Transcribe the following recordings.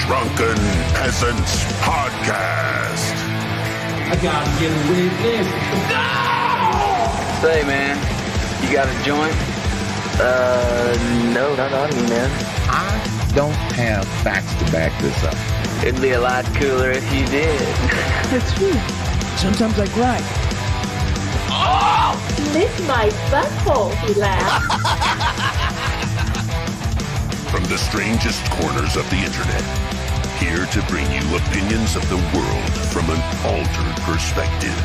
Drunken Peasants Podcast. I gotta get away with this. No! Say, man, you got a joint? No, not on me, man. I don't have facts to back this up. It'd be a lot cooler if you did. That's true. Sometimes I cry. Oh! Lick my butthole, he laughed. From the strangest corners of the internet, here to bring you opinions of the world from an altered perspective.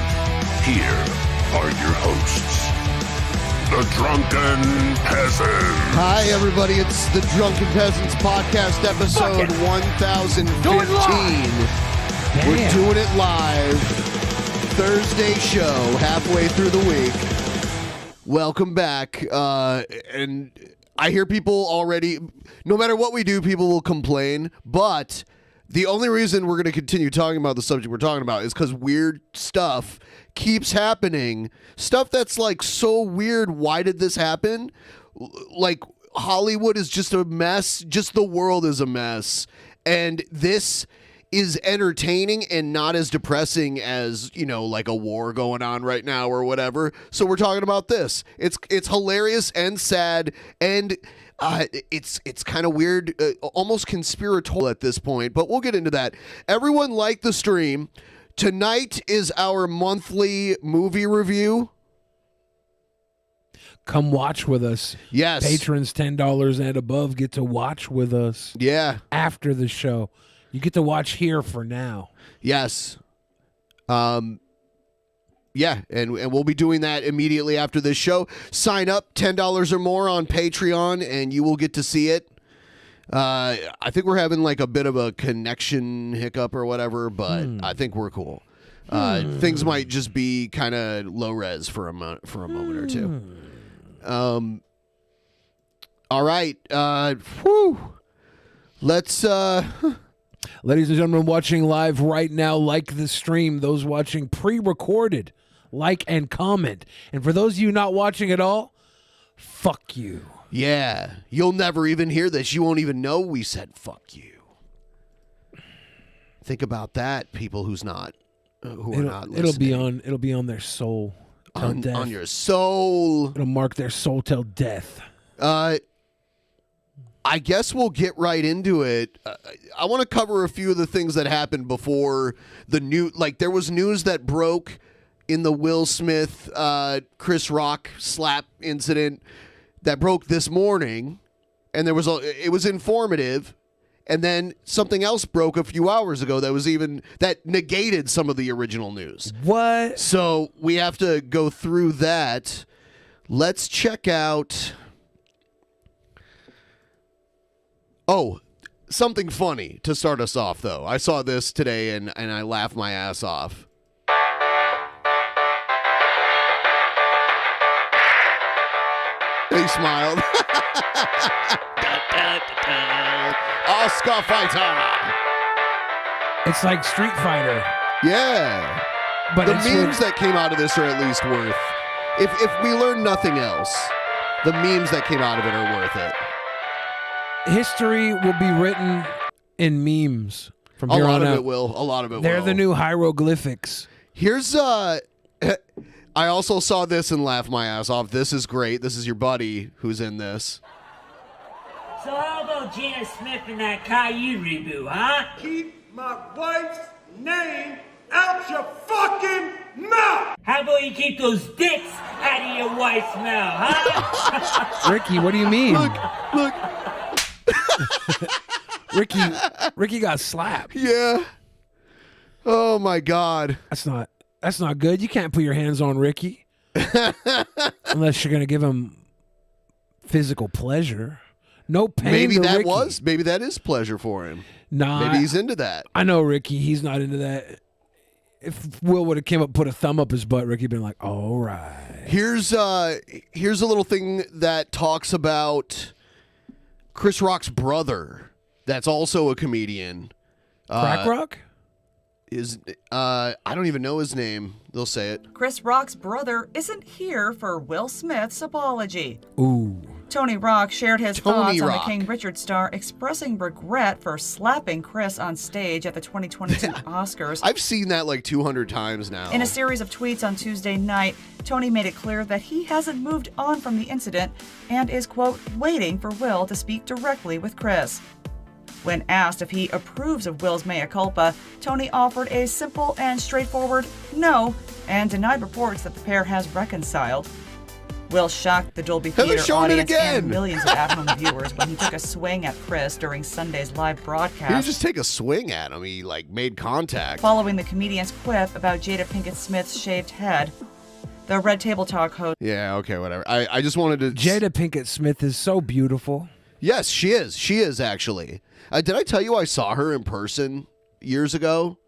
Here are your hosts, the Drunken Peasants. Hi, everybody. It's the Drunken Peasants Podcast, episode 1015. We're doing it live. Thursday show, halfway through the week. Welcome back. And I hear people already, no matter what we do, people will complain. But the only reason we're going to continue talking about the subject we're talking about is because weird stuff keeps happening. Stuff that's like so weird. Why did this happen? Like, Hollywood is just a mess. Just the world is a mess. And this is entertaining and not as depressing as, you know, like a war going on right now or whatever. So we're talking about this. It's hilarious and sad, and it's kind of weird, almost conspiratorial at this point, but we'll get into that. Everyone like the stream. Tonight is our monthly movie review. Come watch with us. Yes. Patrons $10 and above get to watch with us. Yeah. After the show. You get to watch here for now. Yes. Yeah, and we'll be doing that immediately after this show. Sign up, $10 or more on Patreon, and you will get to see it. I think we're having like a bit of a connection hiccup or whatever, but I think we're cool. Things might just be kind of low res for a moment or two. All right. Let's Ladies and gentlemen watching live right now, like the stream. Those watching pre-recorded, like and comment. And for those of you not watching at all, fuck you. Yeah, you'll never even hear this. You won't even know we said fuck you. Think about that, people who are not listening. It'll be on their soul till death. On your soul. It'll mark their soul till death. I guess we'll get right into it. I want to cover a few of the things that happened before the new. Like, there was news that broke in the Will Smith, Chris Rock slap incident that broke this morning, and it was informative. And then something else broke a few hours ago that negated some of the original news. What? So we have to go through that. Let's check out. Oh, something funny to start us off, though. I saw this today, and I laughed my ass off. He smiled. Oscar fighter. It's like Street Fighter. Yeah. But the memes that came out of this are at least worth. If we learn nothing else, the memes that came out of it are worth it. History will be written in memes from here on out. A lot of it will. They're the new hieroglyphics. Here's I also saw this and laughed my ass off. This is great. This is your buddy who's in this. So how about Janet Smith and that Caillou reboot, huh? Keep my wife's name out your fucking mouth! How about you keep those dicks out of your wife's mouth, huh? Ricky, what do you mean? Look. Ricky got slapped. Yeah. Oh my God. That's not good. You can't put your hands on Ricky unless you're gonna give him physical pleasure. No pain. Maybe Ricky. Maybe that is pleasure for him. Nah, maybe he's into that. I know Ricky. He's not into that. If Will would have came up, put a thumb up his butt, Ricky'd been like, "All right." Here's a little thing that talks about Chris Rock's brother. That's also a comedian. Crack Rock? I don't even know his name. They'll say it. Chris Rock's brother isn't here for Will Smith's apology. Ooh. Tony Rock shared his thoughts on the Rock. King Richard star, expressing regret for slapping Chris on stage at the 2022 Oscars. I've seen that like 200 times now. In a series of tweets on Tuesday night, Tony made it clear that he hasn't moved on from the incident and is, quote, waiting for Will to speak directly with Chris. When asked if he approves of Will's mea culpa, Tony offered a simple and straightforward no and denied reports that the pair has reconciled. Will shocked the Dolby They're Theater showing it audience again. and millions of at-home viewers when he took a swing at Chris during Sunday's live He didn't broadcast. just take a swing at him. He like made contact. Following the comedian's quip about Jada Pinkett Smith's shaved head, the Red Table Talk host Yeah, okay, whatever. I just wanted to... Jada Pinkett Smith is so beautiful. Yes, she is. She is, actually. Did I tell you I saw her in person years ago?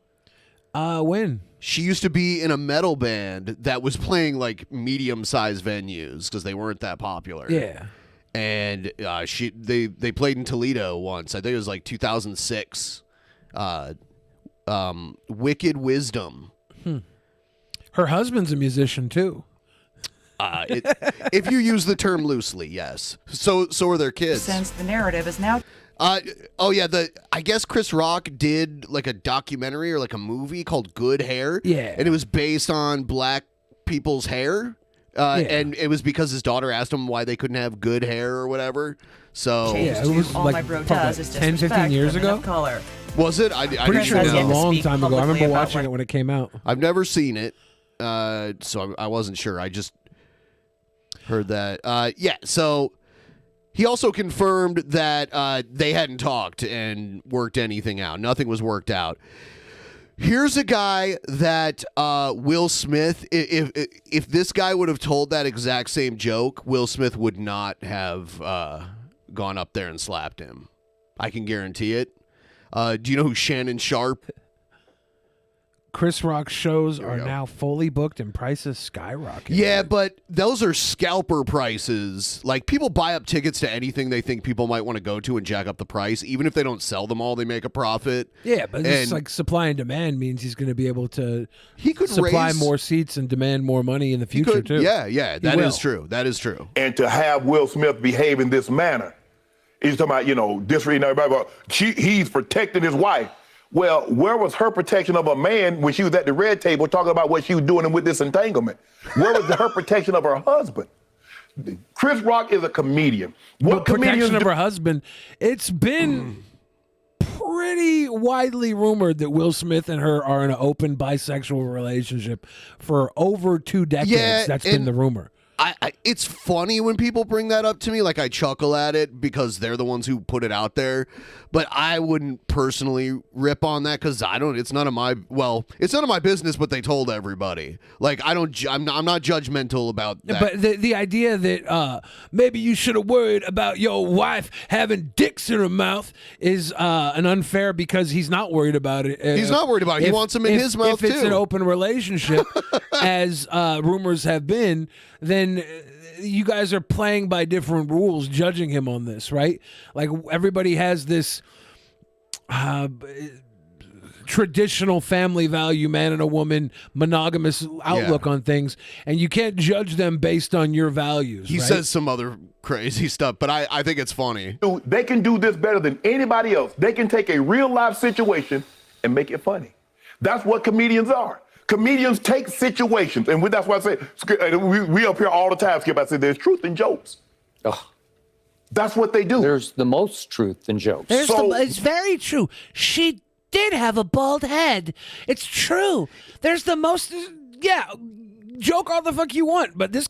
When? She used to be in a metal band that was playing like medium-sized venues because they weren't that popular. Yeah. And they played in Toledo once. I think it was like 2006. Wicked Wisdom. Her husband's a musician too. If you use the term loosely, yes. So are their kids. since the narrative is now Oh yeah, I guess Chris Rock did like a documentary or like a movie called Good Hair. Yeah. And it was based on black people's hair. And it was because his daughter asked him why they couldn't have good hair or whatever. So changed it was to all like my bro probably does is 10, 15 disrespect years women ago? of color. was it? I Pretty Chris sure it has was a yet to long speak time ago. I remember publicly about watching what- it when it came out. I've never seen it. So I wasn't sure. I just heard that. Yeah, so he also confirmed that they hadn't talked and worked anything out. Nothing was worked out. Here's a guy that Will Smith, if this guy would have told that exact same joke, Will Smith would not have gone up there and slapped him. I can guarantee it. Do you know who Shannon Sharp? Chris Rock's shows we are go. now fully booked and prices skyrocket. Yeah, but those are scalper prices. Like, people buy up tickets to anything they think people might want to go to and jack up the price. Even if they don't sell them all, they make a profit. Yeah, but it's And like supply and demand means he's going to be able to he could supply raise more seats and demand more money in the he future could, too. Yeah, that will. is true. That is true. And to have Will Smith behave in this manner, he's talking about, disrespecting everybody, but he's protecting his wife. Well, where was her protection of a man when she was at the red table talking about what she was doing with this entanglement? Where was her protection of her husband? Chris Rock is a comedian. What But protection comedians of do? her husband, it's been pretty widely rumored that Will Smith and her are in an open bisexual relationship for over 2 decades. Yeah, That's been and the rumor. It's funny when people bring that up to me. Like, I chuckle at it because they're the ones who put it out there. But I wouldn't personally rip on that because it's none of my, it's none of my business, but they told everybody. Like, I'm not judgmental about that. But the idea that maybe you should have worried about your wife having dicks in her mouth is an unfair because he's not worried about it. He's not worried about it. He wants them in his mouth, If it's too. an open relationship, as rumors have been, then you guys are playing by different rules, judging him on this, right? Like, everybody has this traditional family value, man and a woman, monogamous outlook on things, and you can't judge them based on your values. He right? says some other crazy stuff, but I think it's funny. They can do this better than anybody else. They can take a real life situation and make it funny. That's what comedians are. Comedians take situations, and that's why I say, we up here all the time, Skip, I say there's truth in jokes. That's what they do. There's the most truth in jokes. It's very true. She did have a bald head. It's true. There's the most, joke all the fuck you want, but these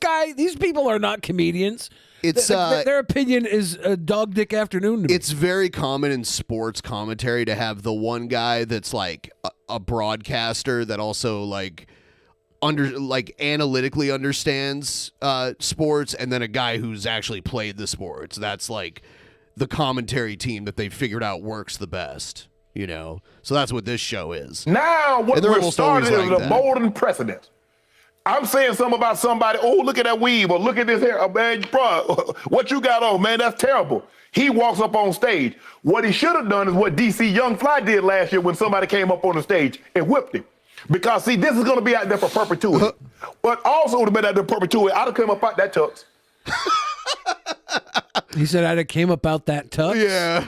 people are not comedians. It's their opinion is a dog dick afternoon to me. It's very common in sports commentary to have the one guy that's like a broadcaster that also like analytically understands sports, and then a guy who's actually played the sports. That's like the commentary team that they figured out works the best, So that's what this show is. Now what they're we're almost always starting is like a that. golden precedent. I'm saying something about somebody, oh, look at that weave, or look at this hair. Man, bro, what you got on, man, that's terrible. He walks up on stage. What he should have done is what DC Young Fly did last year when somebody came up on the stage and whipped him. Because, see, this is going to be out there for perpetuity. But also would have been out there for perpetuity. I'd have come up out that tux. He said I came about that tux. Yeah.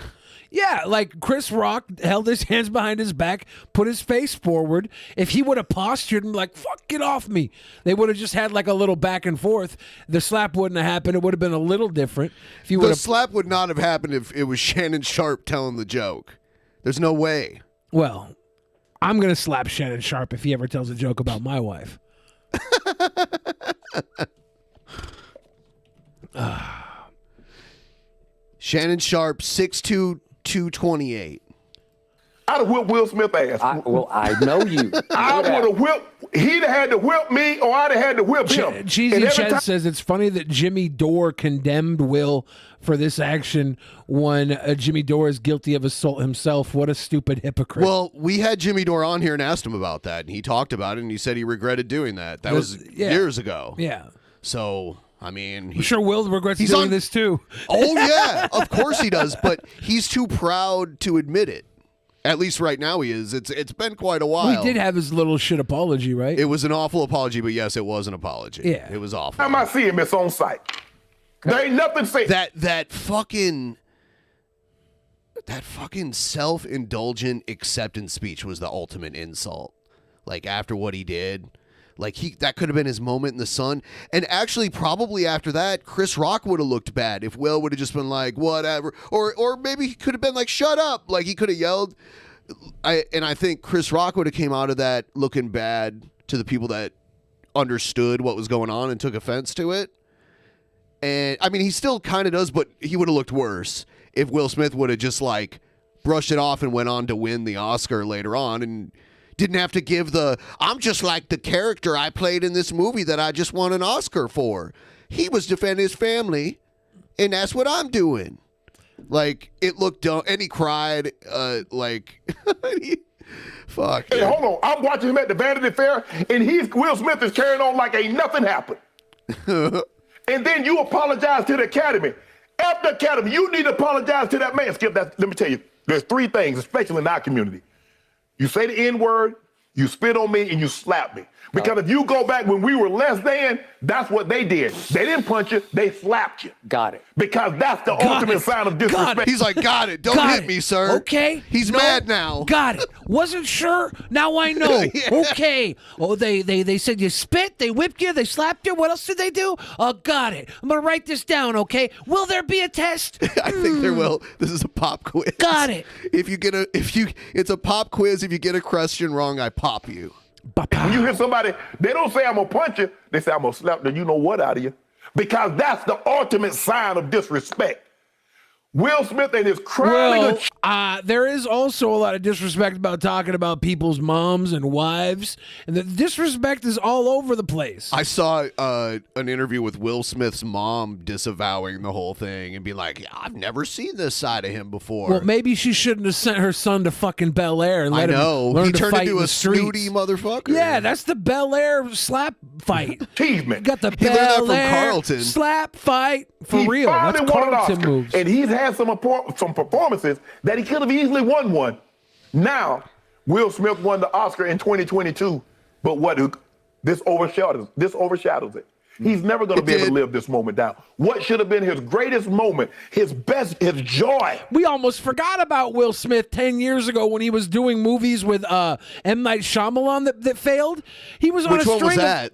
Yeah, like Chris Rock held his hands behind his back, put his face forward. If he would have postured and like, fuck, get off me, they would have just had like a little back and forth. The slap wouldn't have happened. It would have been a little different. If you The slap would not have happened if it was Shannon Sharp telling the joke. There's no way. Well, I'm going to slap Shannon Sharp if he ever tells a joke about my wife. Shannon Sharp, 6'2", 228. I'd have whipped Will Smith's ass. I know you. I would have whipped. He'd have had to whip me, or I'd have had to whip him. Cheesy And every Ched time- says it's funny that Jimmy Dore condemned Will for this action when Jimmy Dore is guilty of assault himself. What a stupid hypocrite. Well, we had Jimmy Dore on here and asked him about that, and he talked about it, and he said he regretted doing that. That was years ago. Yeah. So, I mean... I'm sure Will regrets doing this too. Oh, yeah. Of course he does, but he's too proud to admit it. At least right now he is. It's been quite a while. He did have his little shit apology, right? It was an awful apology, but yes, it was an apology. Yeah. It was awful. Time I see him, it's on site. There ain't nothing safe. That fucking self-indulgent acceptance speech was the ultimate insult. Like, after what he did, like that could have been his moment in the sun. And actually, probably after that, Chris Rock would have looked bad if Will would have just been like, whatever. Or maybe he could have been like, shut up. Like, he could have yelled. I think Chris Rock would have came out of that looking bad to the people that understood what was going on and took offense to it. And I mean, he still kind of does, but he would have looked worse if Will Smith would have just like brushed it off and went on to win the Oscar later on and didn't have to give I'm just like the character I played in this movie that I just won an Oscar for. He was defending his family, and that's what I'm doing. Like, it looked dumb, and he cried, fuck. Hey, hold on. I'm watching him at the Vanity Fair, and Will Smith is carrying on like ain't nothing happened. And then you apologize to the Academy. After the Academy, you need to apologize to that man. Skip, let me tell you, there's three things, especially in our community. You say the N-word, you spit on me, and you slap me. Because if you go back when we were less than, that's what they did. They didn't punch you, they slapped you. Got it. Because that's the ultimate sign of disrespect. He's like, got it. Don't hit me, sir. Okay. He's mad now. Got it. Wasn't sure. Now I know. Okay. Oh, they said you spit, they whipped you, they slapped you. What else did they do? Got it. I'm going to write this down, okay? Will there be a test? I think there will. This is a pop quiz. Got it. It's a pop quiz. If you get a question wrong, I pop you. When you hit somebody, they don't say I'm going to punch you. They say I'm going to slap the you-know-what out of you. Because that's the ultimate sign of disrespect. Will Smith and his crowning... There is also a lot of disrespect about talking about people's moms and wives. And the disrespect is all over the place. I saw an interview with Will Smith's mom disavowing the whole thing and being like, I've never seen this side of him before. Well, maybe she shouldn't have sent her son to fucking Bel Air and let him learn he to turned fight into in a the streets. snooty motherfucker. Yeah, that's the Bel Air slap fight. Achievement. Got the He learned that Bel from Air Carlton. slap fight for He real. finally That's won an Carlton Oscar, moves. and he's had some performances that he could have easily won one. Now, Will Smith won the Oscar in 2022, but this overshadows it. He's never going to be able to live this moment down. What should have been his greatest moment, his joy? We almost forgot about Will Smith 10 years ago when he was doing movies with M. Night Shyamalan that failed. He was on Which a one string was that?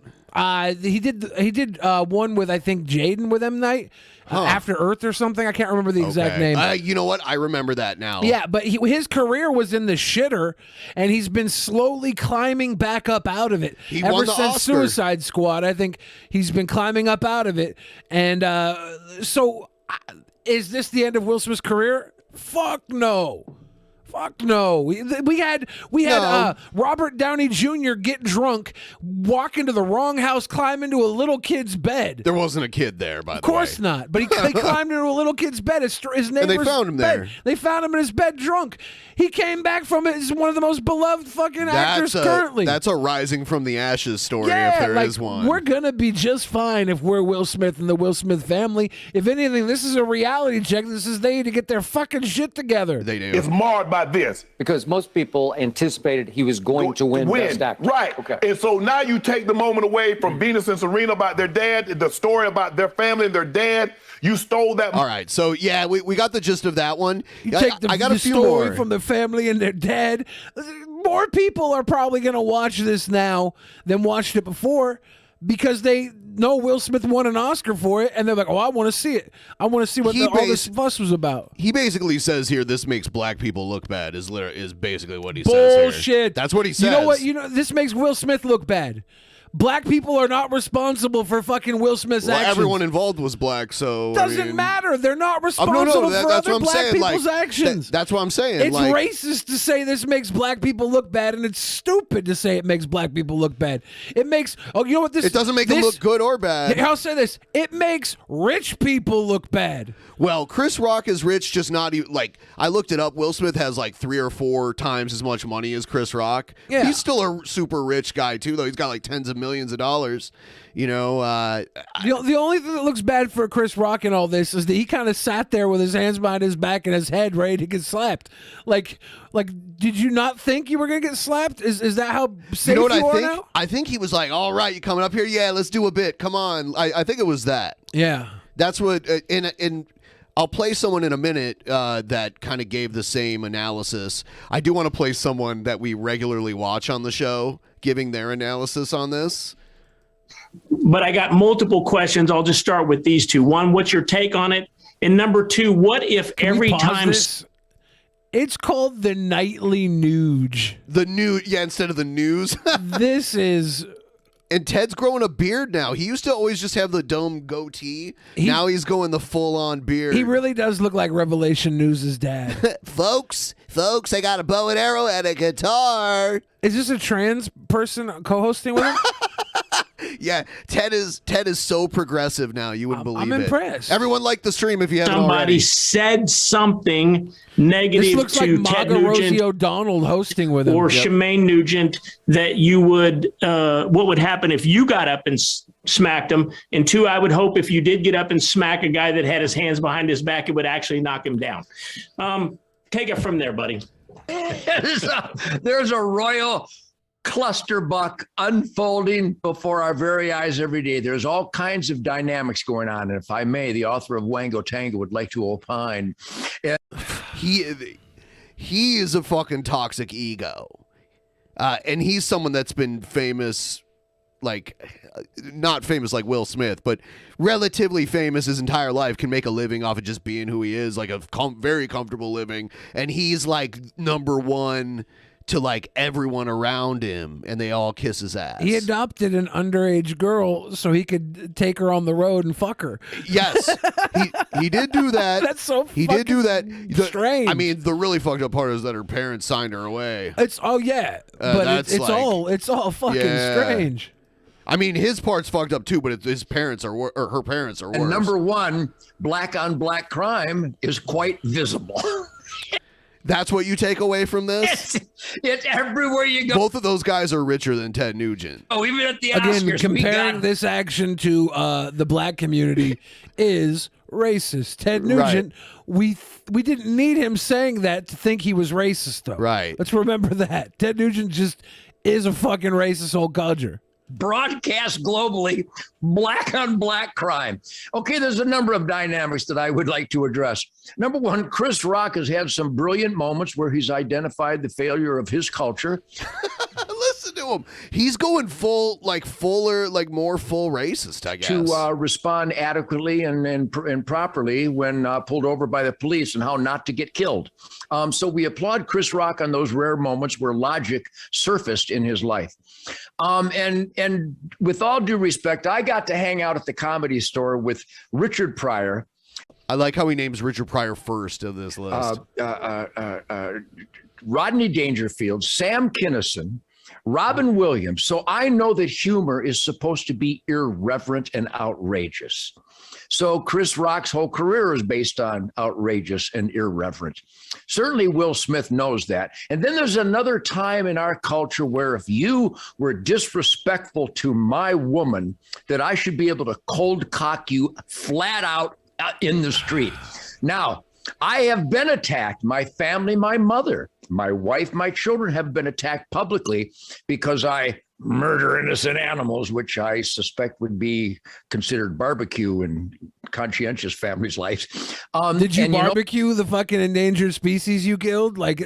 He did one with, I think, Jaden with M. Night, After Earth or something. I can't remember the exact name. You know what? I remember that now. Yeah, but his career was in the shitter, and he's been slowly climbing back up out of it. He Ever won the since Oscar. Suicide Squad, I think he's been climbing up out of it. And is this the end of Will Smith's career? Fuck no. Fuck no. We had Robert Downey Jr. get drunk, walk into the wrong house, climb into a little kid's bed. There wasn't a kid there, by the way. Of course not. But he climbed into a little kid's bed. His neighbor's And they found him bed. there. They found him in his bed drunk. He came back from it as one of the most beloved fucking actors currently. That's a rising from the ashes story, yeah, if there is one. We're going to be just fine if we're Will Smith and the Will Smith family. If anything, this is a reality check. They need to get their fucking shit together. They do. It's marred by by this. Because most people anticipated he was going to win Best Actor. Right. Okay. And so now you take the moment away from Venus and Serena about their dad, the story about their family and their dad. You stole that. All right. So, yeah, we got the gist of that one. You take I got the a few story more. from their family and their dad. More people are probably going to watch this now than watched it before because they know Will Smith won an Oscar for it, and they're like, oh, I want to see it. I want to see what all this fuss was about. He basically says here, this makes black people look bad, is basically what he says here. Bullshit. That's what he says. You know what? This makes Will Smith look bad. Black people are not responsible for fucking Will Smith's actions. Everyone involved was black, so doesn't matter. They're not responsible for other black people's actions. That's what I'm saying. It's racist to say this makes black people look bad, and it's stupid to say it makes black people look bad. It makes you know what this. It doesn't make them look good or bad. I'll say this: it makes rich people look bad. Well, Chris Rock is rich, just not even like I looked it up. Will Smith has like 3 or 4 times as much money as Chris Rock. Yeah. He's still a super rich guy too, though. He's got like tens of millions of dollars. You know, the only thing that looks bad for Chris Rock in all this is that he kind of sat there with his hands behind his back and his head ready to get slapped. Like, did you not think you were gonna get slapped? Is that how safe you know what you I are think? now? I think he was like, "All right, you coming up here? Yeah, let's do a bit. Come on." I think it was that. Yeah, that's what. And I'll play someone in a minute that kind of gave the same analysis. I do want to play someone that we regularly watch on the show giving their analysis on this. But I got multiple questions. I'll just start with these two. One, what's your take on it? And number two, what if Can every we pause time this? It's called the nightly nuge. The nude, yeah, instead of the news. This is. And Ted's growing a beard now. He used to always just have the dome goatee. Now he's going the full-on beard. He really does look like Revelation News' dad. folks, I got a bow and arrow and a guitar. Is this a trans person co-hosting with him? Yeah, Ted is so progressive now. You wouldn't believe it. I'm impressed. Everyone liked the stream if you haven't somebody already. said something negative This looks to like Ted Maga Nugent Rosie O'Donnell hosting with him. or Shemaine Nugent, that you would, what would happen if you got up and smacked him? And two, I would hope if you did get up and smack a guy that had his hands behind his back, it would actually knock him down. Take it from there, buddy. There's a royal clusterbuck unfolding before our very eyes every day. There's all kinds of dynamics going on. And if I may, the author of Wango Tango would like to opine. He is a fucking toxic ego. And he's someone that's been famous, like, not famous like Will Smith, but relatively famous his entire life, can make a living off of just being who he is, like a very comfortable living. And he's like number one to like everyone around him, and they all kiss his ass. He adopted an underage girl so he could take her on the road and fuck her. Yes, he did do that. That's so he did do that. Strange. I mean, the really fucked up part is that her parents signed her away. But it's all fucking strange. I mean, his part's fucked up too, but his parents are or her parents are worse. And number one, black on black crime is quite visible. That's what you take away from this? It's everywhere you go. Both of those guys are richer than Ted Nugent. Oh, even at the Again, Oscars. comparing this action to the black community is racist. Ted Nugent, we didn't need him saying that to think he was racist, though. Right. Let's remember that. Ted Nugent just is a fucking racist old codger. Broadcast globally, black on black crime. Okay, there's a number of dynamics that I would like to address. Number one, Chris Rock has had some brilliant moments where he's identified the failure of his culture. Listen to him. He's going full racist, I guess. To respond adequately and properly when pulled over by the police, and how not to get killed. So we applaud Chris Rock on those rare moments where logic surfaced in his life. And with all due respect, I got to hang out at the Comedy Store with Richard Pryor. I like how he names Richard Pryor first of this list. Rodney Dangerfield, Sam Kinison, Robin Williams. So I know that humor is supposed to be irreverent and outrageous. So Chris Rock's whole career is based on outrageous and irreverent. Certainly Will Smith knows that. And then there's another time in our culture where if you were disrespectful to my woman, that I should be able to cold cock you flat out in the street. Now, I have been attacked. My family, my mother, my wife, my children have been attacked publicly because I murder innocent animals, which I suspect would be considered barbecue in conscientious families' lives. Did you barbecue the fucking endangered species you killed? Like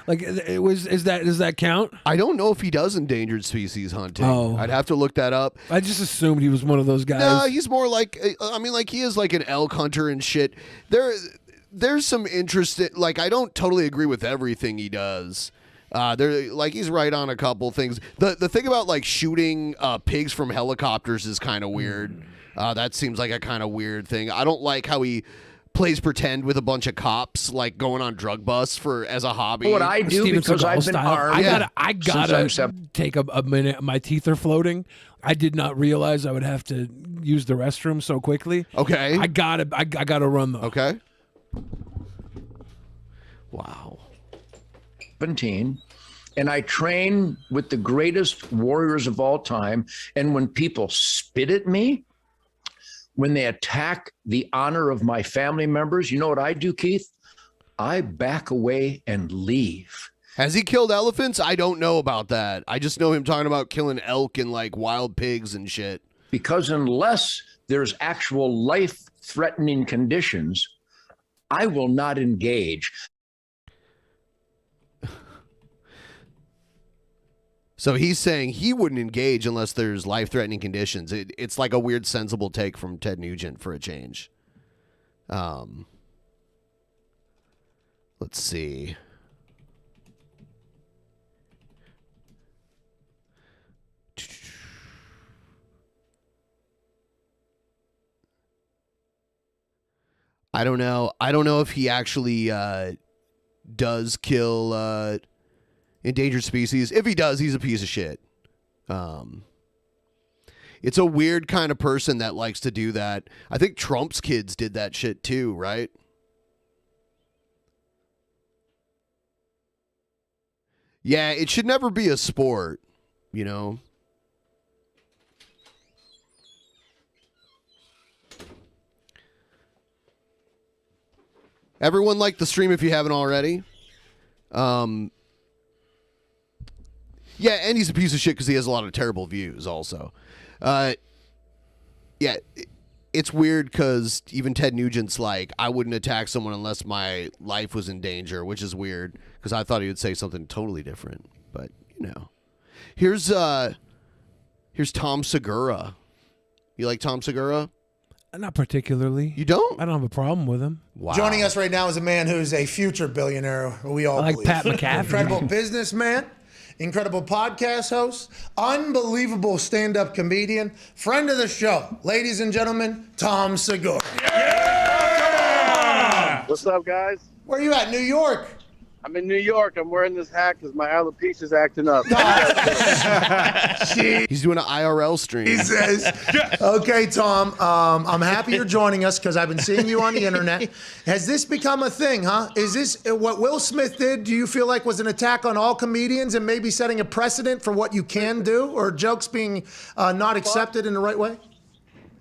it was. Does that count? I don't know if he does endangered species hunting. Oh. I'd have to look that up. I just assumed he was one of those guys. No, he's more like, I mean, like he is like an elk hunter and shit. There's some interesting, like I don't totally agree with everything he does. He's right on a couple things. The thing about like shooting pigs from helicopters is kind of weird. That seems like a kind of weird thing. I don't like how he plays pretend with a bunch of cops, like going on drug busts as a hobby. What I do, Steven because Seagal I've been style. armed. I gotta take a minute. My teeth are floating. I did not realize I would have to use the restroom so quickly. Okay. I gotta run though. Okay. Wow. 17, and I train with the greatest warriors of all time. And when people spit at me, when they attack the honor of my family members, you know what I do, Keith? I back away and leave. Has he killed elephants? I don't know about that. I just know him talking about killing elk and like wild pigs and shit. Because unless there's actual life-threatening conditions, I will not engage. So he's saying he wouldn't engage unless there's life-threatening conditions. It's like a weird, sensible take from Ted Nugent for a change. Let's see. I don't know. I don't know if he actually does kill endangered species. If he does, he's a piece of shit. It's a weird kind of person that likes to do that. I think Trump's kids did that shit too, right? Yeah, it should never be a sport, you know? Everyone like the stream if you haven't already. Yeah, and he's a piece of shit because he has a lot of terrible views also. Yeah, it's weird because even Ted Nugent's like, I wouldn't attack someone unless my life was in danger, which is weird because I thought he would say something totally different. But, you know. Here's Tom Segura. You like Tom Segura? Not particularly. You don't? I don't have a problem with him. Wow. Joining us right now is a man who's a future billionaire. We all I like believe. Pat McAfee. Incredible businessman, incredible podcast host, unbelievable stand-up comedian, friend of the show. Ladies and gentlemen, Tom Segura. Yeah! What's up, guys? Where are you at? New York? I'm in New York. I'm wearing this hat because my alopecia's acting up. He's doing an IRL stream. He says, okay, Tom, I'm happy you're joining us because I've been seeing you on the internet. Has this become a thing, huh? Is this what Will Smith did, do you feel like was an attack on all comedians and maybe setting a precedent for what you can do or jokes being not accepted in the right way?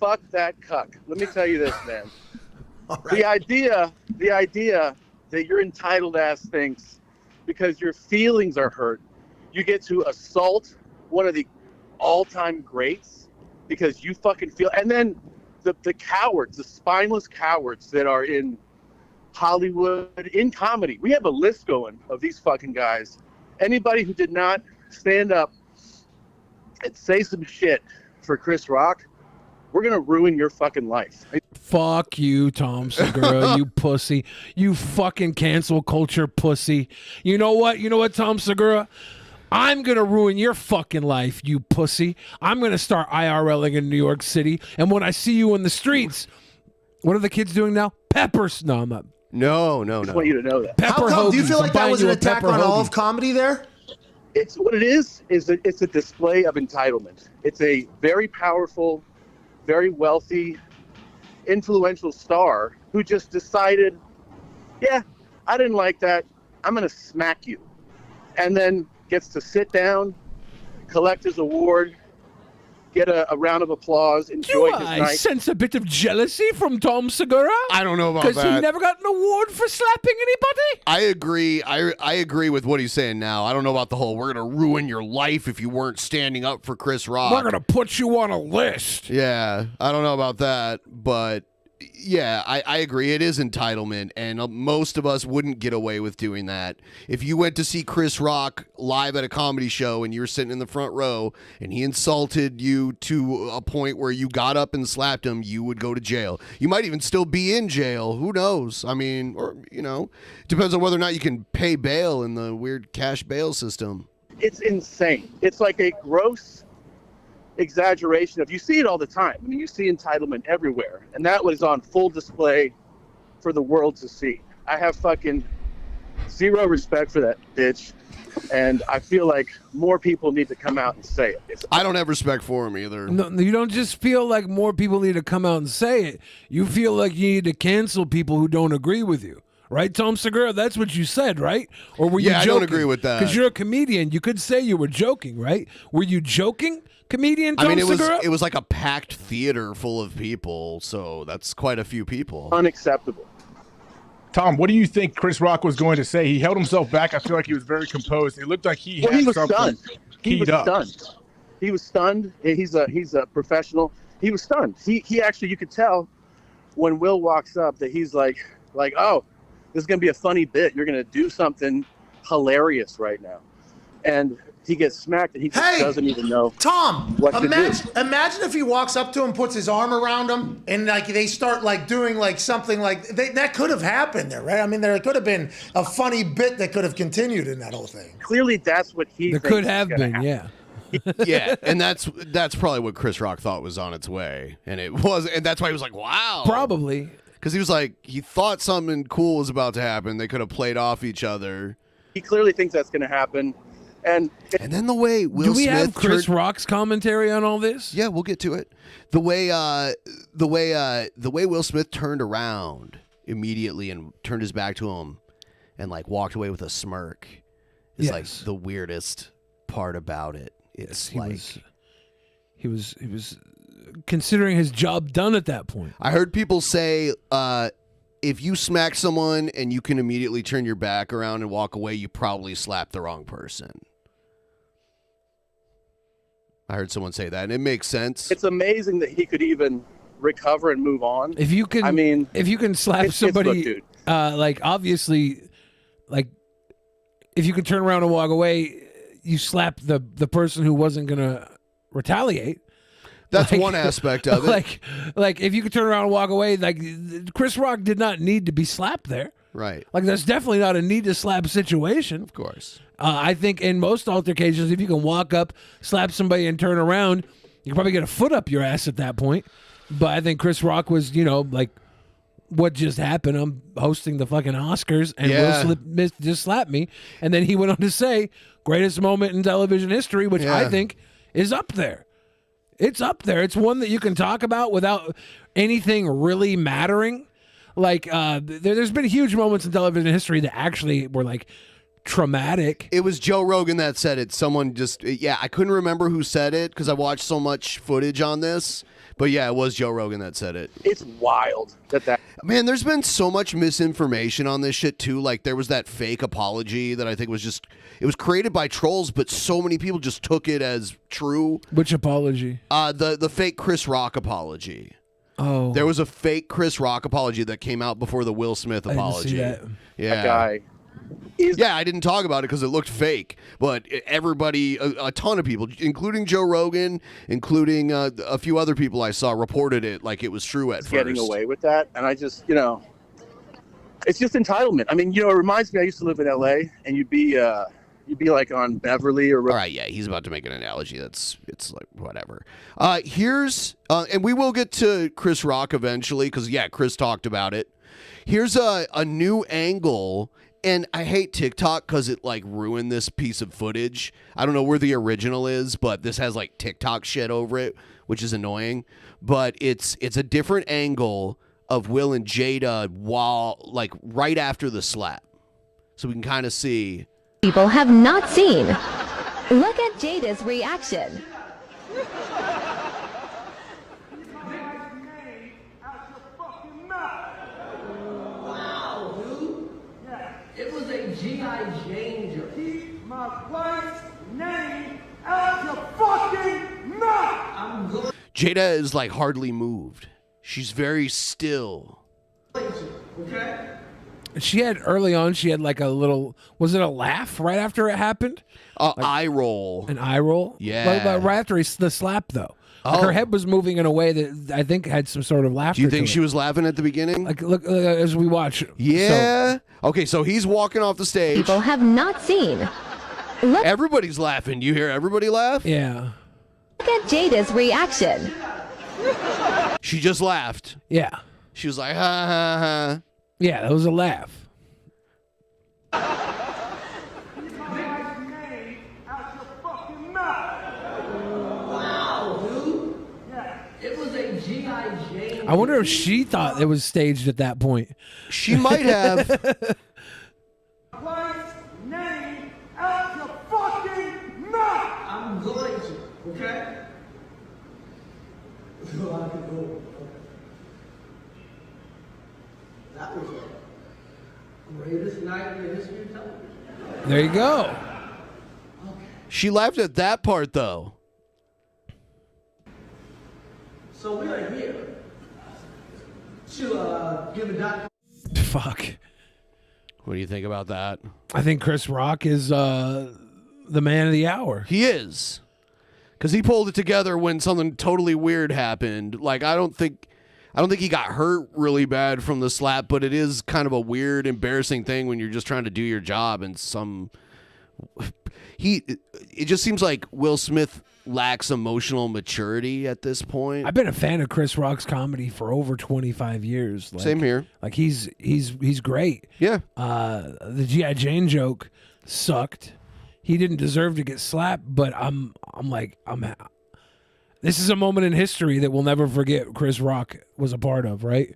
Fuck that cuck. Let me tell you this, man. The idea that your entitled ass thinks because your feelings are hurt, you get to assault one of the all-time greats because you fucking feel, and then the cowards, the spineless cowards that are in Hollywood, in comedy. We have a list going of these fucking guys. Anybody who did not stand up and say some shit for Chris Rock, we're going to ruin your fucking life. Fuck you, Tom Segura, you pussy. You fucking cancel culture pussy. You know what? You know what, Tom Segura? I'm going to ruin your fucking life, you pussy. I'm going to start IRLing in New York City. And when I see you in the streets, what are the kids doing now? Peppers. No, I'm not. No. I just want you to know that. How come? Do you feel like that was an attack on all of comedy there? It's what it is it's a display of entitlement. It's a very powerful, very wealthy, influential star who just decided, yeah, I didn't like that. I'm going to smack you. And then gets to sit down, collect his award, get a round of applause, enjoy his I night. sense a bit of jealousy from Tom Segura. I don't know about Because that. he never got an award for slapping anybody. I agree. I agree with what he's saying now. I don't know about the whole we're going to ruin your life if you weren't standing up for Chris Rock. We're going to put you on a list. Yeah, I don't know about that, but yeah, I agree. It is entitlement, and most of us wouldn't get away with doing that. If you went to see Chris Rock live at a comedy show and you were sitting in the front row and he insulted you to a point where you got up and slapped him, you would go to jail. You might even still be in jail. Who knows? I mean, or, depends on whether or not you can pay bail in the weird cash bail system. It's insane. It's like a gross exaggeration of, you see it all the time. I mean, you see entitlement everywhere, and that was on full display for the world to see. I have fucking zero respect for that bitch, and I feel like more people need to come out and say it. I don't have respect for him either. No, you don't just feel like more people need to come out and say it. You feel like you need to cancel people who don't agree with you. Right, Tom Segura? That's what you said, right? Or were you joking? I don't agree with that. Because you're a comedian. You could say you were joking, right? Were you joking, comedian Tom Segura? It was like a packed theater full of people, so that's quite a few people. Unacceptable. Tom, what do you think Chris Rock was going to say? He held himself back. I feel like he was very composed. It looked like he had was something stunned. He was up. stunned. He was stunned. He's a professional. He was stunned. He actually, you could tell when Will walks up that he's like, oh, this is going to be a funny bit. You're going to do something hilarious right now. And he gets smacked and he just doesn't even know Tom, what to do. Imagine if he walks up to him, puts his arm around him, and like they start like doing like something like that could have happened there, right? I mean, there could have been a funny bit that could have continued in that whole thing. Clearly, that's what he There thinks could is have gonna been, happen. yeah. Yeah, and that's probably what Chris Rock thought was on its way, and it was, and that's why he was like, "Wow." Probably. Because he was like, he thought something cool was about to happen. They could have played off each other. He clearly thinks that's going to happen. And then the way Will Do we Smith have Chris Rock's commentary on all this? Yeah, we'll get to it. The way Will Smith turned around immediately and turned his back to him and like walked away with a smirk is like the weirdest part about it. It's he was considering his job done at that point. I heard people say if you smack someone and you can immediately turn your back around and walk away, you probably slapped the wrong person. I heard someone say that, and it makes sense. It's amazing that he could even recover and move on. If you can, if you can slap somebody, like obviously, like if you can turn around and walk away, you slap the person who wasn't gonna retaliate. That's one aspect of it. Like if you could turn around and walk away, like Chris Rock did not need to be slapped there. Right. Like that's definitely not a need to slap situation. Of course. I think in most altercations, if you can walk up, slap somebody, and turn around, you can probably get a foot up your ass at that point. But I think Chris Rock was, like, what just happened? I'm hosting the fucking Oscars, and Will Smith just slapped me. And then he went on to say, greatest moment in television history, which I think is up there. It's up there. It's one that you can talk about without anything really mattering. Like, there's been huge moments in television history that actually were, like, traumatic. It was Joe Rogan that said it. Someone just, I couldn't remember who said it because I watched so much footage on this. But yeah, it was Joe Rogan that said it. It's wild that. Man, there's been so much misinformation on this shit too. Like there was that fake apology that I think was it was created by trolls, but so many people just took it as true. Which apology? The fake Chris Rock apology. Oh. There was a fake Chris Rock apology that came out before the Will Smith apology. I didn't see that. Yeah. That guy. Yeah, I didn't talk about it because it looked fake, but everybody, a ton of people, including Joe Rogan, including a few other people I saw, reported it like it was true at first. Getting away with that, and I just, it's just entitlement. I mean, it reminds me. I used to live in L.A. and you'd be like on Beverly or. All right, yeah, he's about to make an analogy. It's like whatever. Here's and we will get to Chris Rock eventually because Chris talked about it. Here's a new angle. And I hate TikTok because it like ruined this piece of footage. I don't know where the original is, but this has like TikTok shit over it, which is annoying. But it's a different angle of Will and Jada while like right after the slap, so we can kind of see. People have not seen. Look at Jada's reaction. Jada is like hardly moved. She's very still. Okay. She had early on. She had like a little. Was it a laugh right after it happened? Eye roll. An eye roll. Yeah. Right after the slap though. Like her head was moving in a way that I think had some sort of laughter. Do you think to she it. was laughing at the beginning? Like look as we watch. Yeah. Okay, so he's walking off the stage. People have not seen. Look Everybody's laughing. You hear everybody laugh? Yeah. at Jada's reaction. She just laughed. Yeah. She was like, ha ha ha. Yeah, that was a laugh. I wonder if she thought it was staged at that point. She might have. I'm going to, okay? That was the greatest night in the history of television. There you go. She laughed at that part though. So we are here to give a document. Fuck. What do you think about that? I think Chris Rock is the man of the hour. He is. Because he pulled it together when something totally weird happened. Like, I don't think he got hurt really bad from the slap, but it is kind of a weird, embarrassing thing when you're just trying to do your job and it just seems like Will Smith lacks emotional maturity at this point. I've been a fan of Chris Rock's comedy for over 25 years. Like, Same here. Like he's great. Yeah. The G.I. Jane joke sucked. He didn't deserve to get slapped, but this is a moment in history that we'll never forget Chris Rock was a part of, right?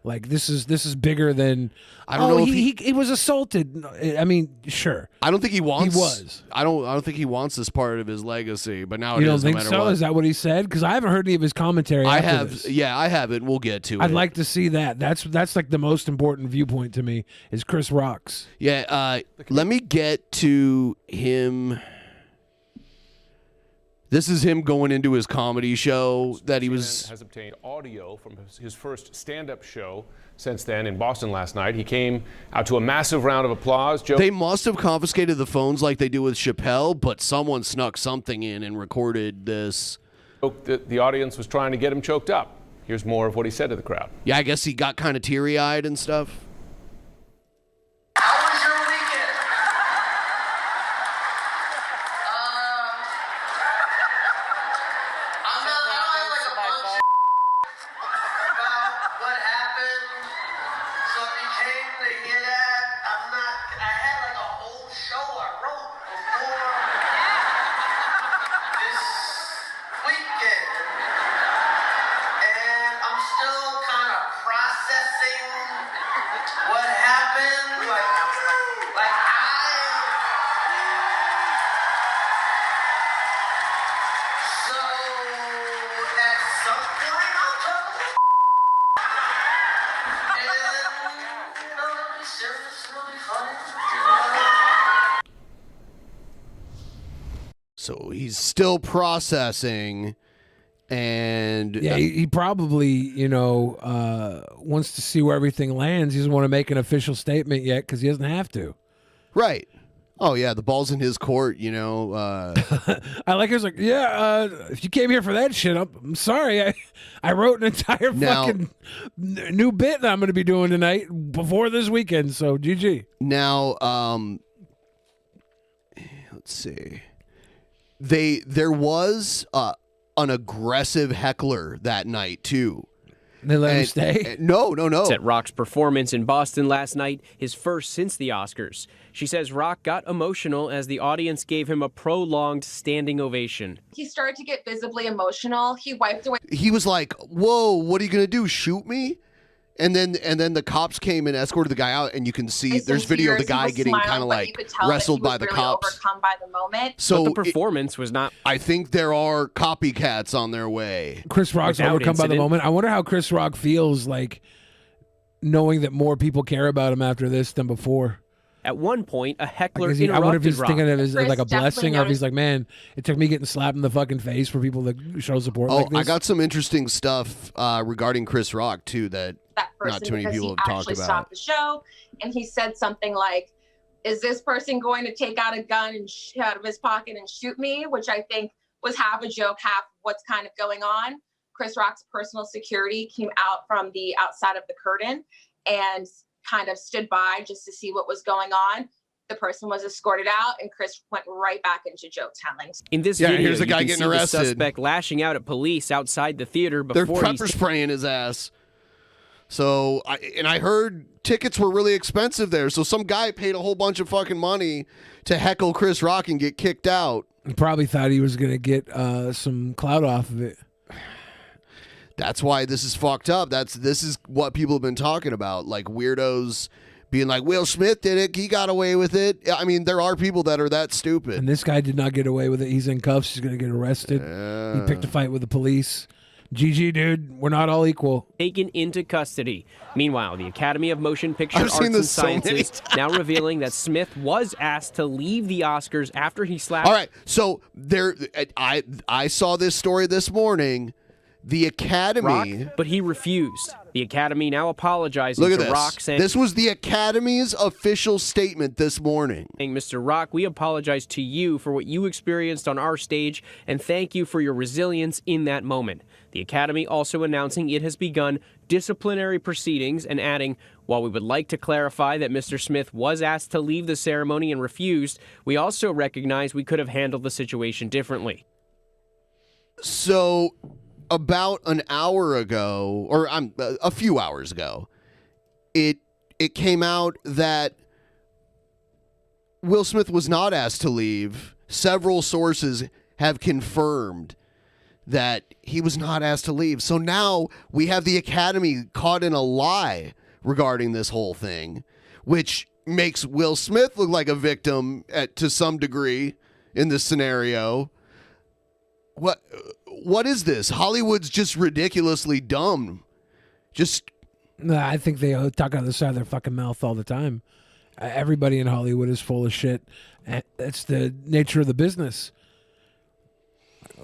Like this is bigger than I don't know if he was assaulted. I mean, sure. I don't think he wants. He was. I don't think he wants this part of his legacy. But now You it don't is. think no matter so? what. Is that what he said? Because I haven't heard any of his commentary. I after have. this. Yeah, I have it. We'll get to it. I'd like to see that. That's like the most important viewpoint to me is Chris Rock's. Yeah. Let me get to him. This is him going into his comedy show that he was. Has obtained audio from his first stand-up show since then in Boston last night. He came out to a massive round of applause. They must have confiscated the phones like they do with Chappelle, but someone snuck something in and recorded this. The audience was trying to get him choked up. Here's more of what he said to the crowd. Yeah, I guess he got kind of teary-eyed and stuff. So he's still processing, and Yeah, he probably, wants to see where everything lands. He doesn't want to make an official statement yet because he doesn't have to. Right. Oh, yeah, the ball's in his court, I like it. Like, if you came here for that shit, I'm sorry. I wrote an entire fucking new bit that I'm going to be doing tonight before this weekend, so GG. Now, let's see. There was an aggressive heckler that night, too. They let him stay? No. At Rock's performance in Boston last night, his first since the Oscars. She says Rock got emotional as the audience gave him a prolonged standing ovation. He started to get visibly emotional. He wiped away. He was like, whoa, what are you going to do, shoot me? And then the cops came and escorted the guy out, and you can see there's video of the guy getting kind of like wrestled by the cops. Overcome by the moment. So but the performance was not. I think there are copycats on their way. Chris Rock's overcome by the moment. I wonder how Chris Rock feels like knowing that more people care about him after this than before. At one point, a heckler I wonder if interrupted he's Rock. thinking of it as Chris like a definitely blessing, or if he's noticed- like, man, it took me getting slapped in the fucking face for people to show support like this. I got some interesting stuff regarding Chris Rock too that person not too many because people he have talked actually about. stopped the show, and he said something like, "Is this person going to take out a gun and out of his pocket and shoot me?" Which I think was half a joke, half what's kind of going on. Chris Rock's personal security came out from the outside of the curtain and kind of stood by just to see what was going on. The person was escorted out, and Chris went right back into joke telling. In this Yeah, video, here's the you guy can getting see arrested. the suspect lashing out at police outside the theater They're before pepper spraying his ass. So, I heard tickets were really expensive there. So some guy paid a whole bunch of fucking money to heckle Chris Rock and get kicked out. He probably thought he was going to get some clout off of it. That's why this is fucked up. This is what people have been talking about, like weirdos being like, Will Smith did it, he got away with it. I mean, there are people that are that stupid. And this guy did not get away with it. He's in cuffs. He's going to get arrested. He picked a fight with the police. GG, dude. We're not all equal. taken into custody. Meanwhile, the Academy of Motion Picture I've Arts seen and this so many Sciences now revealing that Smith was asked to leave the Oscars after he slapped. All right, so there, I saw this story this morning. The Academy, Rock, but he refused. The Academy now apologizing look at to this. Rock, saying, This was the Academy's official statement this morning. Mr. Rock, we apologize to you for what you experienced on our stage and thank you for your resilience in that moment. The Academy also announcing it has begun disciplinary proceedings and adding, while we would like to clarify that Mr. Smith was asked to leave the ceremony and refused, we also recognize we could have handled the situation differently. So, about an hour ago, or a few hours ago, it came out that Will Smith was not asked to leave. Several sources have confirmed that he was not asked to leave. So now we have the Academy caught in a lie regarding this whole thing, which makes Will Smith look like a victim to some degree in this scenario. What is this? Hollywood's just ridiculously dumb. I think they talk out of the side of their fucking mouth all the time. Everybody in Hollywood is full of shit. That's the nature of the business.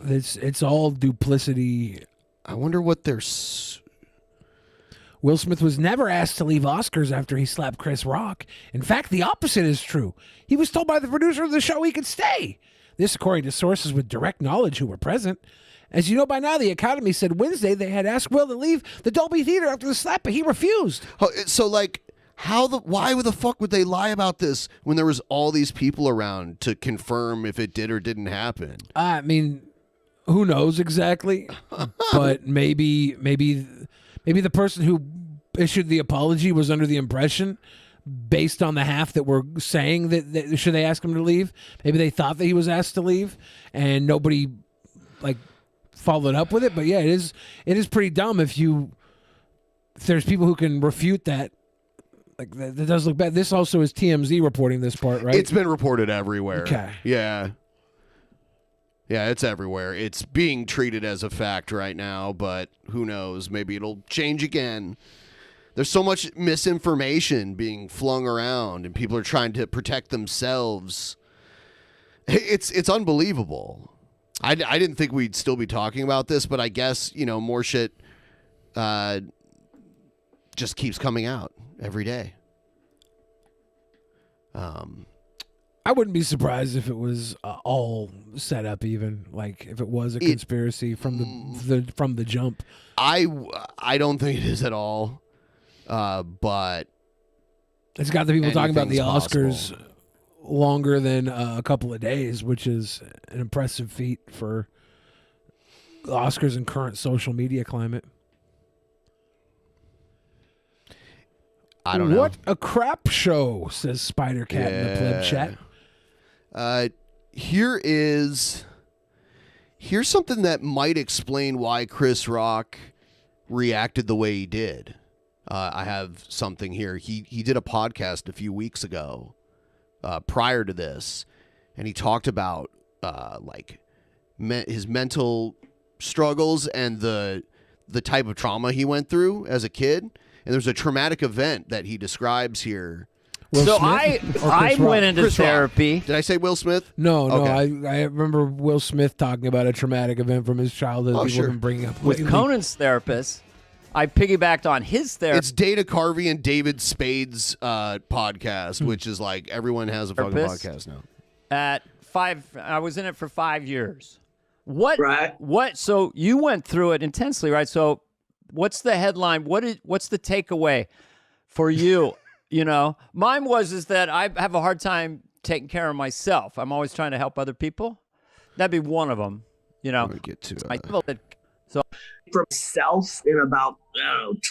It's all duplicity. I wonder what they're... Will Smith was never asked to leave Oscars after he slapped Chris Rock. In fact, the opposite is true. He was told by the producer of the show he could stay. This according to sources with direct knowledge who were present. As you know by now, the Academy said Wednesday they had asked Will to leave the Dolby Theater after the slap, but he refused. So, like, why the fuck would they lie about this when there was all these people around to confirm if it did or didn't happen? I mean, who knows exactly? But maybe the person who issued the apology was under the impression, based on the half that were saying that should they ask him to leave, maybe they thought that he was asked to leave, and nobody followed up with it. But yeah, it is pretty dumb if there's people who can refute that. Like that does look bad. This also is TMZ reporting this part, right? It's been reported everywhere. Okay. Yeah, it's everywhere. It's being treated as a fact right now, but who knows? Maybe it'll change again. There's so much misinformation being flung around, and people are trying to protect themselves. It's unbelievable. I didn't think we'd still be talking about this, but I guess, more shit just keeps coming out every day. I wouldn't be surprised if it was all set up, even like if it was a conspiracy from the jump. I don't think it is at all. But it's got the people talking about the Oscars possible. Longer than a couple of days, which is an impressive feat for the Oscars in current social media climate. I don't know. What a crap show, says Spider Cat in the pleb chat. Here's something that might explain why Chris Rock reacted the way he did. I have something here. He did a podcast a few weeks ago, prior to this, and he talked about his mental struggles and the type of trauma he went through as a kid. And there's a traumatic event that he describes here. Will So Smith or I Chris Rock? went into Chris Rock. therapy. Did I say Will Smith? No, Okay. no. I remember Will Smith talking about a traumatic event from his childhood. Oh, People sure. have been bringing up With lately. Conan's therapist. I piggybacked on his therapy. It's Dana Carvey and David Spade's podcast, which is like everyone has a fucking Therapist? podcast now. At 5, I was in it for 5 years. What? So you went through it intensely, right? So what's the headline? What's the takeaway for you? You know, mine is that I have a hard time taking care of myself. I'm always trying to help other people. That'd be one of them. You know, get to so for myself in about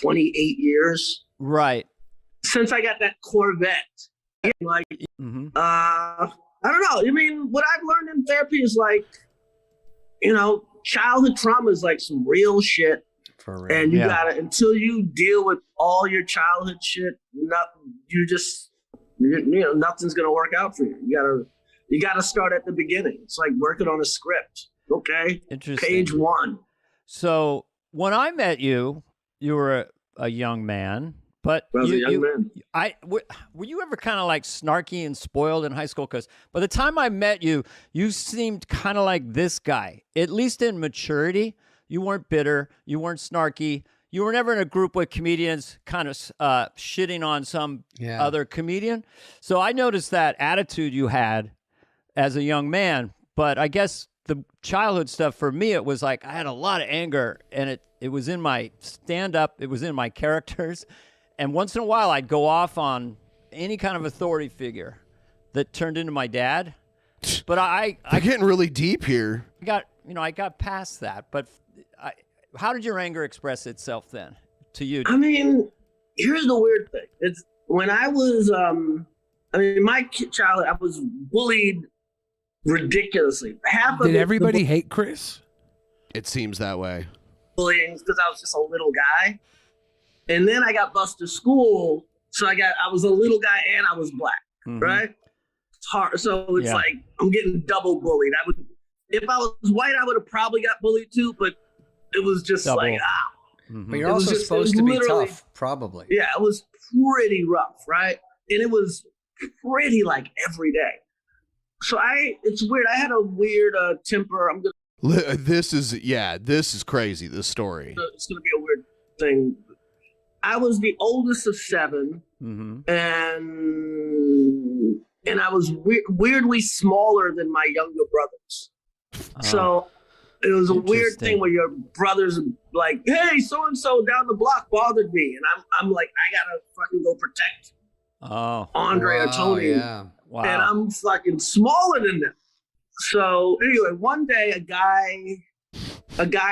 28 years. Right. Since I got that Corvette, like, I don't know. I mean, what I've learned in therapy is like, childhood trauma is like some real shit. For real. And you gotta, until you deal with all your childhood shit, nothing's gonna work out for you. You gotta start at the beginning. It's like working on a script. Okay. Interesting. Page 1. So when I met you, you were a young man. But I was a young man. Were you ever kind of like snarky and spoiled in high school? Because by the time I met you, you seemed kind of like this guy, at least in maturity. You weren't bitter. You weren't snarky. You were never in a group with comedians kind of shitting on some other comedian. So I noticed that attitude you had as a young man. But I guess the childhood stuff for me, it was like I had a lot of anger, and it was in my stand-up. It was in my characters. And once in a while, I'd go off on any kind of authority figure that turned into my dad. But I'm getting really deep here. I got past that. But how did your anger express itself then to you? I mean, here's the weird thing. It's when I was, my childhood, I was bullied ridiculously. Did everybody hate Chris? It seems that way. Bullying because I was just a little guy. And then I got bused to school, so I was a little guy and I was black, right? It's hard. So it's like I'm getting double bullied. If I was white, I would have probably got bullied too, but it was just like, But you're also supposed to be tough, probably. Yeah, it was pretty rough, right? And it was pretty like every day. So it's weird. I had a weird temper. This is crazy, this story. It's gonna be a weird thing. I was the oldest of 7, and I was weirdly smaller than my younger brothers. So it was a weird thing where your brothers like, hey, so and so down the block bothered me, and I'm like, I gotta fucking go protect Andre or Tony, Yeah. Wow. and I'm fucking smaller than them. So anyway, one day a guy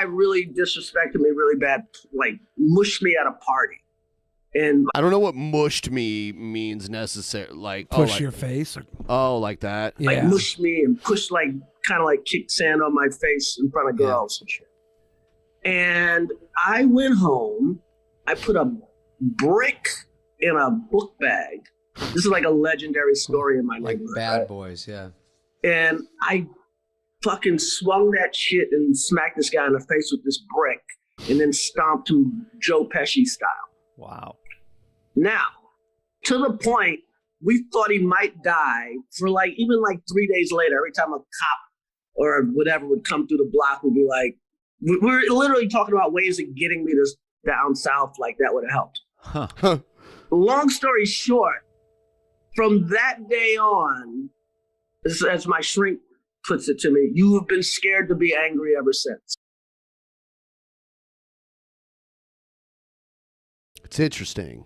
really disrespected me really bad, like mushed me at a party. And I don't know what mushed me means necessarily. Like Push your face? Like that. Like mushed me and pushed kind of like kicked sand on my face in front of girls and shit. And I went home. I put a brick in a book bag. This is like a legendary story in my neighborhood. Bad Boys, yeah. And I fucking swung that shit and smacked this guy in the face with this brick and then stomped him Joe Pesci style. Wow. Now, to the point, we thought he might die for even 3 days later. Every time a cop or whatever would come through the block, we'd be like, we're literally talking about ways of getting me this down south like that would have helped. Huh. Long story short, from that day on, as my shrink puts it to me, you have been scared to be angry ever since. It's interesting.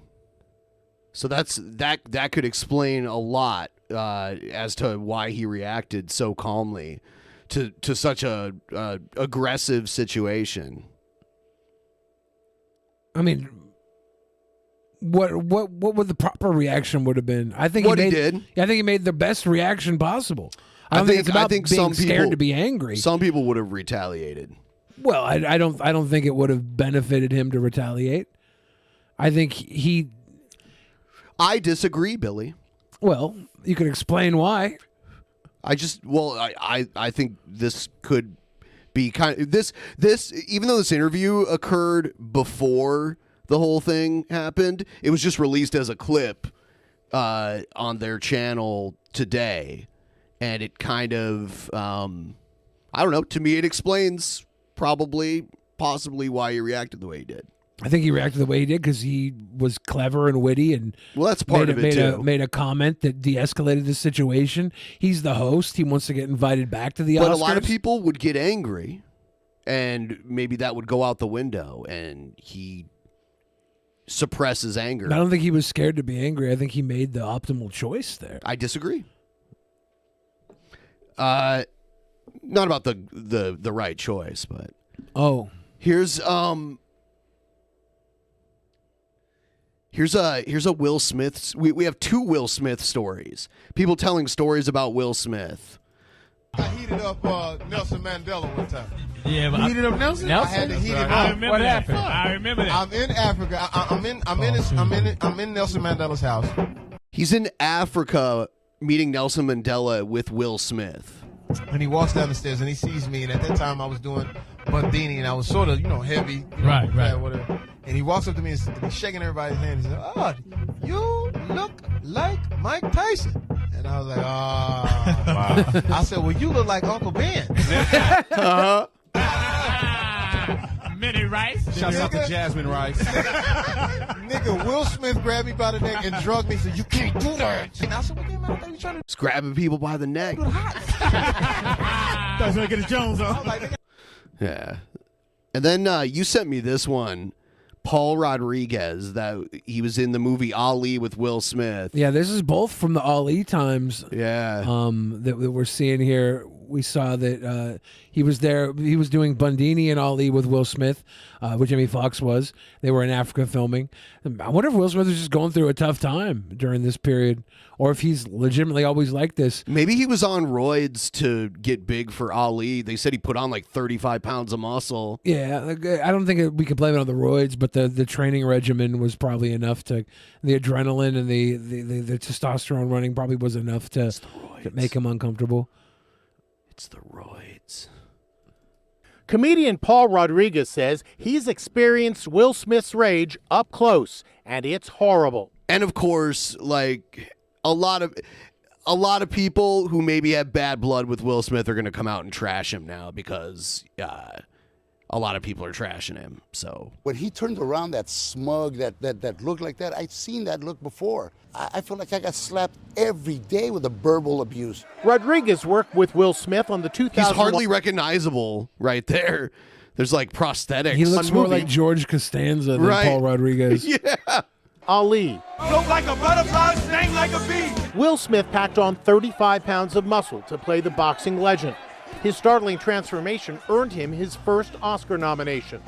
So that could explain a lot as to why he reacted so calmly to such a aggressive situation. I mean, what would the proper reaction would have been? I think What he did. I think he made the best reaction possible. I don't think it's about being scared to be angry. Some people would have retaliated. Well, I don't think it would have benefited him to retaliate. I think I disagree, Billy. Well, you can explain why. I think this could be kind of this even though this interview occurred before the whole thing happened, it was just released as a clip on their channel today, and it kind of, I don't know, to me it explains possibly why he reacted the way he did. I think he reacted the way he did because he was clever and witty, and that's part of it too. Made a comment that de-escalated the situation. He's the host; he wants to get invited back to the Oscars. But a lot of people would get angry, and maybe that would go out the window, and he suppresses anger. I don't think he was scared to be angry. I think he made the optimal choice there. I disagree. Not about the right choice, but here's a Will Smith. We have two Will Smith stories. People telling stories about Will Smith. I heated up Nelson Mandela one time. Yeah, but heated up Nelson. I had to heat him up. I remember that. I remember that. I'm in Africa. I'm in Nelson Mandela's house. He's in Africa meeting Nelson Mandela with Will Smith. And he walks down the stairs and he sees me. And at that time I was doing Bundini and I was sort of, heavy. Right. Whatever. And he walks up to me and he's shaking everybody's hand. He said, "Oh, you look like Mike Tyson." And I was like, "Oh." Wow. I said, "Well, you look like Uncle Ben." Minnie Rice. Shouts out to Jasmine Rice. Nigga, Will Smith grabbed me by the neck and drugged me and said, "You can't do that." And I said, "What the hell are you trying to do?" He's grabbing people by the neck. That's gonna get his Jones on. Yeah. And then you sent me this one. Paul Rodriguez, that he was in the movie Ali with Will Smith. Yeah, this is both from the Ali times. Yeah. That we're seeing here. We saw that he was there. He was doing Bundini and Ali with Will Smith, which Jimmy Fox was. They were in Africa filming. I wonder if Will Smith was just going through a tough time during this period, or if he's legitimately always like this. Maybe he was on roids to get big for Ali. They said he put on like 35 pounds of muscle. Yeah, I don't think we could blame it on the roids, but the training regimen was probably enough to, the adrenaline and the testosterone running probably was enough to make him uncomfortable. It's the roids. Comedian Paul Rodriguez says he's experienced Will Smith's rage up close, and it's horrible. And of course, like a lot of people who maybe have bad blood with Will Smith are going to come out and trash him now because a lot of people are trashing him. So when he turned around, that smug, that look like that, I'd seen that look before. I feel like I got slapped every day with a verbal abuse. Rodriguez worked with Will Smith on the 2000. He's hardly recognizable right there. There's like prosthetics. He looks more like George Costanza than Paul Rodriguez. Yeah. Ali. Look like a butterfly, sting like a bee. Will Smith packed on 35 pounds of muscle to play the boxing legend. His startling transformation earned him his first Oscar nomination.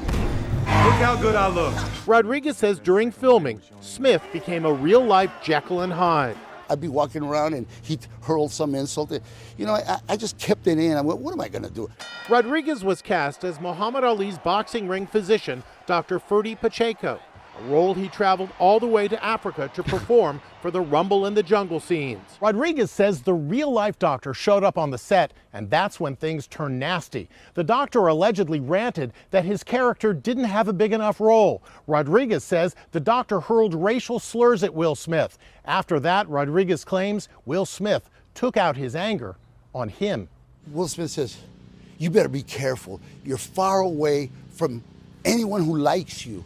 Look how good I look. Rodriguez says during filming, Smith became a real-life Jekyll and Hyde. I'd be walking around and he'd hurl some insult. I just kept it in. I went, what am I going to do? Rodriguez was cast as Muhammad Ali's boxing ring physician, Dr. Ferdy Pacheco, a role he traveled all the way to Africa to perform for the Rumble in the Jungle scenes. Rodriguez says the real-life doctor showed up on the set, and that's when things turned nasty. The doctor allegedly ranted that his character didn't have a big enough role. Rodriguez says the doctor hurled racial slurs at Will Smith. After that, Rodriguez claims Will Smith took out his anger on him. Will Smith says, "You better be careful. You're far away from anyone who likes you."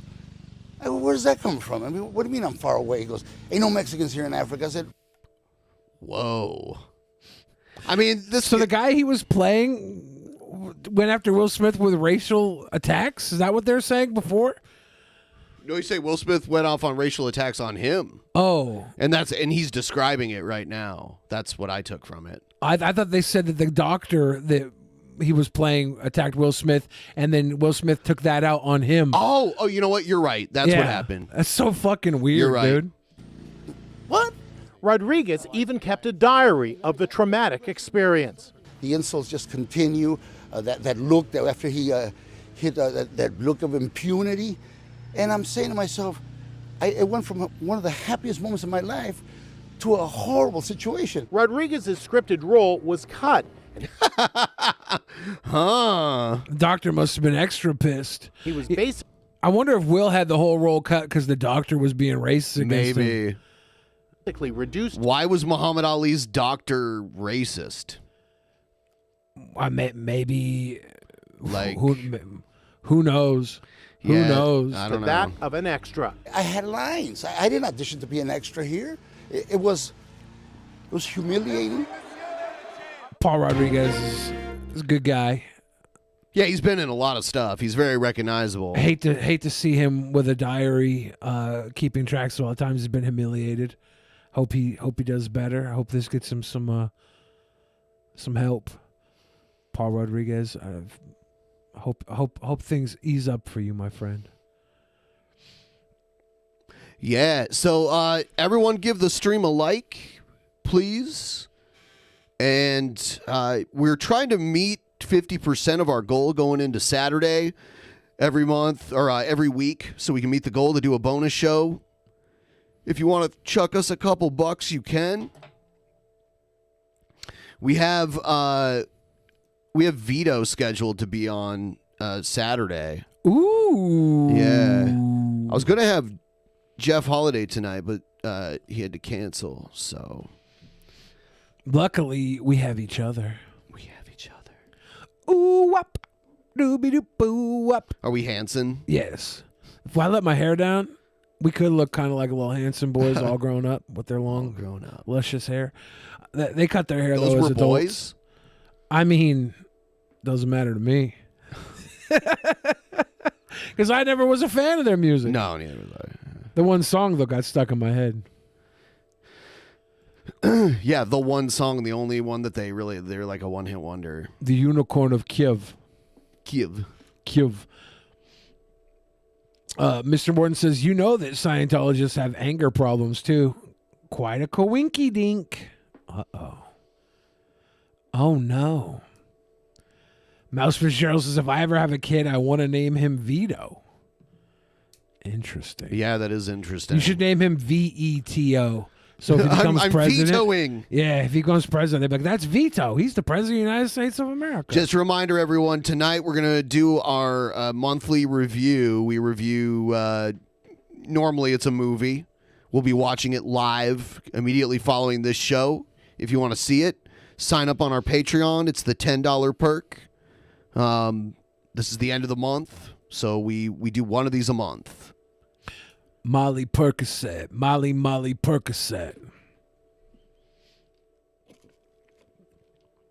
I go, where does that come from? I mean, what do you mean I'm far away? He goes, "Ain't no Mexicans here in Africa." I said, whoa. I mean, So the guy he was playing went after Will Smith with racial attacks? Is that what they're saying before? No, you say Will Smith went off on racial attacks on him. Oh. And he's describing it right now. That's what I took from it. I thought they said that the doctor that he was playing attacked Will Smith, and then Will Smith took that out on him. Oh, you know what? You're right. That's what happened. That's so fucking weird, You're right. dude. What? Rodriguez even kept a diary of the traumatic experience. The insults just continue. That look that after he hit that look of impunity, and I'm saying to myself, it went from one of the happiest moments of my life to a horrible situation. Rodriguez's scripted role was cut. Doctor must have been extra pissed. He was basically. I wonder if Will had the whole role cut because the doctor was being racist against him. Maybe. reduced. Why was Muhammad Ali's doctor racist? Maybe, like, who knows? Who knows? I don't know. That of an extra. I had lines. I didn't audition to be an extra here. It was humiliating. Paul Rodriguez is a good guy. Yeah, he's been in a lot of stuff. He's very recognizable. I hate to see him with a diary, keeping tracks of all the times he's been humiliated. Hope he does better. I hope this gets him some help. Paul Rodriguez. Hope things ease up for you, my friend. Yeah. So everyone, give the stream a like, please. And we're trying to meet 50% of our goal going into Saturday every month or every week, so we can meet the goal to do a bonus show. If you want to chuck us a couple bucks, you can. We have Vito scheduled to be on Saturday. Ooh. Yeah. I was gonna have Jeff Holiday tonight, but he had to cancel. So luckily, we have each other. Ooh up, dooby doo boo up. Are we Hanson? Yes. If I let my hair down, we could look kind of like little Hanson boys, all grown up with their long, luscious hair. They cut their hair. Those though, were as adults. boys? I mean, doesn't matter to me. Because I never was a fan of their music. No, neither was I. The one song though got stuck in my head. Yeah, the one song, the only one that they're like a one-hit wonder. The Unicorn of Kiev. Kiev. Mr. Morton says, you know that Scientologists have anger problems too. Quite a coinky dink. Uh-oh. Oh no. Mouse Fitzgerald says, if I ever have a kid, I want to name him Vito. Interesting. Yeah, that is interesting. You should name him VETO. So if he becomes I'm president, vetoing. Yeah, if he becomes president, they're like, that's Vito. He's the president of the United States of America. Just a reminder, everyone, tonight we're going to do our monthly review. We review, normally it's a movie. We'll be watching it live immediately following this show. If you want to see it, sign up on our Patreon. It's the $10 perk. This is the end of the month, so we do one of these a month. Molly Percocet. Molly Percocet.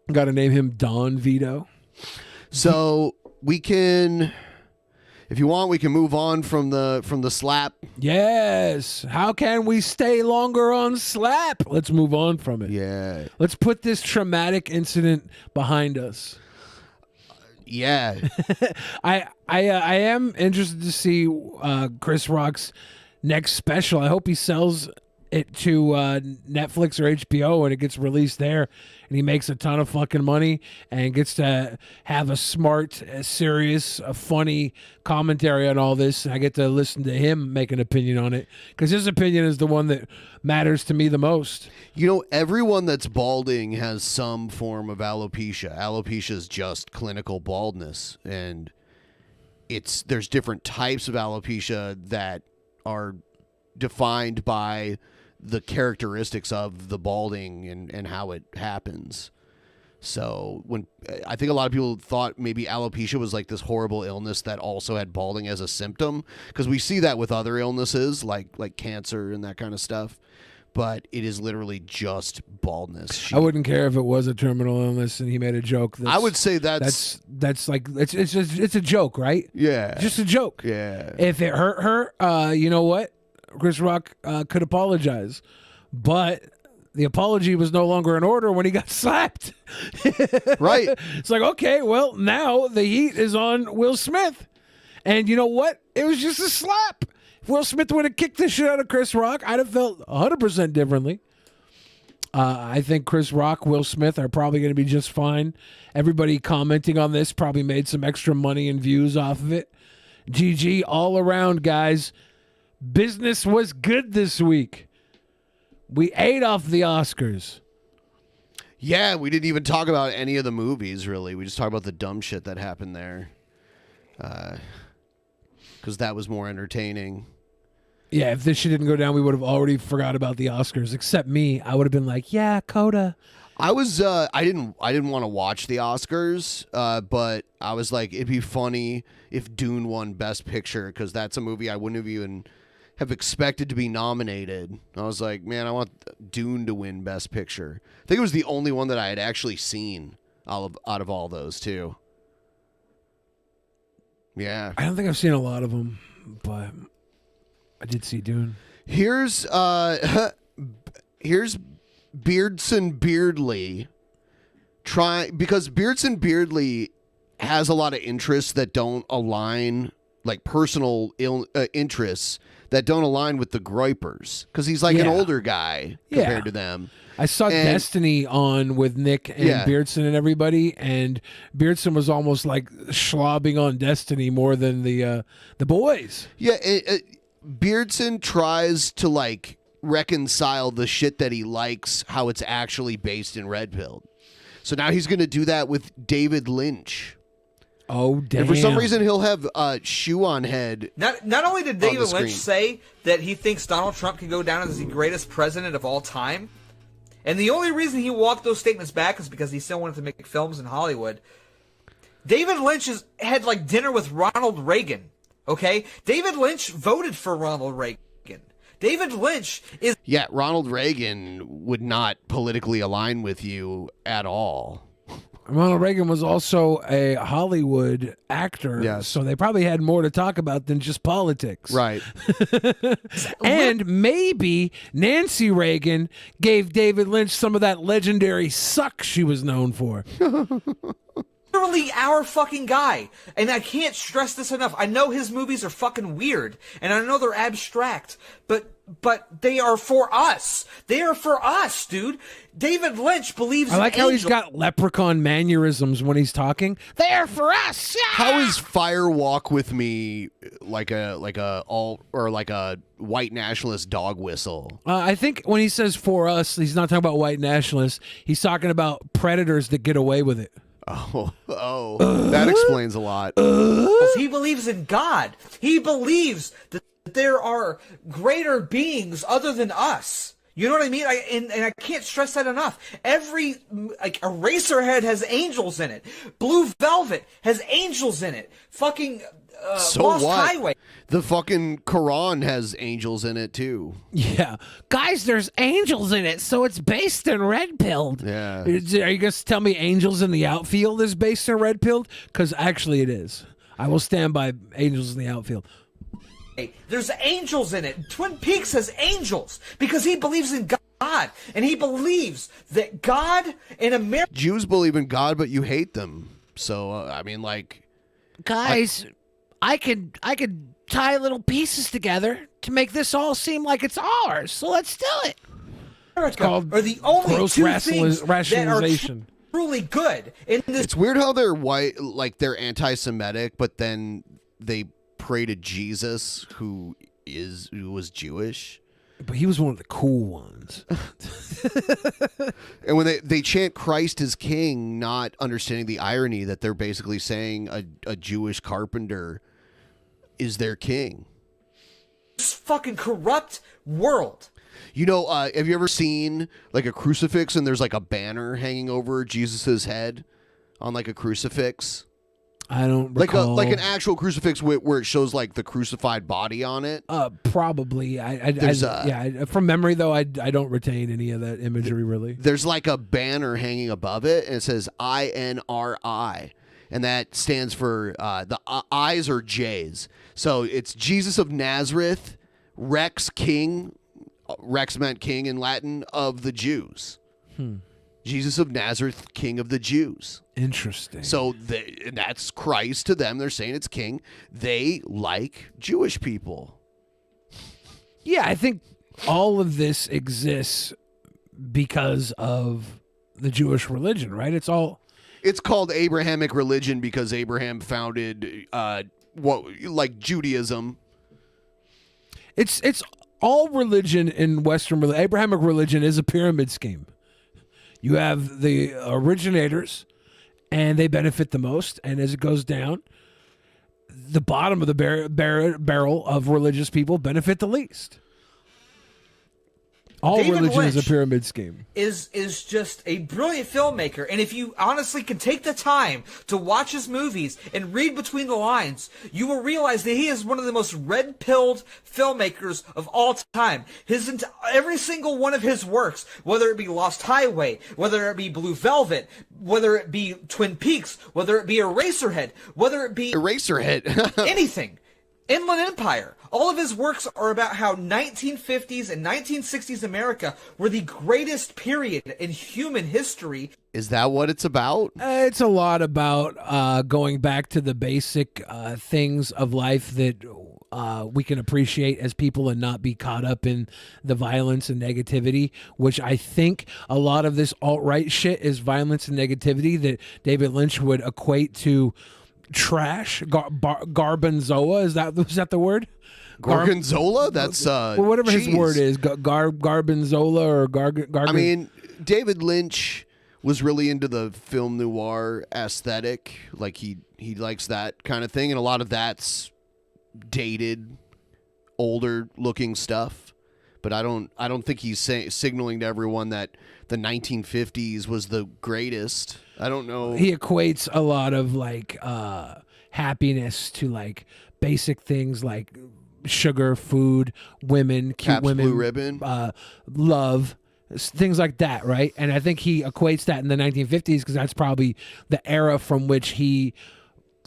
Got to name him Don Vito. So we can, if you want, we can move on from the slap. Yes. How can we stay longer on slap? Let's move on from it. Yeah. Let's put this traumatic incident behind us. Yeah. I am interested to see Chris Rock's next special. I hope he sells it to Netflix or HBO and it gets released there and he makes a ton of fucking money and gets to have a smart, serious, funny commentary on all this. And I get to listen to him make an opinion on it because his opinion is the one that matters to me the most. You know, everyone that's balding has some form of alopecia. Alopecia is just clinical baldness, and there's different types of alopecia that are defined by the characteristics of the balding and how it happens. So when I think a lot of people thought maybe alopecia was like this horrible illness that also had balding as a symptom, because we see that with other illnesses like cancer and that kind of stuff. But it is literally just baldness. I wouldn't care if it was a terminal illness and he made a joke. I would say that's like it's a joke, right? Yeah, just a joke. Yeah. If it hurt her, you know what? Chris Rock could apologize, but the apology was no longer in order when he got slapped. Right. It's like, okay, well, now the heat is on Will Smith, and you know what? It was just a slap. If Will Smith would have kicked the shit out of Chris Rock, I'd have felt 100% differently. I think Chris Rock, Will Smith are probably going to be just fine. Everybody commenting on this probably made some extra money and views off of it. GG all around, guys. Business was good this week. We ate off the Oscars. Yeah, we didn't even talk about any of the movies, really. We just talked about the dumb shit that happened there. Because that was more entertaining. Yeah, if this shit didn't go down, we would have already forgot about the Oscars. Except me, I would have been like, yeah, Coda. I was I didn't want to watch the Oscars, but I was like, it'd be funny if Dune won Best Picture, because that's a movie I wouldn't have even have expected to be nominated. I was like, man, I want Dune to win Best Picture. I think it was the only one that I had actually seen out of all those too. Yeah, I don't think I've seen a lot of them, but I did see Dune. Here's Beardson Beardley because Beardson Beardley has a lot of interests that don't align, like personal interests that don't align with the Groypers, because he's like an older guy compared to them. I saw Destiny on with Nick and Beardson and everybody, and Beardson was almost like slobbing on Destiny more than the boys. Yeah, Beardson tries to like reconcile the shit that he likes, how it's actually based in Red Pill. So now he's going to do that with David Lynch. Oh, damn. And for some reason, he'll have shoe on head. Not only did David Lynch say that he thinks Donald Trump can go down as the greatest president of all time, and the only reason he walked those statements back is because he still wanted to make films in Hollywood. David Lynch had like dinner with Ronald Reagan. Okay? David Lynch voted for Ronald Reagan. David Lynch is... Yeah, Ronald Reagan would not politically align with you at all. Ronald Reagan was also a Hollywood actor, so they probably had more to talk about than just politics. Right. And maybe Nancy Reagan gave David Lynch some of that legendary suck she was known for. literally our fucking guy. And I can't stress this enough. I know his movies are fucking weird, and I know they're abstract, but they are for us. They are for us, dude. David Lynch believes I like in how he's angels. got leprechaun mannerisms when he's talking. They are for us. Yeah! How is Fire Walk with Me like a white nationalist dog whistle? I think when he says for us, he's not talking about white nationalists. He's talking about predators that get away with it. That explains a lot. He believes in God. He believes that there are greater beings other than us. You know what I mean? And I can't stress that enough. Every Eraserhead has angels in it. Blue Velvet has angels in it. Fucking So Lost what? Highway. The fucking Quran has angels in it too. Yeah. Guys, there's angels in it, so it's based in Red Pilled. Yeah. Are you going to tell me Angels in the Outfield is based in Red Pilled? Because actually it is. I will stand by Angels in the Outfield. There's angels in it. Twin Peaks has angels because he believes in God, and he believes that God and America. Jews believe in God, but you hate them. So I mean, like, Guys, I could tie little pieces together to make this all seem like it's ours. So let's do it. It's called are the only gross two things rationalization. that are truly good in this. It's weird how they're white, like they're anti-Semitic, but then they pray to Jesus, who was Jewish. But he was one of the cool ones. And when they chant Christ as king, not understanding the irony that they're basically saying a Jewish carpenter is their king. This fucking corrupt world. You know, have you ever seen like a crucifix and there's like a banner hanging over Jesus's head on like a crucifix? I don't recall. Like an actual crucifix where it shows like the crucified body on it. Probably. From memory though, I don't retain any of that imagery really. There's like a banner hanging above it, and it says INRI, and that stands for the I's are J's. So it's Jesus of Nazareth, Rex King. Rex meant king in Latin of the Jews. Jesus of Nazareth, King of the Jews. Interesting. So that's Christ to them. They're saying it's king. They like Jewish people. Yeah, I think all of this exists because of the Jewish religion, right? It's called Abrahamic religion because Abraham founded Judaism. It's all religion in Western religion. Abrahamic religion is a pyramid scheme. You have the originators, and they benefit the most. And as it goes down, the bottom of the barrel of religious people benefit the least. All David religion is a Lynch pyramid scheme. Is just a brilliant filmmaker, and if you honestly can take the time to watch his movies and read between the lines, you will realize that he is one of the most red-pilled filmmakers of all time. Every single one of his works, whether it be Lost Highway, whether it be Blue Velvet, whether it be Twin Peaks, whether it be Eraserhead, whether it be anything. Inland Empire. All of his works are about how 1950s and 1960s America were the greatest period in human history. Is that what it's about? It's a lot about going back to the basic things of life that we can appreciate as people and not be caught up in the violence and negativity, which I think a lot of this alt-right shit is violence and negativity that David Lynch would equate to trash. Garbanzola, is that the word? Gorgonzola? That's well, whatever his word is. Garbanzola or Gargan. I mean, David Lynch was really into the film noir aesthetic. Like he likes that kind of thing, and a lot of that's dated, older looking stuff. But I don't think he's signaling to everyone that the 1950s was the greatest. I don't know. He equates a lot of like happiness to like basic things like sugar, food, women, cute Pabst women, Blue Ribbon, love, things like that, right? And I think he equates that in the 1950s because that's probably the era from which he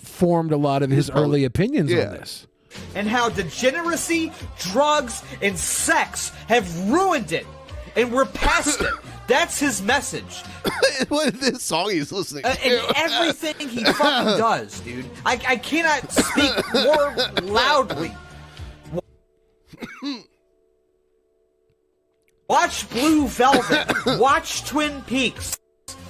formed a lot of his early opinions on this. And how degeneracy, drugs, and sex have ruined it. And we're past it. That's his message. What is this song he's listening to? And everything he fucking does, dude. I cannot speak more loudly. Watch Blue Velvet. Watch Twin Peaks.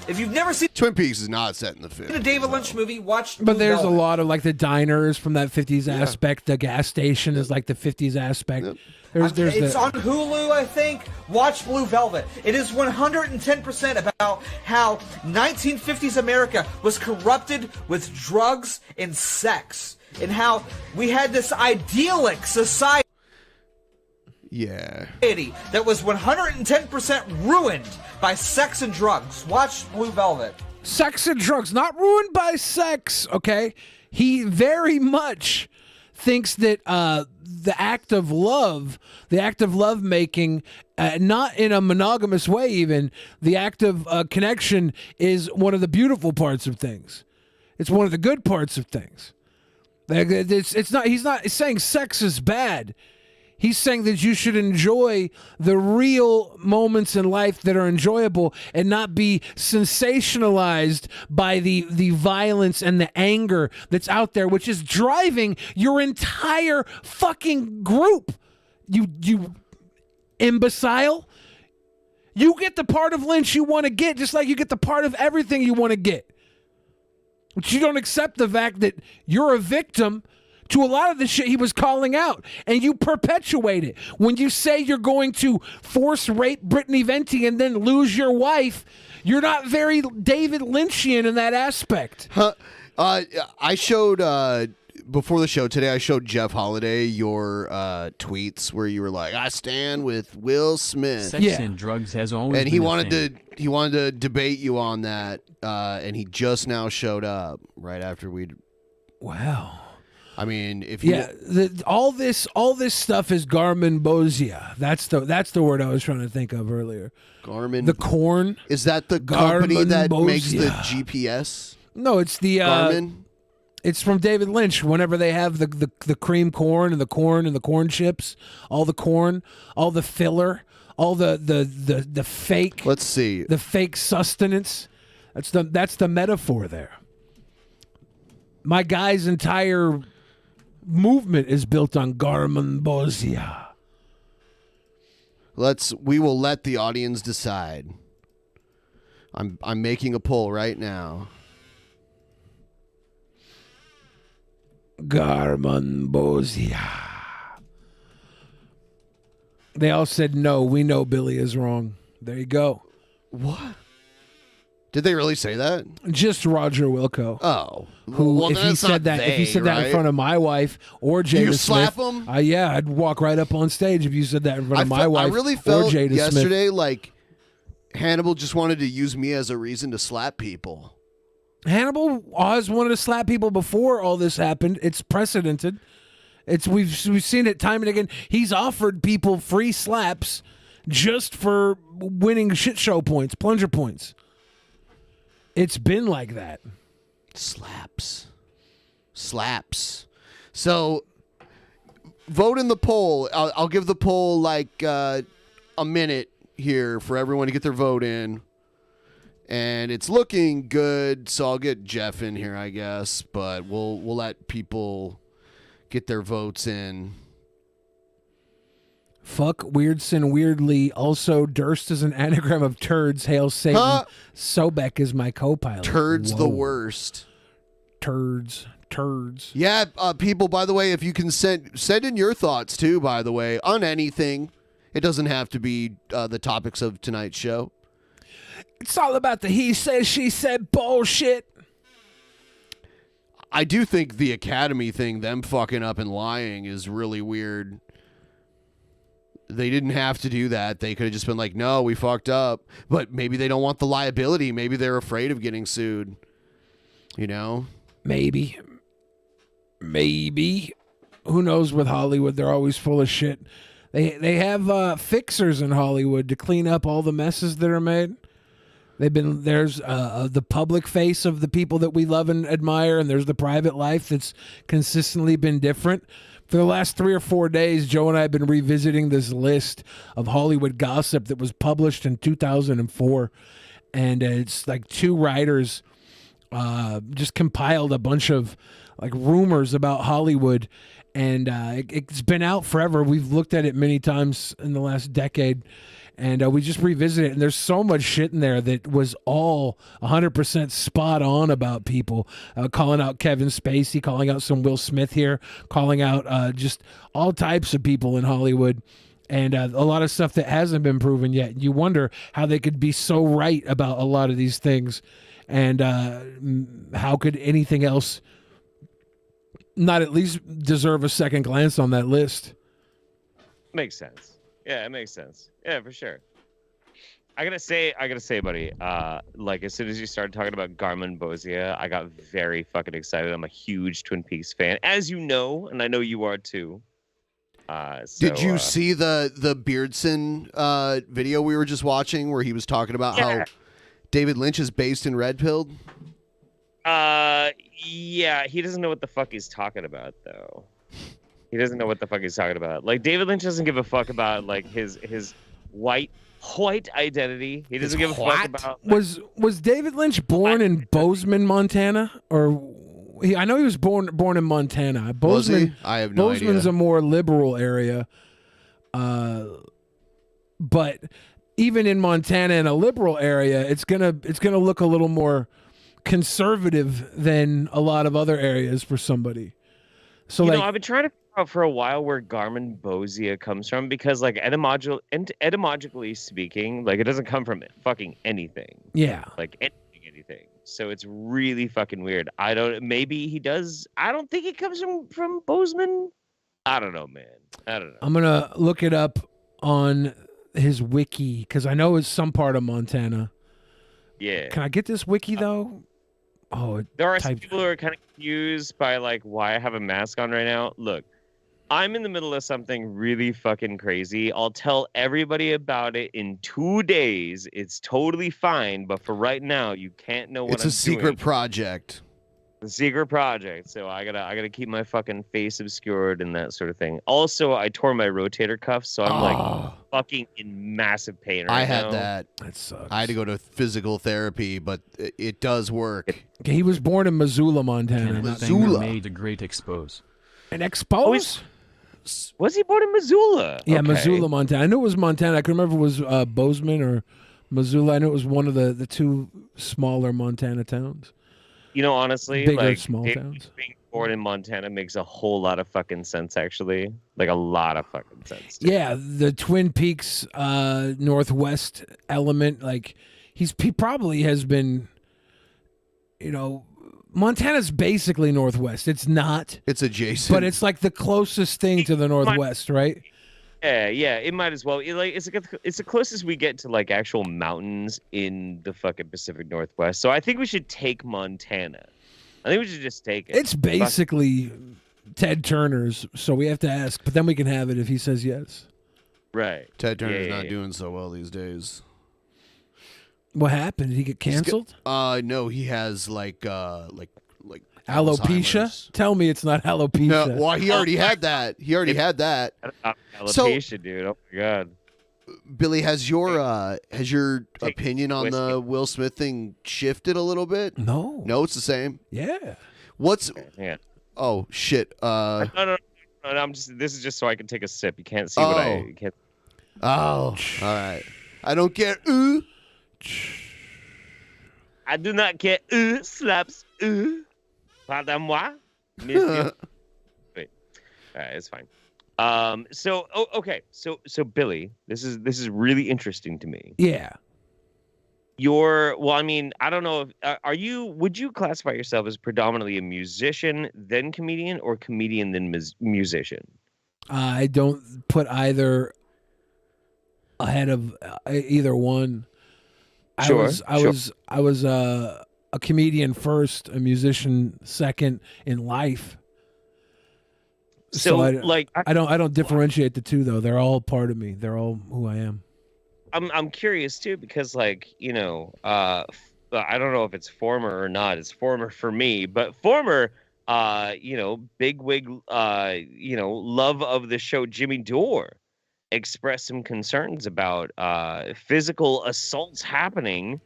If you've never seen Twin Peaks is not set in the 50s. a David Lynch movie, watch Blue But there's Velvet. a lot of like the diners from that 50s aspect. The gas station is like the 50s aspect. It's on Hulu, I think. Watch Blue Velvet. It is 110% about how 1950s America was corrupted with drugs and sex, and how we had this idyllic society. Yeah. That was 110% ruined by sex and drugs. Watch Blue Velvet. Sex and drugs, not ruined by sex, okay? He very much thinks that the act of love making, not in a monogamous way even, the act of connection is one of the beautiful parts of things. It's one of the good parts of things. It's not. He's not saying sex is bad. He's saying that you should enjoy the real moments in life that are enjoyable and not be sensationalized by the violence and the anger that's out there, which is driving your entire fucking group. You imbecile. You get the part of Lynch you want to get, just like you get the part of everything you want to get. But you don't accept the fact that you're a victim to a lot of the shit he was calling out, and you perpetuate it. When you say you're going to force rape Brittany Venti and then lose your wife, you're not very David Lynchian in that aspect. I showed before the show today, I showed Jeff Holiday your tweets where you were like, "I stand with Will Smith." Sex and drugs has always and been he a wanted thing. he wanted to debate you on that, and he just now showed up right after we'd. Wow. I mean, if you all this stuff is Garmonbozia. That's the word I was trying to think of earlier. Garmin. The corn. Is that the company that makes the Garmonbozia. GPS? No, it's the Garmin. It's from David Lynch. Whenever they have the cream corn and the corn chips, all the corn, all the filler, all the fake. Let's see. The fake sustenance. That's the metaphor there. My guy's entire movement is built on Garmonbozia. We will let the audience decide. I'm making a poll right now. Garmonbozia. They all said no. We know Billy is wrong. There you go. What? Did they really say that? Just Roger Wilco. Oh, who? well, if he said that, in front of my wife or Jada you Smith, slap him? Yeah, I'd walk right up on stage if you said that in front of my wife. I really or felt Jada yesterday Smith. like Hannibal just wanted to use me as a reason to slap people. Hannibal always wanted to slap people before all this happened. It's precedented. We've seen it time and again. He's offered people free slaps just for winning shit show points, plunger points. It's been like that. Slaps. So vote in the poll. I'll give the poll like a minute here for everyone to get their vote in. And it's looking good, so I'll get Jeff in here, I guess. But we'll let people get their votes in. Fuck Weirdson weirdly. Also, Durst is an anagram of turds. Hail Satan. Huh? Sobek is my co-pilot. Turds the worst. Turds. Yeah, people, by the way, if you can send in your thoughts, too, by the way, on anything. It doesn't have to be the topics of tonight's show. It's all about the he said, she said bullshit. I do think the Academy thing, them fucking up and lying, is really weird. They didn't have to do that. They could have just been like, no, we fucked up. But maybe they don't want the liability. Maybe they're afraid of getting sued. You know? Maybe. Who knows with Hollywood? They're always full of shit. They have fixers in Hollywood to clean up all the messes that are made. There's the public face of the people that we love and admire, and there's the private life that's consistently been different. For the last 3 or 4 days, Joe and I have been revisiting this list of Hollywood gossip that was published in 2004. And it's like 2 writers just compiled a bunch of like rumors about Hollywood. And it's been out forever. We've looked at it many times in the last decade. And we just revisit it, and there's so much shit in there that was all 100% spot on about people. Calling out Kevin Spacey, calling out some Will Smith here, calling out just all types of people in Hollywood, and a lot of stuff that hasn't been proven yet. You wonder how they could be so right about a lot of these things, and how could anything else not at least deserve a second glance on that list? Makes sense. Yeah, it makes sense. Yeah, for sure. I gotta say, buddy, like as soon as you started talking about Garmin Bozia, I got very fucking excited. I'm a huge Twin Peaks fan, as you know, and I know you are too. Did you see the Beardson video we were just watching where he was talking about how David Lynch is based in Red Pill? Yeah, he doesn't know what the fuck he's talking about, though. He doesn't know what the fuck he's talking about. Like, David Lynch doesn't give a fuck about like his white identity. He doesn't give a fuck about. Was David Lynch born in Bozeman, Montana, or I know he was born in Montana. Bozeman, was he? I have no idea. Bozeman's a more liberal area, but even in Montana, in a liberal area, it's gonna look a little more conservative than a lot of other areas for somebody. So I've been trying to figure out for a while where Garmin Bozia comes from, because like etymologically speaking, like it doesn't come from fucking anything. Yeah. Like anything. So it's really fucking weird. Maybe he does. I don't think it comes from Bozeman. I don't know, man. I don't know. I'm gonna look it up on his wiki because I know it's some part of Montana. Yeah. Can I get this wiki though? Oh, there are some people who are kind of confused by like why I have a mask on right now. Look, I'm in the middle of something really fucking crazy. I'll tell everybody about it in 2 days. It's totally fine, but for right now, you can't know what It's I'm a secret doing. project. The secret project. So I gotta keep my fucking face obscured and that sort of thing. Also, I tore my rotator cuff, so I'm like fucking in massive pain right I had now. that. That sucks. I had to go to physical therapy, but it does work. Okay, he was born in Missoula, Montana. Missoula. Made a great expose. An expose? Was he born in Missoula? Yeah, Okay. Missoula, Montana. I knew it was Montana. I couldn't remember if it was Bozeman or Missoula. I knew it was one of the 2 smaller Montana towns. You know, honestly, Bigger, like small David towns. Lynch being born in Montana makes a whole lot of fucking sense, actually. Like a lot of fucking sense. Yeah, the Twin Peaks Northwest element, like he probably has been, Montana's basically Northwest. It's not. It's adjacent. But it's like the closest thing to the Northwest, right? Yeah, it might as well. It's the closest we get to like actual mountains in the fucking Pacific Northwest. So I think we should take Montana. I think we should just take it. It's basically Ted Turner's, so we have to ask, but then we can have it if he says yes. Right. Ted Turner's not doing so well these days. What happened? Did he get canceled? No, he has like alopecia? Alzheimer's. Tell me it's not alopecia. No, well, he already had that. Had that. Alopecia, dude. Oh my god. Billy, has your opinion on the Will Smith thing shifted a little bit? No, it's the same. Yeah. What's? Yeah. Oh shit. No. This is just so I can take a sip. You can't see what I can't. Oh, all right. I don't care. I do not care. Slaps. Pardon moi, monsieur. Wait. All right, it's fine. Okay. So Billy, this is really interesting to me. Yeah. I don't know if would you classify yourself as predominantly a musician then comedian or comedian then musician? I don't put either ahead of either one. I was a comedian first, a musician second in life. So I don't differentiate the two though. They're all part of me. They're all who I am. I'm curious too because I don't know if it's former or not. It's former for me, but former bigwig love of the show Jimmy Dore expressed some concerns about physical assaults happening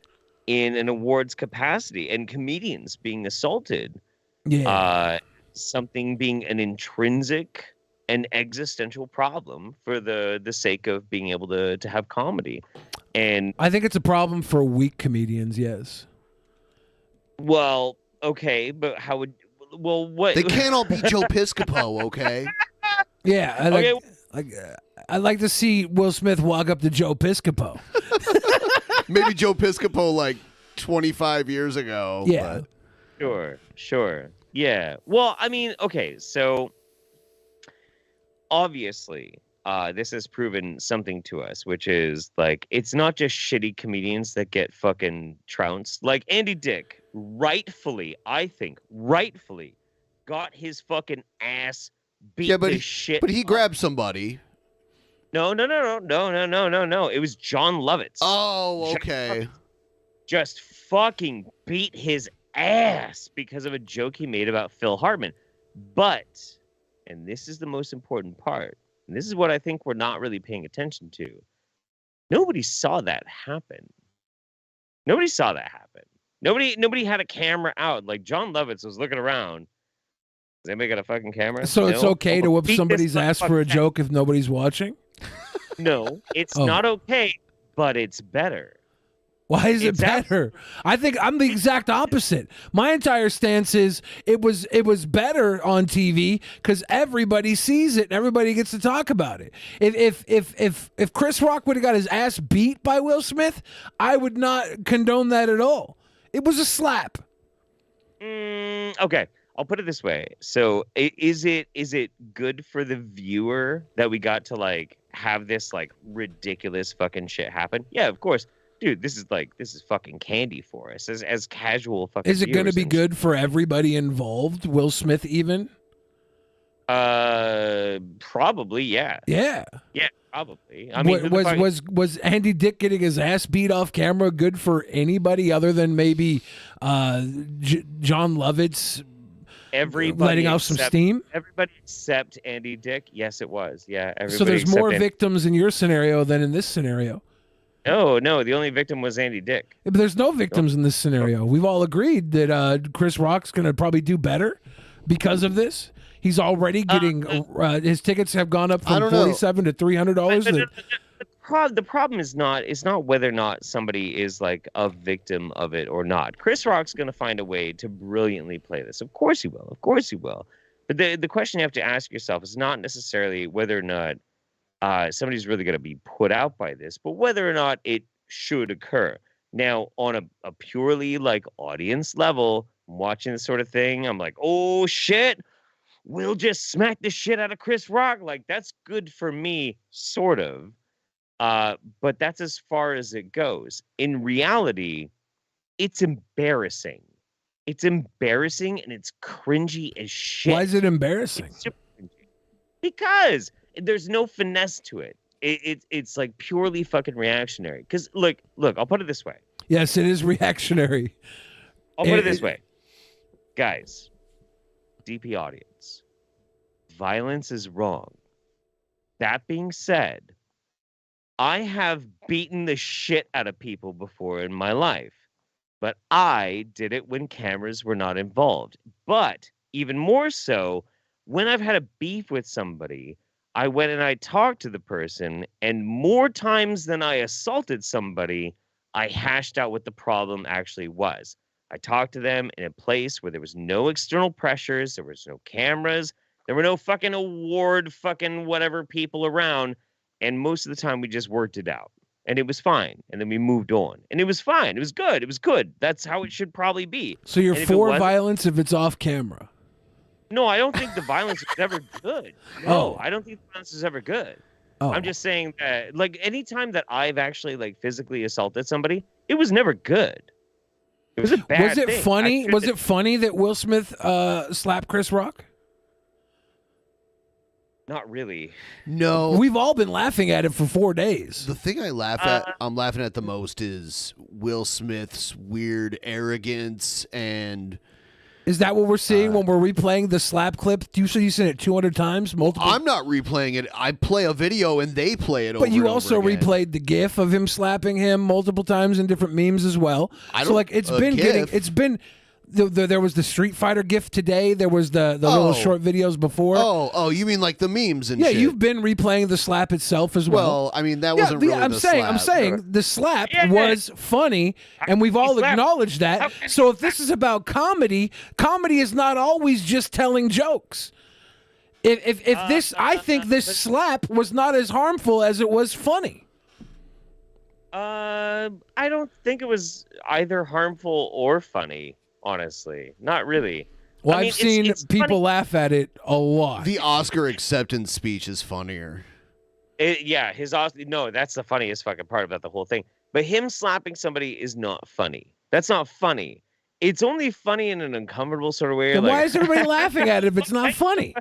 in an awards capacity and comedians being assaulted. Yeah. Something being an intrinsic and existential problem for the sake of being able to have comedy. And I think it's a problem for weak comedians, yes. Well, okay, but what? They can't all be Joe Piscopo, okay? Yeah, I'd like to see Will Smith walk up to Joe Piscopo. Maybe Joe Piscopo like 25 years ago. Yeah. But... Sure. Yeah. Well, I mean, okay, so obviously, this has proven something to us, which is like it's not just shitty comedians that get fucking trounced. Like Andy Dick, rightfully got his fucking ass beat to shit. But he grabbed somebody. No. It was John Lovitz. Oh, okay. Just fucking beat his ass because of a joke he made about Phil Hartman. But, and this is the most important part, and this is what I think we're not really paying attention to. Nobody saw that happen. Nobody had a camera out. Like John Lovitz was looking around. Does anybody got a fucking camera? So it's okay to whoop somebody's ass for a joke if nobody's watching? No, it's not okay, but it's better. Why is it better? I think I'm the exact opposite. My entire stance is it was better on TV because everybody sees it and everybody gets to talk about it. If Chris Rock would have got his ass beat by Will Smith, I would not condone that at all. It was a slap. Okay, I'll put it this way. So is it good for the viewer that we got to like have this like ridiculous fucking shit happen? Yeah, of course. Dude, this is fucking candy for us as casual fucking. Is it going to be good for everybody involved? Will Smith even? Probably, yeah. Yeah. Yeah, probably. I mean, was Andy Dick getting his ass beat off camera good for anybody other than maybe John Lovitz? Everybody letting off some steam. Everybody except Andy Dick. Yes, it was. Yeah. So there's more victims in your scenario than in this scenario. No, the only victim was Andy Dick. Yeah, but there's no victims in this scenario. We've all agreed that Chris Rock's going to probably do better because of this. He's already getting his tickets have gone up from $47 to $300. The problem is not whether or not somebody is like a victim of it or not. Chris Rock's going to find a way to brilliantly play this. Of course he will. But the question you have to ask yourself is not necessarily whether or not somebody's really going to be put out by this, but whether or not it should occur. Now, on a purely like audience level, watching this sort of thing, I'm like, oh shit, Will just smack the shit out of Chris Rock. Like, that's good for me, sort of. But that's as far as it goes. In reality, it's embarrassing. It's embarrassing and it's cringy as shit. Why is it embarrassing? Because there's no finesse to it. It's like purely fucking reactionary. Because look, I'll put it this way. Yes, it is reactionary. I'll put it this way. Guys, DP audience, violence is wrong. That being said, I have beaten the shit out of people before in my life, but I did it when cameras were not involved. But even more so, when I've had a beef with somebody, I went and I talked to the person, and more times than I assaulted somebody, I hashed out what the problem actually was. I talked to them in a place where there was no external pressures, there was no cameras, there were no fucking award fucking whatever people around, and most of the time we just worked it out. And it was fine. And then we moved on. And it was fine. It was good. It was good. That's how it should probably be. So you're for violence if it's off camera? No, I don't think the violence is ever good. No, I don't think the violence is ever good. I'm just saying that, like, anytime that I've actually, like, physically assaulted somebody, it was never good. It was a bad thing. Funny? Was it funny that Will Smith slapped Chris Rock? Not really. No. We've all been laughing at it for 4 days. The thing I'm laughing at the most is Will Smith's weird arrogance and... Is that what we're seeing when we're replaying the slap clip? You said you seen it 200 times? Multiple? I'm not replaying it. I play a video and they play it over But you and also over again. replayed the GIF of him slapping him multiple times in different memes as well. So like it's been there was the Street Fighter GIF today. There was the little short videos before. Oh, you mean like the memes and yeah, shit? you've been replaying the slap itself as well. Well, I mean that wasn't really I'm the saying slap. the slap was funny, and we've all acknowledged that. So if this is about comedy, comedy is not always just telling jokes. If this, I think this slap was not as harmful as it was funny. I don't think it was either harmful or funny. Honestly, not really. Well, I mean, I've seen people funny. laugh at it a lot. The Oscar acceptance speech is funnier. His Oscar. No, that's the funniest fucking part about the whole thing. But him slapping somebody is not funny. That's not funny. It's only funny in an uncomfortable sort of way. Then why is everybody laughing at it if it's not funny?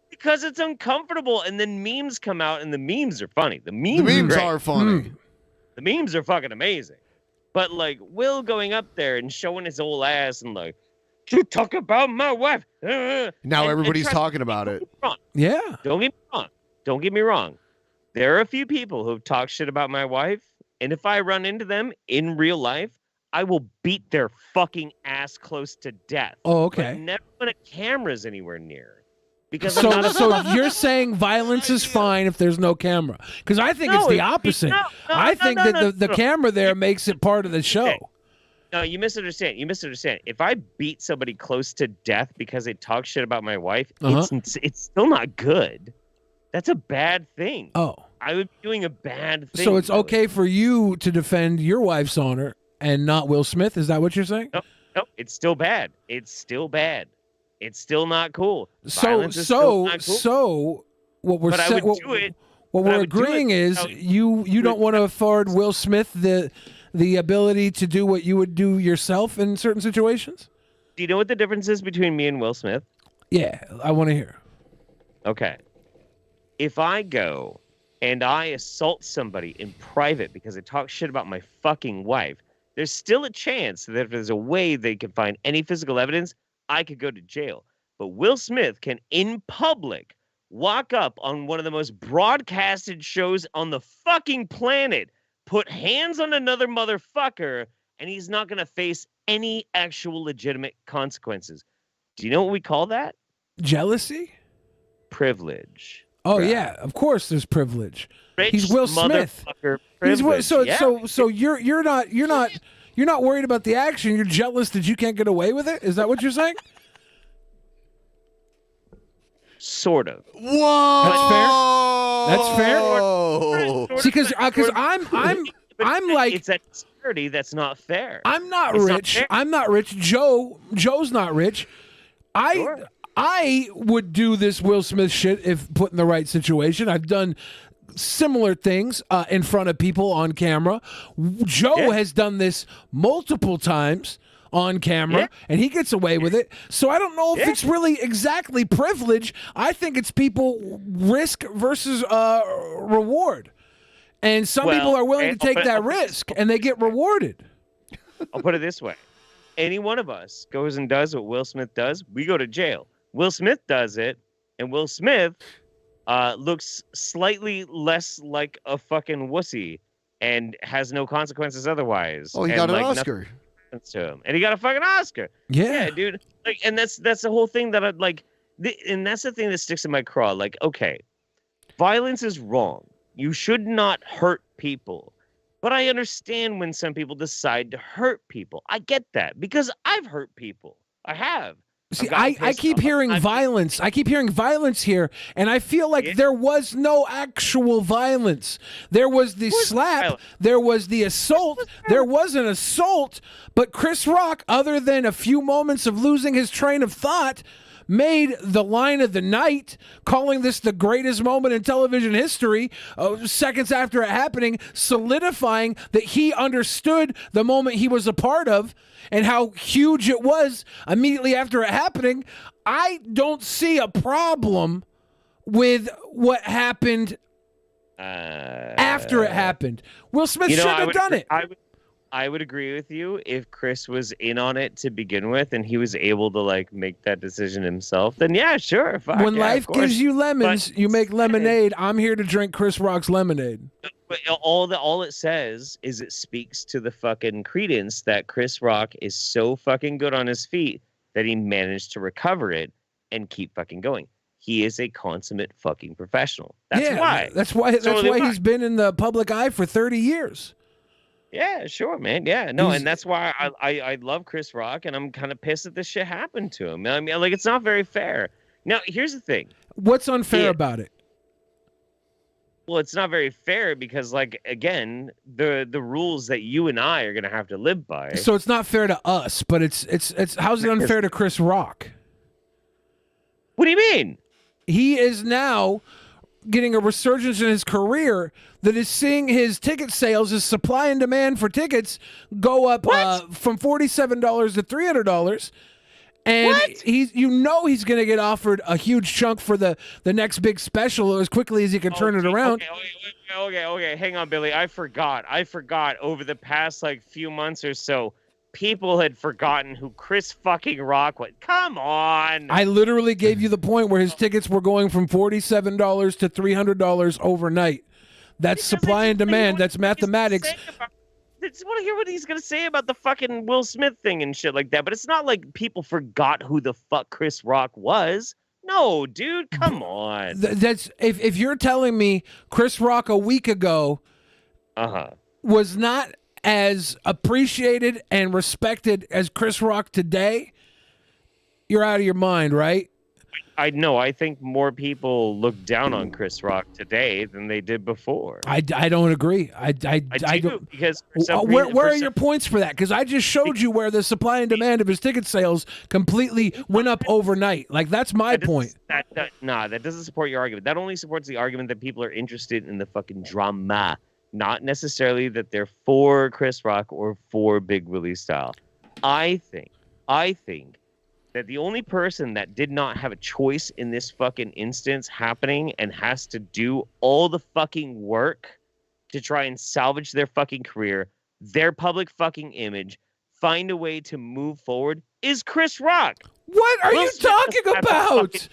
Because it's uncomfortable, and then memes come out, and the memes are funny. The memes are funny. The memes are fucking amazing. But, like, Will going up there and showing his old ass and, like, you talk about my wife. Now everybody's talking about it. Yeah. Don't get me wrong. Don't get me wrong. There are a few people who've talked shit about my wife, and if I run into them in real life, I will beat their fucking ass close to death. Oh, okay. But never when a camera's anywhere near. Because So you're saying violence is fine if there's no camera? Because I think it's the opposite. I think that the camera there makes it part of the show. Okay. No, you misunderstand. You misunderstand. If I beat somebody close to death because they talk shit about my wife, it's still not good. That's a bad thing. Oh. I would be doing a bad thing. So it's okay for you to defend your wife's honor and not Will Smith? Is that what you're saying? No, it's still bad. It's still bad. It's still not cool. So what we're what we're agreeing is you don't want to afford Will Smith the ability to do what you would do yourself in certain situations? Do you know what the difference is between me and Will Smith? Yeah, I want to hear. Okay. If I go and I assault somebody in private because they talk shit about my fucking wife, there's still a chance that if there's a way they can find any physical evidence, I could go to jail. But Will Smith can, in public, walk up on one of the most broadcasted shows on the fucking planet, put hands on another motherfucker, and he's not going to face any actual legitimate consequences. Do you know what we call that? Jealousy? Privilege. Oh, yeah, of course there's privilege. Rich He's Will Smith. Privilege. So you're not worried about the action. You're jealous that you can't get away with it. Is that what you're saying? Sort of. Whoa. That's fair. See, because I'm like, disparity that's not fair. I'm not It's rich. fair. I'm not rich. Joe's not rich. I would do this Will Smith shit if put in the right situation. I've done similar things in front of people on camera. Joe has done this multiple times on camera, and he gets away with it. So I don't know if it's really exactly privilege. I think it's people risk versus reward. And some people are willing to take that risk, and they get rewarded. I'll put it this way. Any one of us goes and does what Will Smith does, we go to jail. Will Smith does it, and Will Smith looks slightly less like a fucking wussy and has no consequences otherwise. Oh, he got an Oscar. To him. And he got a fucking Oscar. Yeah, dude. Like, and that's the whole thing that I'd like. And that's the thing that sticks in my craw. Like, okay, violence is wrong. You should not hurt people. But I understand when some people decide to hurt people. I get that because I've hurt people. I have. See, I keep hearing violence. I keep hearing violence here, and I feel like there was no actual violence. There was the slap. There was the assault. There was an assault, but Chris Rock, other than a few moments of losing his train of thought, made the line of the night, calling this the greatest moment in television history, seconds after it happening, solidifying that he understood the moment he was a part of and how huge it was immediately after it happening. I don't see a problem with what happened after it happened. Will Smith should have done it. I would agree with you if Chris was in on it to begin with and he was able to like make that decision himself. Then yeah, sure. When life gives you lemons, you make lemonade. I'm here to drink Chris Rock's lemonade. But all it says is it speaks to the fucking credence that Chris Rock is so fucking good on his feet that he managed to recover it and keep fucking going. He is a consummate fucking professional. That's why. That's why he's been in the public eye for 30 years. Yeah, sure, man. Yeah, no, and that's why I love Chris Rock, and I'm kind of pissed that this shit happened to him. I mean, like, it's not very fair. Now, here's the thing. What's unfair about it? Well, it's not very fair because, like, again, the rules that you and I are gonna have to live by. So it's not fair to us, but it's how's it unfair to Chris Rock? What do you mean? He is now getting a resurgence in his career that is seeing his ticket sales, his supply and demand for tickets go up from $47 to $300. And he's going to get offered a huge chunk for the next big special as quickly as he can turn it around. Okay. Hang on, Billy. I forgot. Over the past like few months or so, people had forgotten who Chris fucking Rock was. Come on. I literally gave you the point where his tickets were going from $47 to $300 overnight. That's supply and demand. That's mathematics. I just want to hear what he's going to say about the fucking Will Smith thing and shit like that. But it's not like people forgot who the fuck Chris Rock was. No, dude, come on. That's if you're telling me Chris Rock a week ago was not as appreciated and respected as Chris Rock today, you're out of your mind, right? I know. I think more people look down on Chris Rock today than they did before. I don't agree. I don't. Because where are your points for that? Because I just showed you where the supply and demand of his ticket sales completely went up overnight. Like, that's my point. That doesn't support your argument. That only supports the argument that people are interested in the fucking drama, not necessarily that they're for Chris Rock or for Big Willie style. I think that the only person that did not have a choice in this fucking instance happening and has to do all the fucking work to try and salvage their fucking career, their public fucking image, find a way to move forward is Chris Rock. What are you talking about?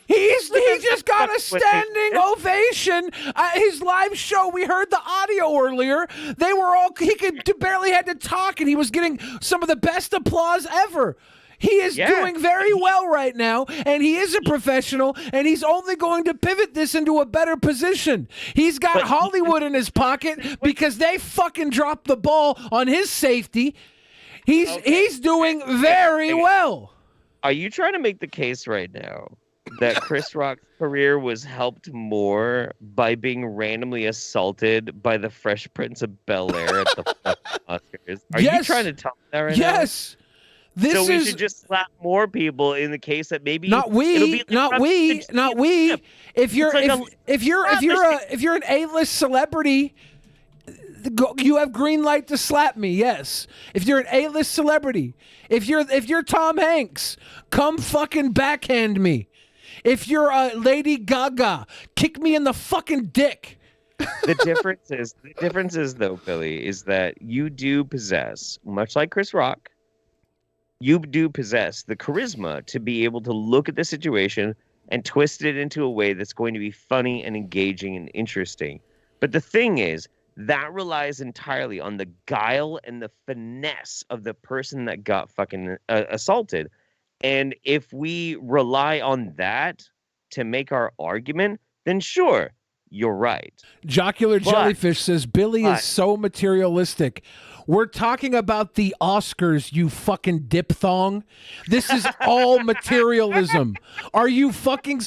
He just got a standing ovation. His live show, we heard the audio earlier. He barely had to talk, and he was getting some of the best applause ever. He is doing very well right now, and he is a professional, and he's only going to pivot this into a better position. He's got Hollywood in his pocket because they fucking dropped the ball on his safety. He's doing very well. Are you trying to make the case right now that Chris Rock's career was helped more by being randomly assaulted by the Fresh Prince of Bel-Air at the Oscars. Are you trying to tell me that right now? Yes. This so we is should just slap more people in the case that maybe not we. If you're an A-list celebrity, you have green light to slap me. Yes. If you're an A-list celebrity, if you're Tom Hanks, come fucking backhand me. If you're Lady Gaga, kick me in the fucking dick. The difference is though, Billy, is that you do possess, much like Chris Rock, you do possess the charisma to be able to look at the situation and twist it into a way that's going to be funny and engaging and interesting. But the thing is, that relies entirely on the guile and the finesse of the person that got fucking assaulted. And if we rely on that to make our argument, then sure, you're right. Jocular Jellyfish says, Billy is so materialistic. We're talking about the Oscars, you fucking diphthong. This is all materialism. Are you fucking...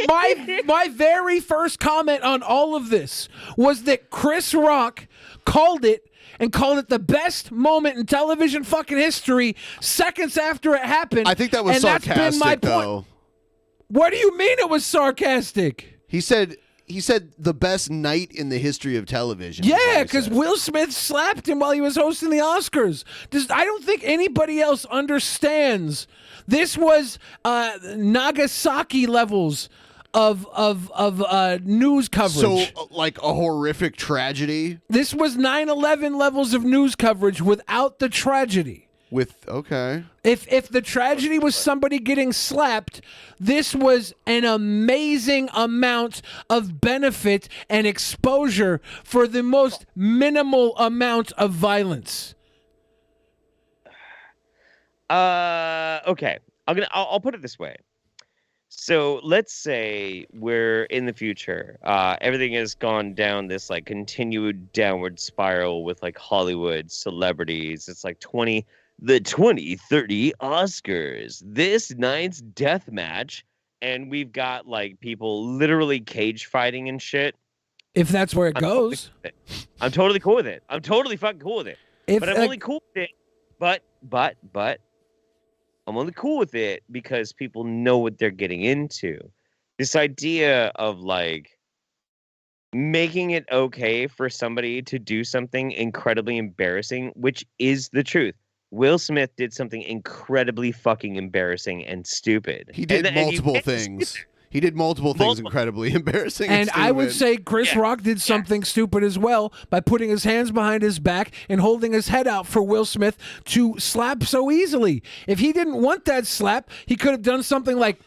My very first comment on all of this was that Chris Rock called it the best moment in television fucking history seconds after it happened. I think that was sarcastic, that's been my though. point. What do you mean it was sarcastic? He said the best night in the history of television. Yeah, because Will Smith slapped him while he was hosting the Oscars. I don't think anybody else understands. This was Nagasaki levels of news coverage. So, like a horrific tragedy? This was 9/11 levels of news coverage without the tragedy. If the tragedy was somebody getting slapped, this was an amazing amount of benefit and exposure for the most minimal amount of violence. Okay. I'll put it this way. So let's say we're in the future. Everything has gone down this like continued downward spiral with like Hollywood celebrities. It's like the 2030 Oscars, this night's death match, and we've got like people literally cage fighting and shit. If that's where it goes, I'm totally cool with it. I'm totally fucking cool with it. But I'm only cool with it. But I'm only cool with it because people know what they're getting into. This idea of like making it okay for somebody to do something incredibly embarrassing, which is the truth. Will Smith did something incredibly fucking embarrassing and stupid. He did multiple things. He did multiple things incredibly embarrassing and stupid. I would say Chris Rock did something stupid as well by putting his hands behind his back and holding his head out for Will Smith to slap so easily. If he didn't want that slap, he could have done something like,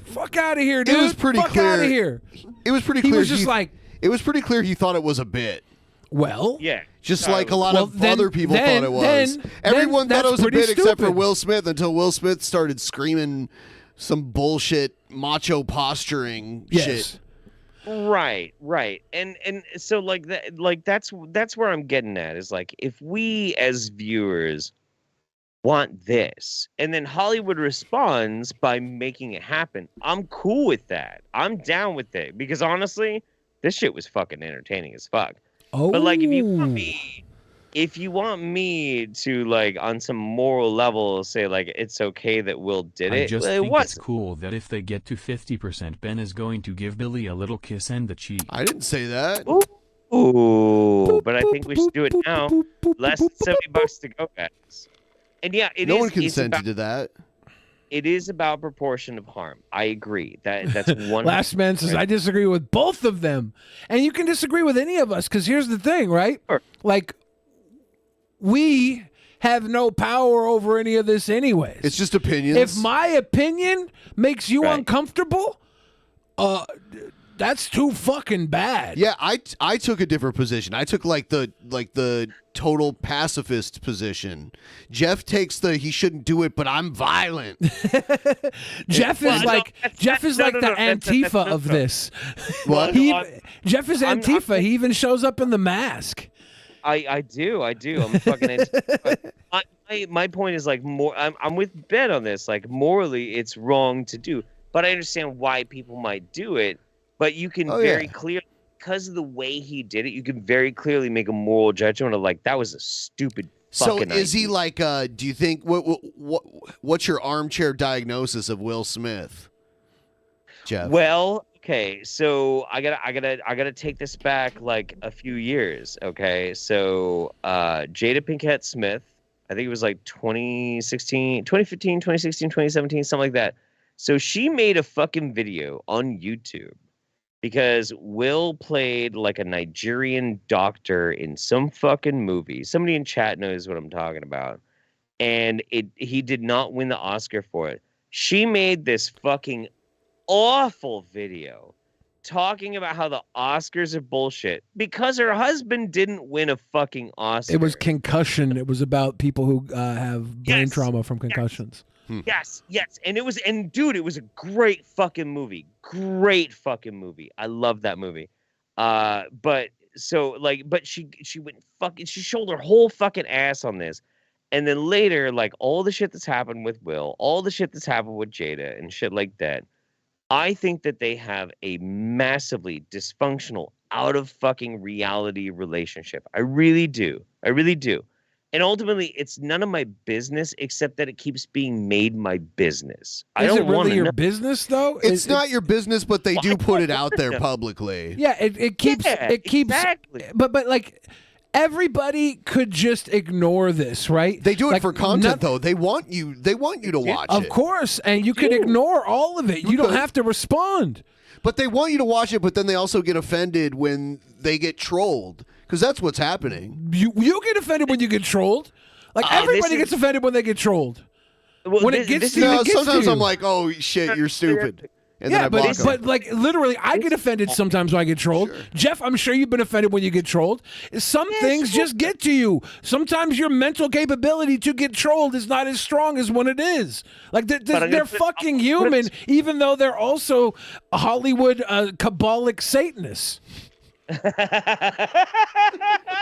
fuck out of here, dude. It was pretty clear. Fuck out of here. It was pretty clear. He was just like... It was pretty clear he thought it was a bit. Well, just like a lot of other people thought it was. Everyone thought it was a bit except for Will Smith until Will Smith started screaming some bullshit macho posturing shit. Right. And so like that's where I'm getting at is like if we as viewers want this and then Hollywood responds by making it happen, I'm cool with that. I'm down with it because honestly, this shit was fucking entertaining as fuck. Oh. But like if you want me to like on some moral level say like it's okay that Will did it. I just think it's cool that if they get to 50%, Ben is going to give Billy a little kiss and the cheek. I didn't say that. Ooh, but I think we should do it now. Less than $70 to go, guys. And yeah, no one consented to that. It is about proportion of harm. I agree. That's one. Last man says I disagree with both of them, and you can disagree with any of us because here's the thing, right? Sure. Like we have no power over any of this, anyways. It's just opinions. If my opinion makes you uncomfortable, that's too fucking bad. Yeah, I took a different position. I took like the total pacifist position. Jeff takes the he shouldn't do it, but I'm violent. Jeff is like the Antifa of this. What? Jeff is Antifa. He even shows up in the mask. I do. I'm fucking Antifa. My point is like I'm with Ben on this. Like morally, it's wrong to do, but I understand why people might do it. But you can very clearly because of the way he did it, you can very clearly make a moral judgment of like that was a stupid. So fucking is he idea. like? Do you think what's your armchair diagnosis of Will Smith, Jeff? Well, okay, so I gotta take this back like a few years. Okay, so Jada Pinkett Smith, I think it was like 2015, 2016, 2017, something like that. So she made a fucking video on YouTube because Will played like a Nigerian doctor in some fucking movie. Somebody in chat knows what I'm talking about. And he did not win the Oscar for it. She made this fucking awful video talking about how the Oscars are bullshit because her husband didn't win a fucking Oscar. It was concussion. It was about people who have brain trauma from concussions. Yes. And dude, it was a great fucking movie. Great fucking movie. I love that movie. But she went fucking, she showed her whole fucking ass on this. And then later, like all the shit that's happened with Will, all the shit that's happened with Jada and shit like that, I think that they have a massively dysfunctional, out of fucking reality relationship. I really do. And ultimately, it's none of my business except that it keeps being made my business. Is it really your business though? It's not your business, but they do put it out there publicly. Yeah, it keeps exactly. But like everybody could just ignore this, right? They do it for content though. They want you to watch it. Of course, and you could ignore all of it. You don't have to respond. But they want you to watch it, but then they also get offended when they get trolled. Because that's what's happening. You get offended when you get trolled. Like everybody gets offended when they get trolled. Well, when it gets to you, it gets sometimes to you. I'm like, oh shit, you're stupid. And then I block them. But like literally, I get offended sometimes when I get trolled. Sure. Jeff, I'm sure you've been offended when you get trolled. Some things just get to you. Sometimes your mental capability to get trolled is not as strong as when it is. Like they're fucking human, even though they're also Hollywood Kabbalic Satanists.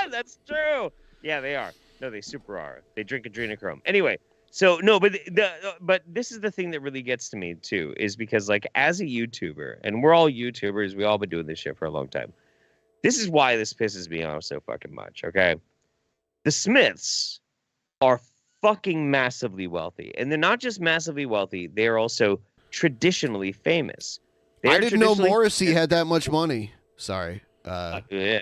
That's true. Yeah, they are. No, they super are. They drink adrenochrome. Anyway, so no, but this is the thing that really gets to me too, is because like as a YouTuber, and we're all YouTubers, we all been doing this shit for a long time. This is why this pisses me off so fucking much. Okay, the Smiths are fucking massively wealthy, and they're not just massively wealthy; they are also traditionally famous. I didn't know Morrissey had that much money. Sorry. Yeah.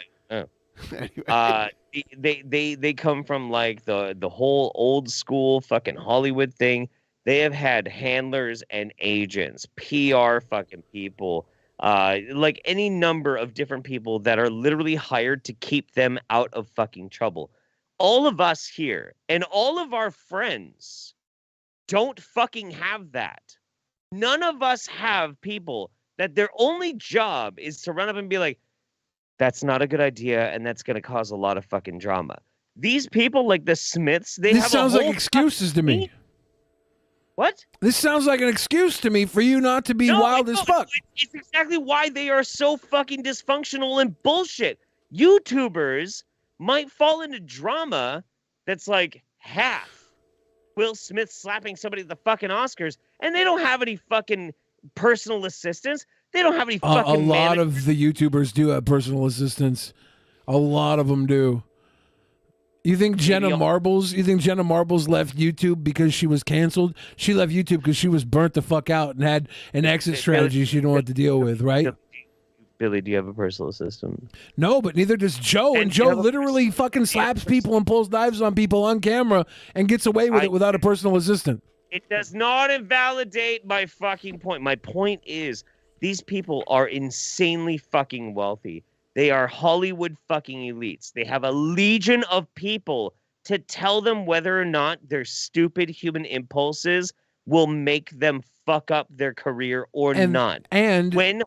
They come from like the whole old school fucking Hollywood thing. They have had handlers and agents, PR fucking people, like any number of different people that are literally hired to keep them out of fucking trouble. All of us here and all of our friends don't fucking have that. None of us have people that their only job is to run up and be like, that's not a good idea, and that's going to cause a lot of fucking drama. These people, like the Smiths, This sounds like excuses to me. What? This sounds like an excuse to me for you not to be wild as fuck. It's exactly why they are so fucking dysfunctional and bullshit. YouTubers might fall into drama that's like half Will Smith slapping somebody at the fucking Oscars, and they don't have any fucking personal assistants. They don't have any fucking A lot of the YouTubers do have personal assistants. A lot of them do. You think Jenna Marbles left YouTube because she was canceled? She left YouTube because she was burnt the fuck out and had an exit strategy she didn't know what to deal with, right? Billy, do you have a personal assistant? No, but neither does Joe. And Joe literally fucking slaps people and pulls knives on people on camera and gets away with it without a personal assistant. It does not invalidate my fucking point. My point is, these people are insanely fucking wealthy. They are Hollywood fucking elites. They have a legion of people to tell them whether or not their stupid human impulses will make them fuck up their career or not. And hang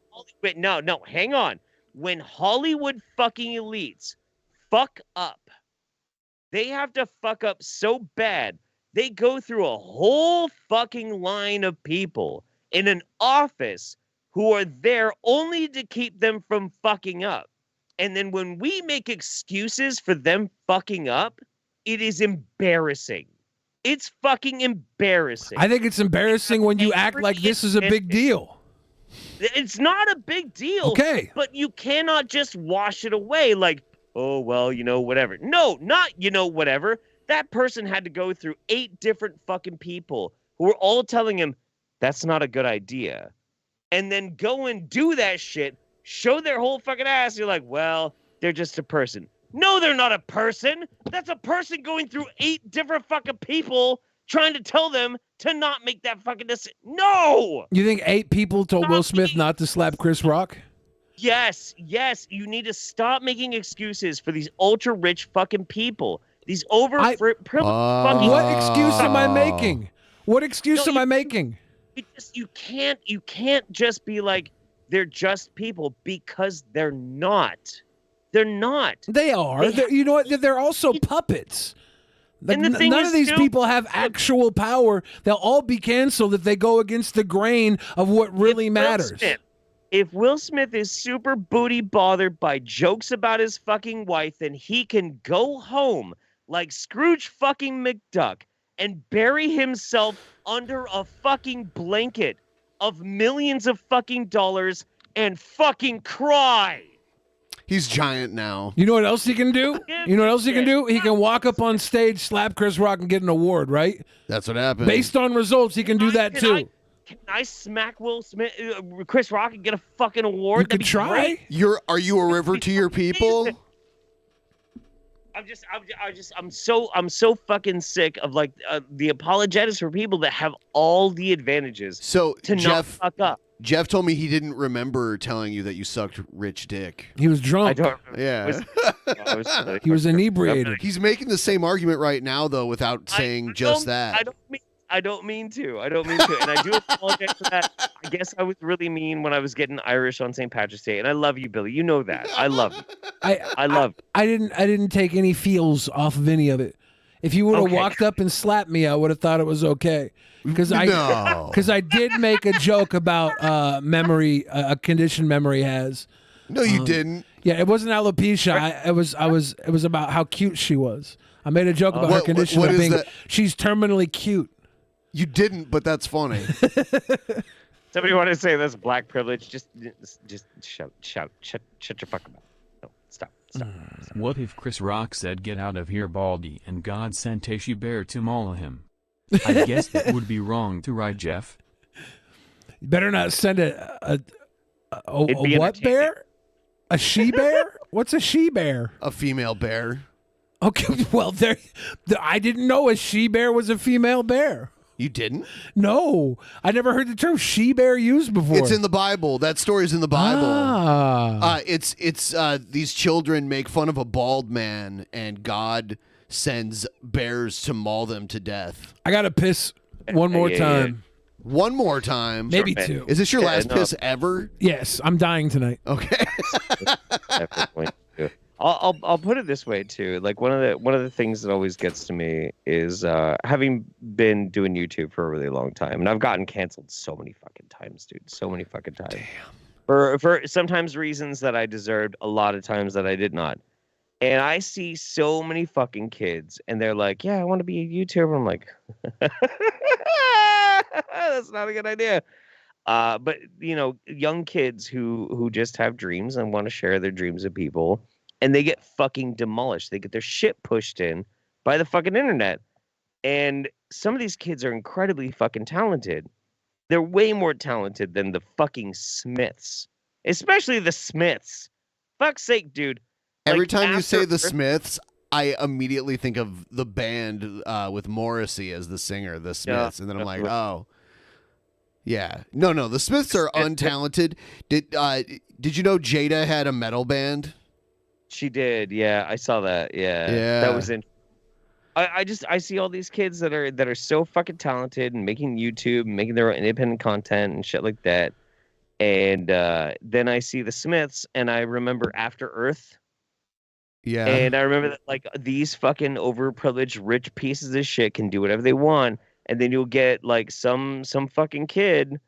on. When Hollywood fucking elites fuck up, they have to fuck up so bad. They go through a whole fucking line of people in an office who are there only to keep them from fucking up. And then when we make excuses for them fucking up, it is embarrassing. It's fucking embarrassing. I think it's embarrassing when you act like this is a big deal. It's not a big deal. Okay. But you cannot just wash it away like, oh, well, whatever. No, not, whatever. That person had to go through 8 different fucking people who were all telling him that's not a good idea. And then go and do that shit, show their whole fucking ass. You're like, well, they're just a person. No, they're not a person. That's a person going through 8 different fucking people trying to tell them to not make that fucking decision. No! You think 8 people told Will Smith not to slap Chris Rock? Yes. You need to stop making excuses for these ultra-rich fucking people. These privileged fucking... What excuse am I making? What excuse am I making? You can't just be like, they're just people, because they're not. They're not. They are. You know what? They're also puppets. Like, And the thing none is, of these too, people have actual power. They'll all be canceled if they go against the grain of what really matters. If Will Smith is super booty bothered by jokes about his fucking wife, then he can go home like Scrooge fucking McDuck and bury himself under a fucking blanket of millions of fucking dollars and fucking cry. He's giant now. You know what else he can do? You know what else he can do? He can walk up on stage, slap Chris Rock, and get an award, right? That's what happened. Based on results, he can do that too. Can I smack Will Smith, Chris Rock, and get a fucking award? You could try. Are you a river to your people? I'm so fucking sick of like the apologetics for people that have all the advantages. So to not fuck up. Jeff told me he didn't remember telling you that you sucked rich dick. He was drunk. I don't remember. Yeah. He was inebriated. He's making the same argument right now, though, without saying just that. I don't mean to. And I do apologize for that. I guess I was really mean when I was getting Irish on St. Patrick's Day. And I love you, Billy. You know that. I love you. I love you. I didn't take any feels off of any of it. If you would have walked up and slapped me, I would have thought it was okay. Because I did make a joke about memory, a condition memory has. No, you didn't. Yeah, it wasn't alopecia. It was about how cute she was. I made a joke about her condition what of is being that? She's terminally cute. You didn't, but that's funny. Somebody want to say that's black privilege? Just shut your fucking mouth. No, stop. What if Chris Rock said, "Get out of here, Baldy," and God sent a she-bear to maul him? I guess that would be wrong to write, Jeff. You better not send a what bear? A she-bear? What's a she-bear? A female bear. Okay, well, I didn't know a she-bear was a female bear. You didn't? No, I never heard the term she-bear used before. It's in the Bible. That story's in the Bible. It's these children make fun of a bald man, and God sends bears to maul them to death. I gotta piss one more time. One more time? Maybe 2. Is this your last piss ever? Yes, I'm dying tonight. Okay. I'll put it this way too. Like one of the things that always gets to me is having been doing YouTube for a really long time, and I've gotten canceled so many fucking times, dude. So many fucking times. Damn. For sometimes reasons that I deserved, a lot of times that I did not. And I see so many fucking kids, and they're like, "Yeah, I want to be a YouTuber." I'm like, that's not a good idea. But young kids who just have dreams and want to share their dreams with people. And they get fucking demolished. They get their shit pushed in by the fucking internet. And some of these kids are incredibly fucking talented. They're way more talented than the fucking Smiths. Especially the Smiths. Fuck's sake, dude. Every time you say the Smiths, I immediately think of the band with Morrissey as the singer, the Smiths. And then I'm like, oh. Yeah. No, the Smiths are untalented. Did you know Jada had a metal band? She did, yeah. I saw that. Yeah. That was in. I see all these kids that are so fucking talented and making YouTube, making their own independent content and shit like that. And then I see the Smiths, and I remember After Earth. Yeah. And I remember that like these fucking overprivileged rich pieces of shit can do whatever they want, and then you'll get like some fucking kid.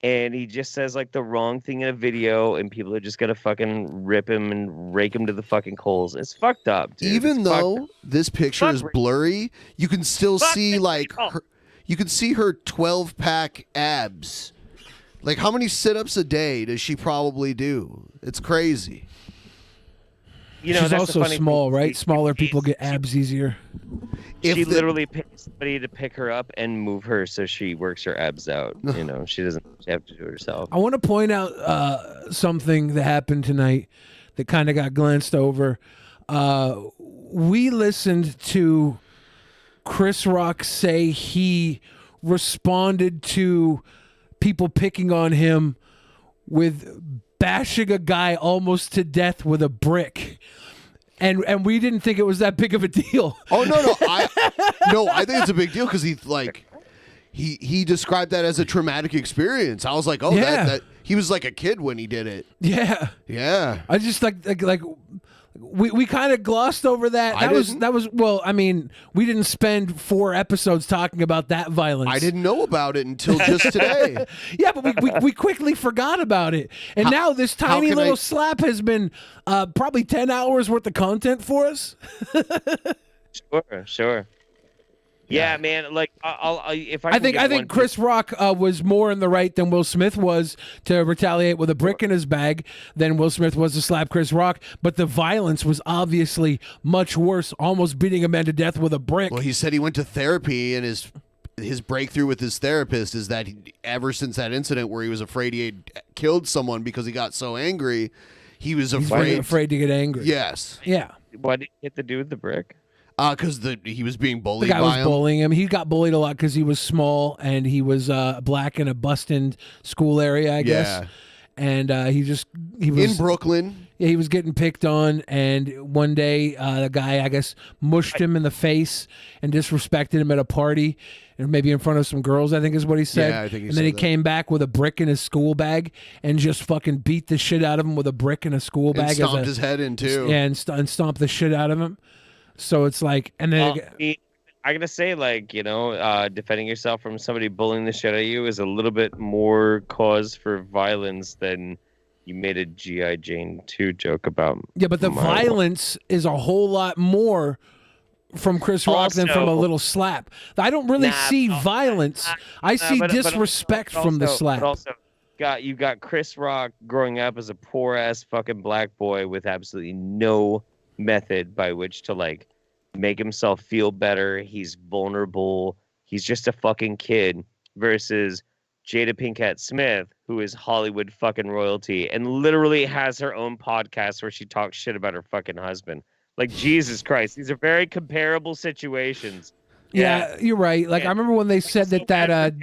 And he just says like the wrong thing in a video, and people are just gonna fucking rip him and rake him to the fucking coals. It's fucked up, dude. Even though this picture is blurry, you can still see like you can see her 12-pack abs. Like, how many sit-ups a day does she probably do? It's crazy. You know, She's that's also the funny small, thing. right? Smaller people get abs easier. She literally pays somebody to pick her up and move her so she works her abs out. You know, she doesn't have to do it herself. I want to point out something that happened tonight that kind of got glanced over. We listened to Chris Rock say he responded to people picking on him with bashing a guy almost to death with a brick. And we didn't think it was that big of a deal. Oh, no. I think it's a big deal because he described that as a traumatic experience. I was like, oh, Yeah. that he was like a kid when he did it. Yeah. Yeah. I just like we kind of glossed over that. That was well, I mean, we didn't spend 4 episodes talking about that violence. I didn't know about it until just today. Yeah, but we quickly forgot about it. And now this tiny little slap has been probably 10 hours worth of content for us. Sure. Yeah, man. Like, I think Chris Rock was more in the right than Will Smith was to retaliate with a brick in his bag than Will Smith was to slap Chris Rock. But the violence was obviously much worse, almost beating a man to death with a brick. Well, he said he went to therapy, and his breakthrough with his therapist is that ever since that incident where he was afraid he had killed someone because he got so angry, he was afraid to get angry. Yes. Yeah. What did it have to do with the brick? Because he was being bullied. The guy by was him. bullying him. He got bullied a lot because he was small and he was black in a busted school area, I guess. Yeah. And he was in Brooklyn. Yeah, he was getting picked on, and one day the guy, I guess, mushed him in the face and disrespected him at a party, and maybe in front of some girls, I think is what he said. Yeah, I think he And then said he that. came back with a brick in his school bag and just fucking beat the shit out of him with a brick in a school And bag. stomped his head in, too. Yeah, and stomped the shit out of him. So it's like, and then I gotta say, like, you know, defending yourself from somebody bullying the shit out of you is a little bit more cause for violence than you made a G.I. Jane 2 joke about. yeah, but the violence is a whole lot more from Chris Rock than from a little slap. I don't really see violence. I see disrespect from the slap. But also, you've got Chris Rock growing up as a poor ass fucking black boy with absolutely no method by which to like make himself feel better. He's vulnerable. He's just a fucking kid versus Jada Pinkett Smith, who is Hollywood fucking royalty and literally has her own podcast where she talks shit about her fucking husband. Like, Jesus Christ, these are very comparable situations. Yeah, you're right. Like, I remember when they said that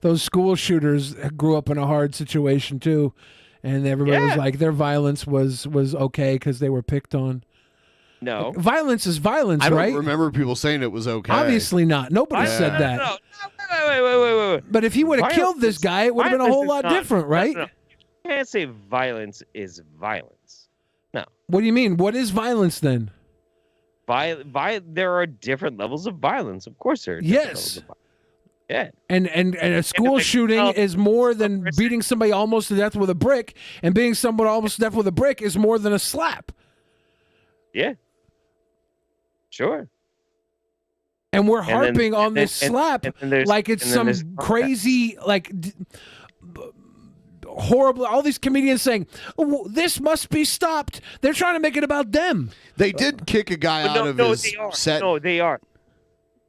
those school shooters grew up in a hard situation too, and everybody was like, their violence was okay because they were picked on. No. Like, violence is violence, I don't right? remember people saying it was okay. Obviously not. Nobody said that. No. Wait. But if he would have killed this guy, it would have been a whole lot different, right? No. You can't say violence is violence. No. What do you mean? What is violence then? There are different levels of violence. Of course there are different levels of violence. Yeah. And a school shooting is more than beating somebody almost to death with a brick, and beating someone almost to death with a brick is more than a slap. Yeah. Sure. And we're harping on this slap like it's some there's crazy, like horrible. All these comedians saying, oh, "This must be stopped." They're trying to make it about them. They did kick a guy out of his set. No, they are.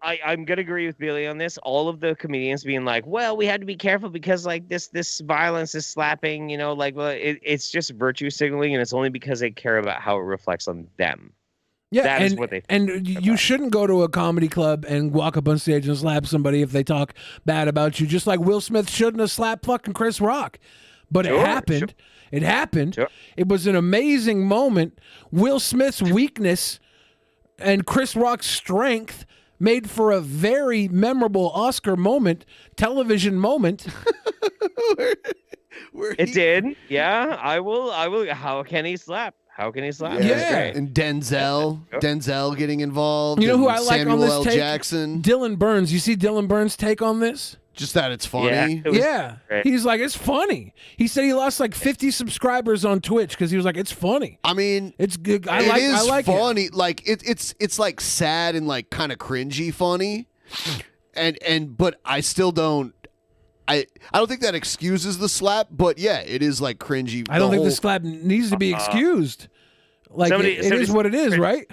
I'm gonna agree with Billy on this. All of the comedians being like, "Well, we had to be careful because like this violence is slapping," you know, like, well, it's just virtue signaling, and it's only because they care about how it reflects on them. Yeah, that is what they. And you shouldn't go to a comedy club and walk up on stage and slap somebody if they talk bad about you. Just like Will Smith shouldn't have slapped fucking Chris Rock, but it happened. It happened. Sure. It was an amazing moment. Will Smith's weakness and Chris Rock's strength made for a very memorable Oscar moment, television moment. It did. Yeah, I will. How can he slap? How can he slap? Yeah. And Denzel getting involved. You know who and I like Samuel on this L. take? Jackson. Dylan Burns. You see Dylan Burns' take on this? Just that it's funny. Yeah. He's like, it's funny. He said he lost like 50 subscribers on Twitch because he was like, it's funny. I mean, it's good. I like funny. It. Like it's like sad and like kind of cringy funny, but I still don't. I don't think that excuses the slap, but yeah, it is like cringy. I don't think the slap needs to be excused. Like it is what it is, right?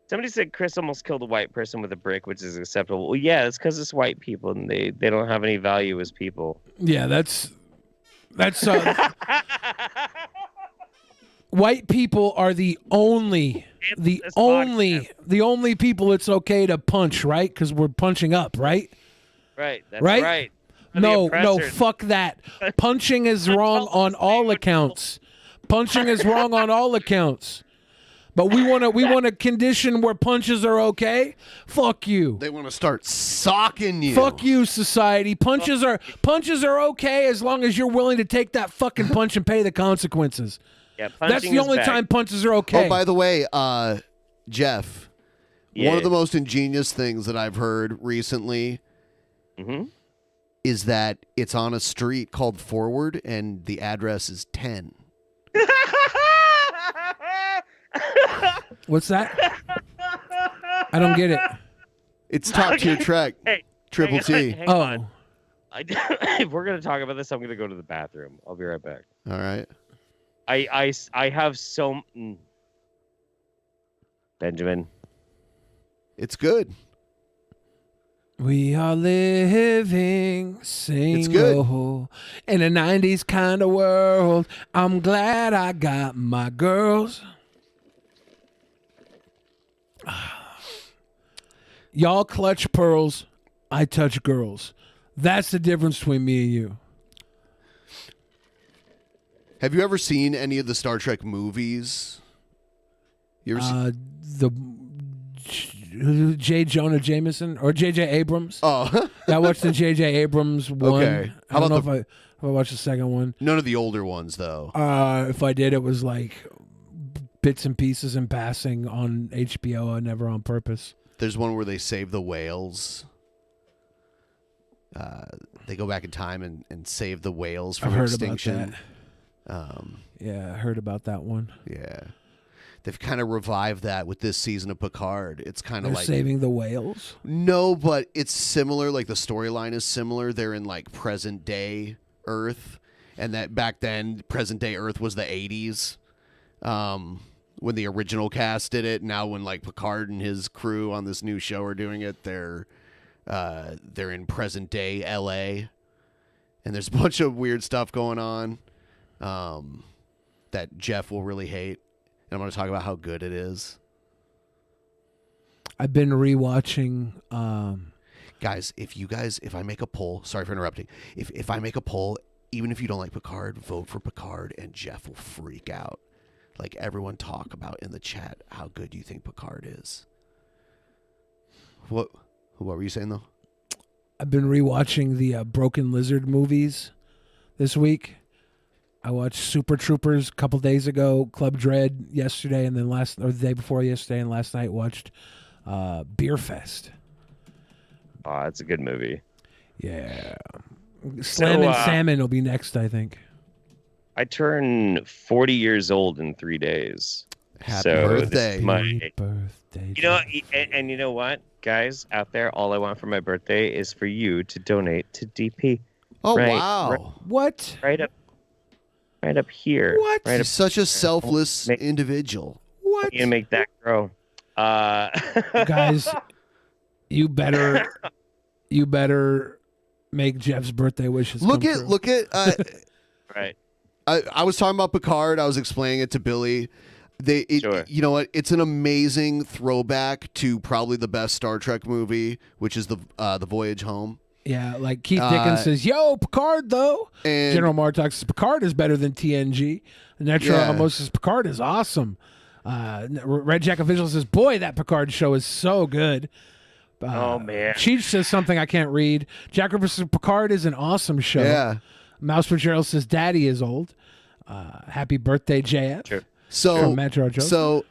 Somebody said Chris almost killed a white person with a brick, which is acceptable. Well, yeah, it's because it's white people and they don't have any value as people. Yeah, that's white people are the only people it's okay to punch, right? Because we're punching up, right? Right. That's right. No, fuck that. Punching is wrong on all accounts. Punching is wrong on all accounts. But we want a condition where punches are okay. Fuck you. They want to start socking you. Fuck you, society. Punches are okay as long as you're willing to take that fucking punch and pay the consequences. Yeah, that's the only time punches are okay. Oh, by the way, Jeff, one of the most ingenious things that I've heard recently is that it's on a street called Forward, and the address is 10. What's that? I don't get it. It's top tier track. Hey, Triple T. Hang on. If we're gonna talk about this, I'm gonna go to the bathroom. I'll be right back. All right. I have so Benjamin. It's good. We are living single in a 90s kind of world. I'm glad I got my girls. Y'all clutch pearls, I touch girls. That's the difference between me and you. Have you ever seen any of the Star Trek movies? You ever seen the J. Jonah Jameson or J.J. Abrams? Oh, I watched the J.J. Abrams one. Okay. I don't know if I watched the second one. None of the older ones, though. If I did, it was like bits and pieces in passing on HBO, never on purpose. There's one where they save the whales. They go back in time and save the whales from extinction. Yeah, I heard about that one. Yeah. They've kind of revived that with this season of Picard. It's kind of like saving the whales? No, but it's similar. Like the storyline is similar. They're in like present day Earth, and that back then present day Earth was the 80s. When the original cast did it. Now when like Picard and his crew on this new show are doing it, they're in present day LA, and there's a bunch of weird stuff going on that Jeff will really hate. And I'm going to talk about how good it is. I've been rewatching. Guys, if I make a poll, sorry for interrupting. If I make a poll, even if you don't like Picard, vote for Picard, and Jeff will freak out. Like everyone talk about in the chat how good you think Picard is. What were you saying though? I've been rewatching the Broken Lizard movies this week. I watched Super Troopers a couple days ago, Club Dread yesterday, and then the day before yesterday, and last night watched Beer Fest. Oh, that's a good movie. Yeah. Slam and Salmon will be next, I think. I turn 40 years old in 3 days. Happy birthday. Happy birthday. You know, and you know what, guys out there, all I want for my birthday is for you to donate to DP. Oh, wow. What? Right up here. What? Right He's such a selfless individual. What? You make that grow. Guys, you better make Jeff's birthday wishes Look come at true. Right. I was talking about Picard. I was explaining it to Billy. Sure. You know what? It's an amazing throwback to probably the best Star Trek movie, which is the Voyage Home. Yeah, like Keith Dickens says, "Yo, Picard though." And General Martok says Picard is better than TNG. Netro Amos says Picard is awesome. Red Jack Official says, "Boy, that Picard show is so good." Oh man. Cheech says something I can't read. Jack Ripper says Picard is an awesome show. Yeah. Mouse Fitzgerald says Daddy is old. Happy birthday, JF. Sure. From Metro Joe. So,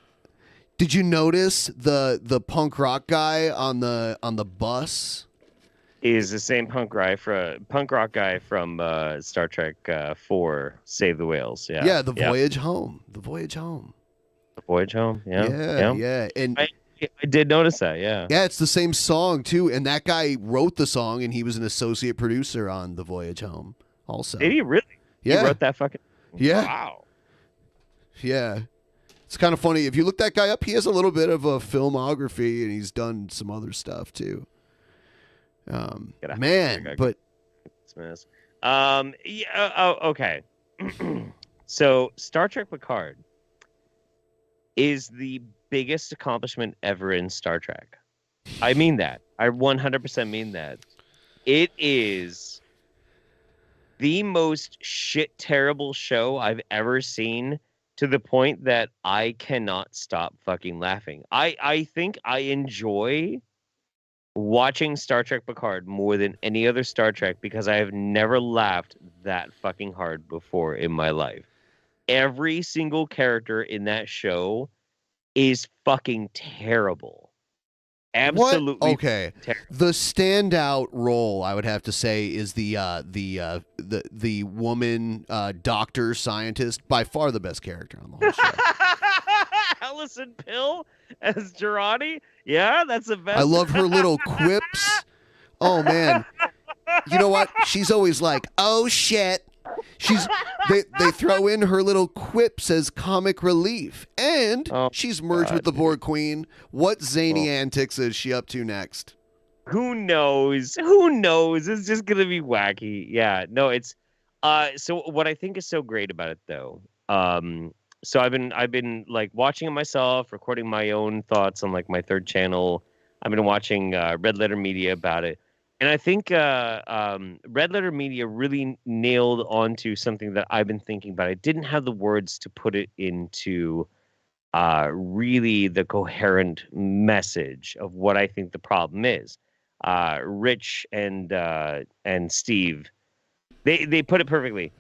did you notice the punk rock guy on the bus? Is the same punk rock guy from Star Trek 4, Save the Whales. Yeah. Yeah, the Voyage Home. The Voyage Home. The Voyage Home. Yeah. Yeah. And I did notice that. Yeah. Yeah, it's the same song too, and that guy wrote the song, and he was an associate producer on The Voyage Home. Also, Did he really? Yeah. He wrote that fucking. Yeah. Wow. Yeah. It's kind of funny. If you look that guy up, he has a little bit of a filmography, and he's done some other stuff too. Man, but yeah. Oh, okay. So Star Trek Picard is the biggest accomplishment ever in Star Trek. I mean that. I 100% mean that. It is the most shit terrible show I've ever seen, to the point that I cannot stop fucking laughing. I think I enjoy watching Star Trek Picard more than any other Star Trek because I have never laughed that fucking hard before in my life. Every single character in that show is fucking terrible. Absolutely. Okay. The standout role, I would have to say, is the woman doctor scientist. By far the best character on the whole show. Allison Pill as Girardi. Yeah, that's the best. I love her little quips. Oh man, you know what? She's always like, "Oh shit." They throw in her little quips as comic relief, and she's merged with the Borg Queen. What zany antics is she up to next? Who knows? Who knows? It's just gonna be wacky. Yeah, no, it's so what I think is so great about it though. So I've been like watching it myself, recording my own thoughts on like my third channel. I've been watching Red Letter Media about it. And I think Red Letter Media really nailed onto something that I've been thinking about. I didn't have the words to put it into really the coherent message of what I think the problem is. Rich and Steve, they put it perfectly.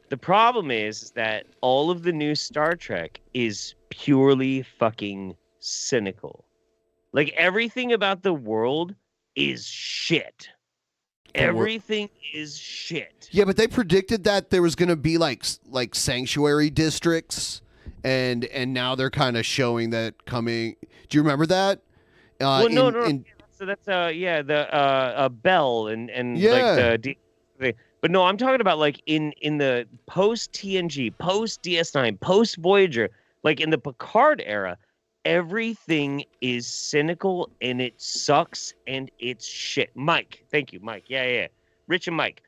The problem is that all of the new Star Trek is purely fucking cynical. Like everything about the world is shit. Everything is shit. Yeah, but they predicted that there was going to be like sanctuary districts, and now they're kind of showing that coming. Do you remember that? Well, no. So that's the Bell and Yeah. like but no, I'm talking about like in the post TNG, post DS9, post Voyager, like in the Picard era. Everything is cynical and it sucks and it's shit. Mike, thank you, Mike. Yeah. Rich and Mike.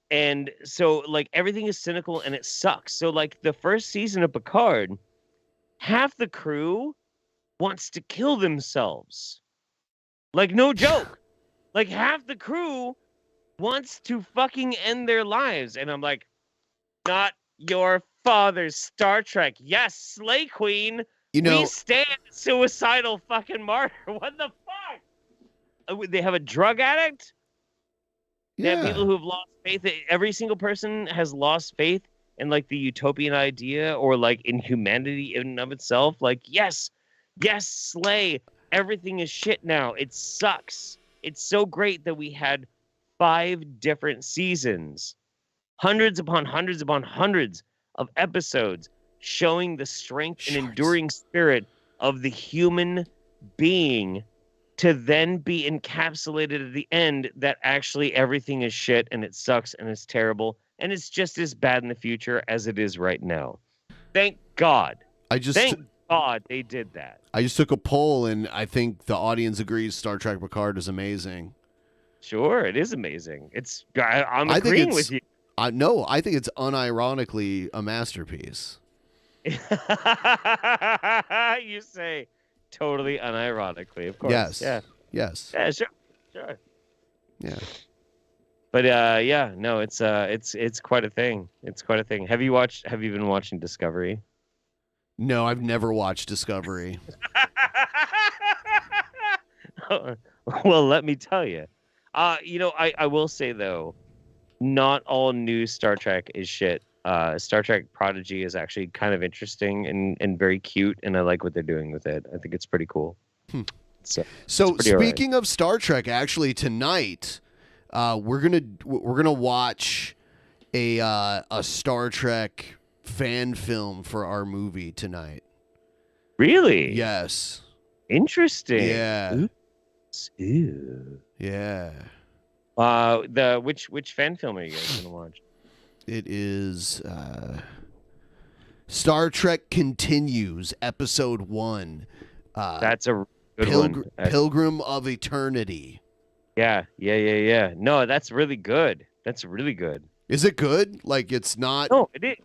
And so like everything is cynical and it sucks. So like the first season of Picard, half the crew wants to kill themselves. Like no joke. Like half the crew wants to fucking end their lives. And I'm like, not your father's Star Trek. Yes, Slay Queen. We stand suicidal fucking martyr. What the fuck? They have a drug addict. They have people who've lost faith. Every single person has lost faith in like the utopian idea or like in humanity in and of itself. Like, yes, Slay. Everything is shit now. It sucks. It's so great that we had 5 different seasons, hundreds upon hundreds upon hundreds of episodes showing the strength and enduring spirit of the human being, to then be encapsulated at the end that actually everything is shit and it sucks and it's terrible and it's just as bad in the future as it is right now. Thank God. Thank God they did that. I just took a poll, and I think the audience agrees Star Trek Picard is amazing. Sure, it is amazing. I'm agreeing with you. No, I think it's unironically a masterpiece. You say totally unironically, of course. Yes. Yeah. Yes. Yeah, sure. Yeah. But no, it's quite a thing. It's quite a thing. Have you been watching Discovery? No, I've never watched Discovery. Well, let me tell you. I will say though, not all new Star Trek is shit. Star Trek Prodigy is actually kind of interesting and very cute, and I like what they're doing with it. I think it's pretty cool. So speaking of Star Trek, actually tonight, we're gonna watch a Star Trek fan film for our movie tonight. Really? Yes. Interesting. Yeah. Oops. Ew. Yeah. Which fan film are you guys gonna watch? It is Star Trek Continues, Episode 1. That's a good one. Pilgrim of Eternity. Yeah. No, that's really good. That's really good. Is it good? Like, it's not... No, it is.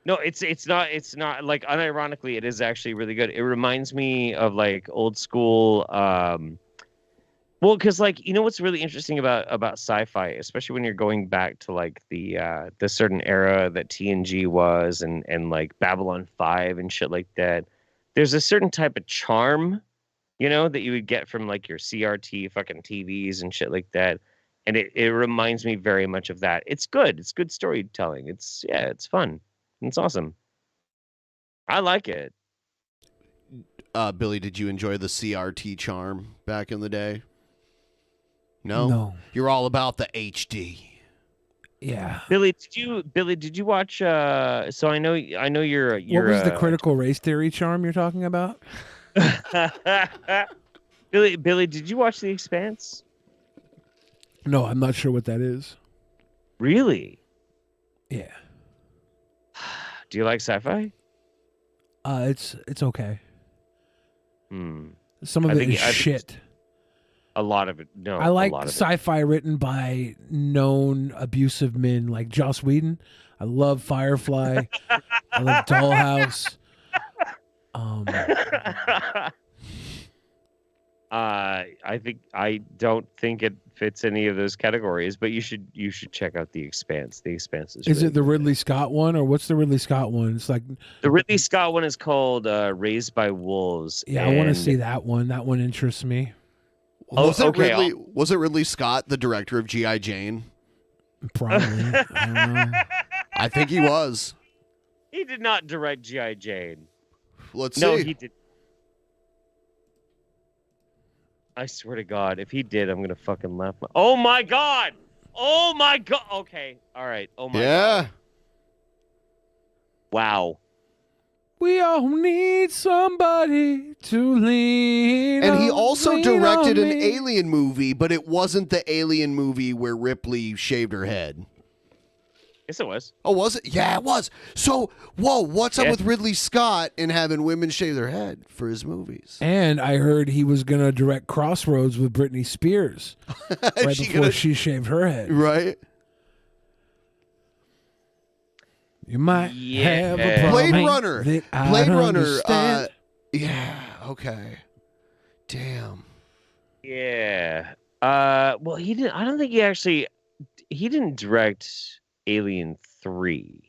No, it's not like, unironically, it is actually really good. It reminds me of like old school, well, because like, you know what's really interesting about sci-fi, especially when you're going back to like the certain era that TNG was and like Babylon 5 and shit like that. There's a certain type of charm, you know, that you would get from like your CRT fucking TVs and shit like that. And it reminds me very much of that. It's good. It's good storytelling. It's fun. It's awesome. I like it. Billy, did you enjoy the CRT charm back in the day? No? No. You're all about the HD. Yeah. Billy, did you watch so I know you're What was the critical race theory charm you're talking about? Billy, did you watch The Expanse? No, I'm not sure what that is. Really? Yeah. Do you like sci-fi? It's okay. Some of I it think- is I think shit. A lot of it. No, I like a lot of it. sci-fi written by known abusive men like Joss Whedon. I love Firefly. I love Dollhouse. I don't think it fits any of those categories, but you should check out The Expanse. The Expanse is. Is really it the Ridley Scott one, or what's the Ridley Scott one? It's like The Ridley Scott one is called Raised by Wolves. yeah, I want to and- see that one. That one interests me. Was it Ridley Scott, the director of G.I. Jane? Probably. I don't know. I think he was. He did not direct G.I. Jane. Let's No, see. he did. I swear to God, if he did, I'm gonna fucking laugh. Oh my God! Oh my God! Okay, all right. Oh my Yeah. God. Wow. We all need somebody to lean And he on, also lean directed on an me. Alien movie, but it wasn't the Alien movie where Ripley shaved her head. Yes, it was. Oh, was it? Yeah, it was. So, whoa, what's up Yeah. with Ridley Scott and having women shave their head for his movies? And I heard he was going to direct Crossroads with Britney Spears right before she shaved her head. Right? You might have a problem. Blade Runner. that I Blade don't Runner. understand. Yeah, okay. Damn. Yeah. Well, he didn't. I don't think he actually. He didn't direct Alien 3.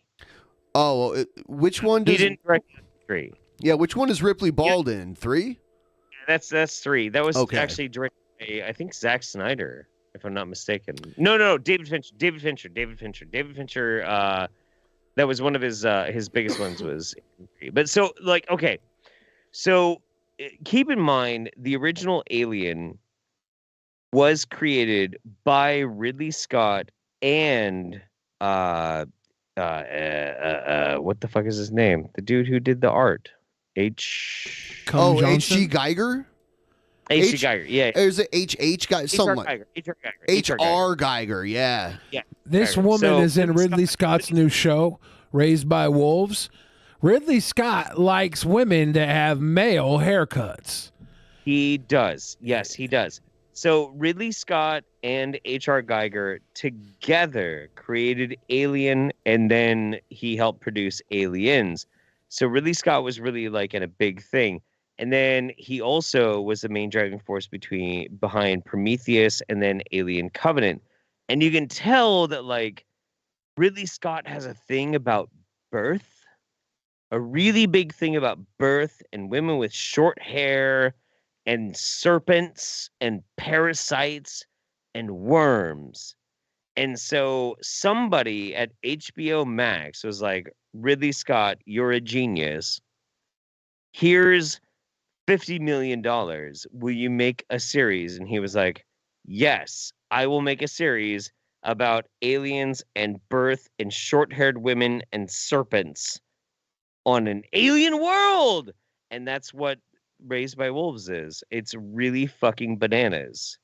Oh, well, which one does... He didn't direct 3. Yeah, which one is Ripley Bald in? 3? That's 3. That was Okay. actually directed by, I think, Zack Snyder, if I'm not mistaken. No, David Fincher. David Fincher. That was one of his biggest ones. Was, but so like okay, so keep in mind the original Alien was created by Ridley Scott and what the fuck is his name? The dude who did the art. H.G. Geiger? H.G. Geiger, yeah. Or is it H.H. Geiger? Something like H.R. Geiger. H.R. Geiger, yeah. Yeah. This Geiger. woman So, is in Ridley Scott's new show, Raised by Wolves. Ridley Scott likes women that have male haircuts. He does. Yes, he does. So Ridley Scott and H.R. Geiger together created Alien, and then he helped produce Aliens. So Ridley Scott was really like in a big thing. And then he also was the main driving force behind Prometheus and then Alien Covenant. And you can tell that like Ridley Scott has a thing about birth, a really big thing about birth and women with short hair and serpents and parasites and worms. And so somebody at HBO Max was like, Ridley Scott, you're a genius. Here's $50 million. Will you make a series? And he was like, yes, I will make a series about aliens and birth and short-haired women and serpents on an alien world. And that's what Raised by Wolves is. It's really fucking bananas.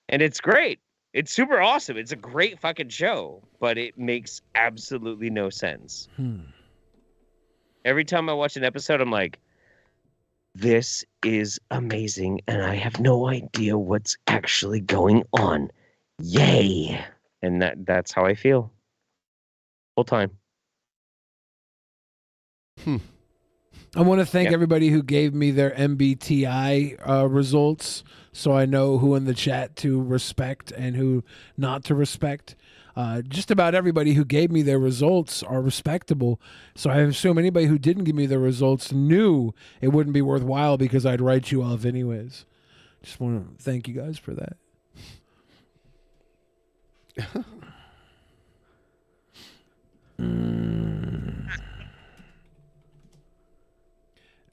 And it's great. It's super awesome. It's a great fucking show, but it makes absolutely no sense. Every time I watch an episode, I'm like, this is amazing, and I have no idea what's actually going on. Yay! And that's how I feel. Whole time. I want to thank everybody who gave me their MBTI results, so I know who in the chat to respect and who not to respect. Just about everybody who gave me their results are respectable, so I assume anybody who didn't give me their results knew it wouldn't be worthwhile because I'd write you off anyways. Just want to thank you guys for that.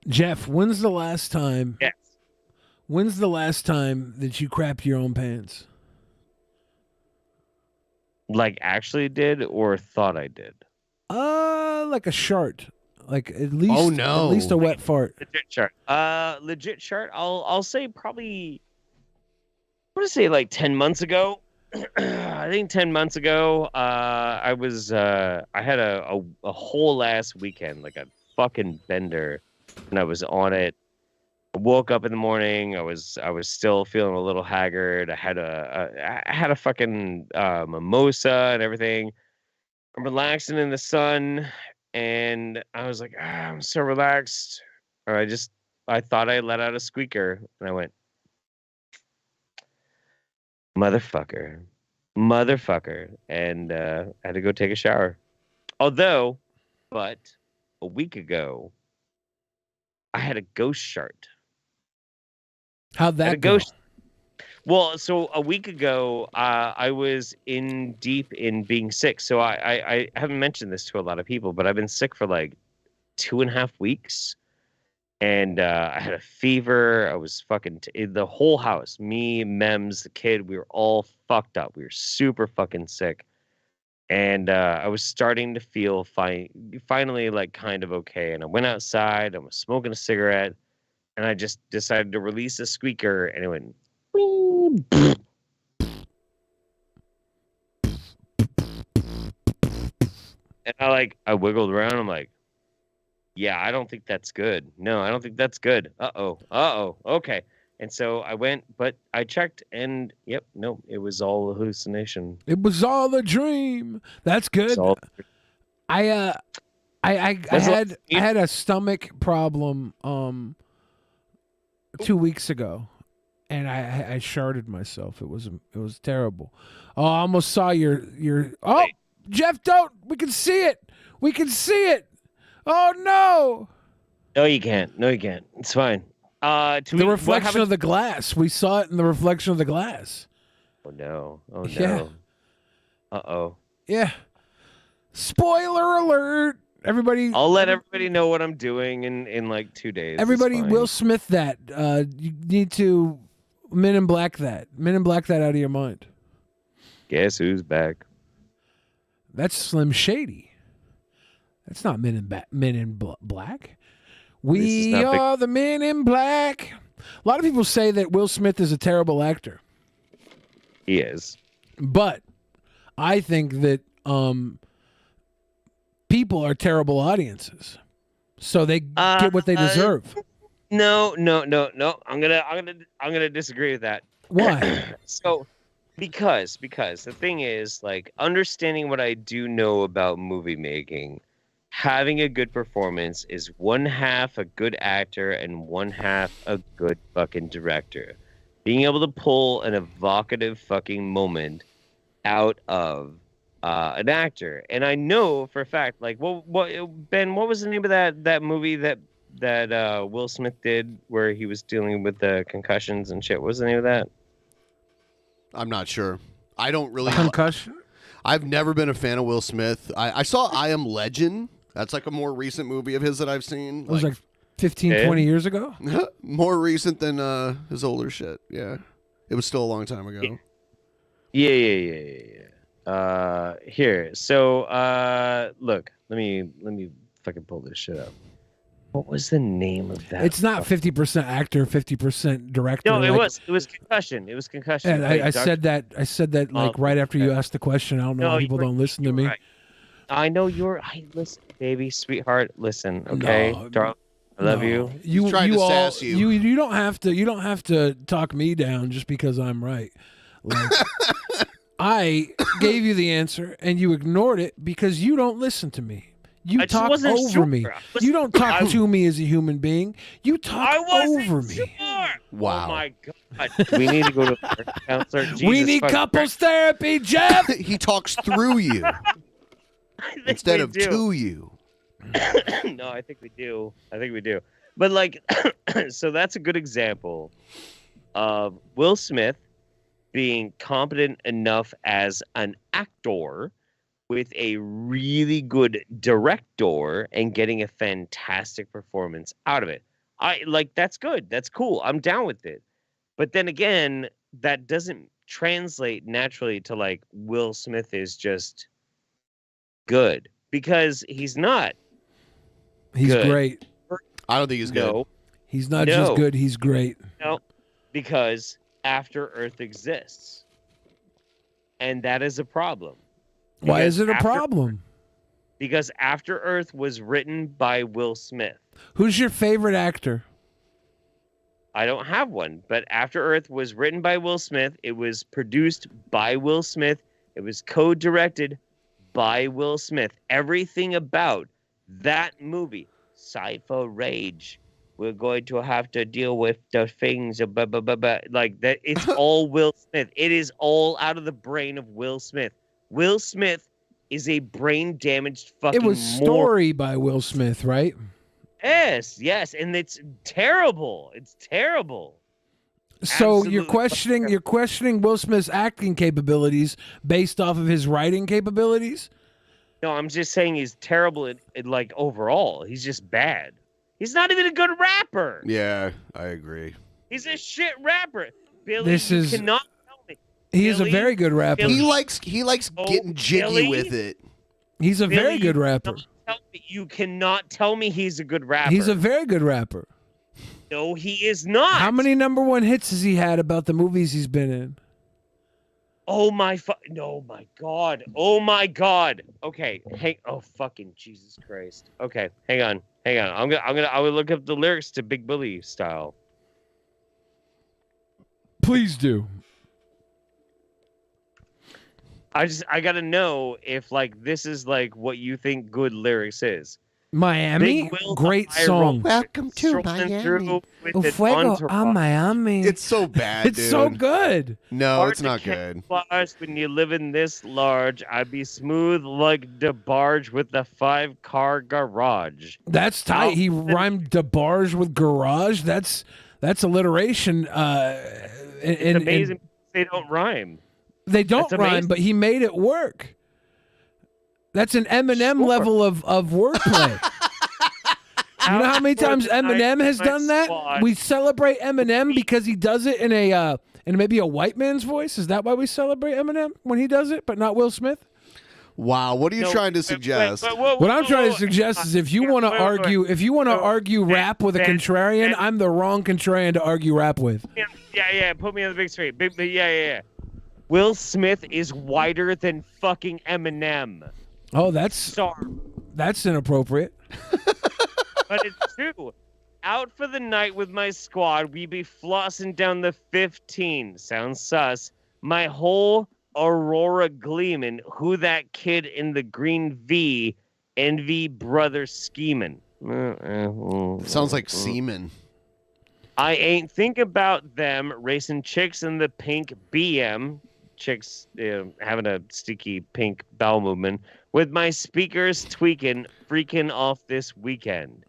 Jeff, when's the last time? Yes. When's the last time that you crapped your own pants? Like actually did or thought I did? Like a shart. Like at least Oh, no. at least a wet fart. Legit chart. Legit chart. I'll say probably I want to say like 10 months ago. I think 10 months ago, I had a whole last weekend, like a fucking bender, and I was on it. I woke up in the morning. I was still feeling a little haggard. I had a fucking mimosa and everything. I'm relaxing in the sun, and I was like, I'm so relaxed. Or I thought I let out a squeaker, and I went, motherfucker, and I had to go take a shower. But a week ago, I had a ghost shart. How'd that go? Well, so a week ago, I was deep in being sick. So I haven't mentioned this to a lot of people, but I've been sick for like 2.5 weeks. And I had a fever. I was fucking the whole house, me, Mems, the kid, we were all fucked up. We were super fucking sick. And I was starting to feel finally like kind of okay. And I went outside. I was smoking a cigarette, and I just decided to release a squeaker, and it went. And I wiggled around. I'm like, yeah, I don't think that's good. No, I don't think that's good. Uh-oh. Okay. And so I went, but I checked, and yep, no, it was all a hallucination. It was all a dream. That's good. I had a stomach problem 2 weeks ago, and I sharted myself. It was terrible. Oh, I almost saw your Jeff, don't. We can see it. Oh no. No, you can't. It's fine. The reflection of the glass. We saw it in the reflection of the glass. Oh no. Yeah. Uh-oh. Yeah. Spoiler alert. Everybody. I'll let everybody know what I'm doing in like 2 days. Everybody Will Smith that. You need to Men in Black that. Men in Black that out of your mind. Guess who's back? That's Slim Shady. That's not Men in Black. We are the Men in Black. A lot of people say that Will Smith is a terrible actor. He is. But I think that people are terrible audiences. So they get what they deserve. No. I'm gonna disagree with that. Why? So because the thing is, like, understanding what I do know about movie making, having a good performance is one half a good actor and one half a good fucking director. Being able to pull an evocative fucking moment out of an actor. And I know for a fact, like, Ben, what was the name of that movie that Will Smith did where he was dealing with the concussions and shit? What was the name of that? I'm not sure. I don't really. Concussion? I've never been a fan of Will Smith. I saw I Am Legend. That's like a more recent movie of his that I've seen. It was like 15, 20 years ago? More recent than his older shit. Yeah. It was still a long time ago. Yeah. Here. So, look, let me fucking pull this shit up. What was the name of that? It's not 50% actor, 50% director. No, it like- was. It was concussion. It was concussion. And Like, I said that like right after you asked the question. I don't know No, why people don't listen to me. right. I know you're. I listen, baby, sweetheart. Listen, okay, No, darling. I love you. You don't have to talk me down just because I'm right. Like, I gave you the answer and you ignored it because you don't listen to me. You I just talk wasn't over sure. me. I was- You don't talk I- to me as a human being. You talk I wasn't over me. sure. Wow. Oh my God. We need to go to a counselor. We Jesus need fucking couples therapy, Jeff. He talks through you instead we of do. to you. No, I think we do. But like, so that's a good example of Will Smith being competent enough as an actor with a really good director and getting a fantastic performance out of it. I like, that's good. That's cool. I'm down with it. But then again, that doesn't translate naturally to like Will Smith is just good, because he's not. He's good. great. I don't think he's good. No. He's not just good. He's great. No, because After Earth exists. And that is a problem. Why is it a After- problem? Because After Earth was written by Will Smith. Who's your favorite actor? I don't have one, but After Earth was written by Will Smith. It was produced by Will Smith. It was co-directed by Will Smith. Everything about that movie, Cypher Rage, we're going to have to deal with the things, blah, blah, blah, blah. Like that. It's all Will Smith. It is all out of the brain of Will Smith. Will Smith is a brain-damaged fucking It was moron. Story by Will Smith, right? Yes, and it's terrible. It's terrible. So Absolutely. you're questioning Will Smith's acting capabilities based off of his writing capabilities? No, I'm just saying he's terrible at like overall. He's just bad. He's not even a good rapper. Yeah, I agree. He's a shit rapper. Billy, This you is- cannot tell me. He is a Billy, very good rapper. Billy, He likes getting jiggy Billy? with it. He's a very Billy, good rapper. You cannot tell me he's a good rapper. He's a very good rapper. No, he is not. How many #1 hits has he had about the movies he's been in? Oh my no, my God. Oh my God. Okay. Hey. Oh fucking Jesus Christ. Okay. Hang on. I will look up the lyrics to Big Billy style. Please do. I gotta know if like this is like what you think good lyrics is. Miami, Big Will, great the high song. roller, Welcome to strolling through Miami. with Oh, an fuego entourage. a Miami. It's so bad, It's dude. so good. No, Hard it's to not good. camouflage when you live in this large. I'd be smooth like the barge with the 5-car garage. That's tight. He rhymed DeBarge with garage. That's alliteration. It's amazing they don't rhyme. They don't That's rhyme, amazing. but he made it work. That's an Eminem level of wordplay. You know how many times Eminem has done that? We celebrate Eminem because he does it in maybe a white man's voice. Is that why we celebrate Eminem when he does it, but not Will Smith? Wow, what are you trying to suggest? What I'm trying to suggest is if you want to argue rap with a contrarian, I'm the wrong contrarian to argue rap with. Yeah. Put me on the big screen. Yeah. Will Smith is whiter than fucking Eminem. Oh, that's inappropriate. But it's true. Out for the night with my squad, we be flossing down the 15. Sounds sus. My whole Aurora gleaming. Who that kid in the green V? Envy brother scheming. Sounds like semen. I ain't think about them racing chicks in the pink BM. Chicks having a sticky pink bowel movement. With my speakers tweaking, freaking off this weekend.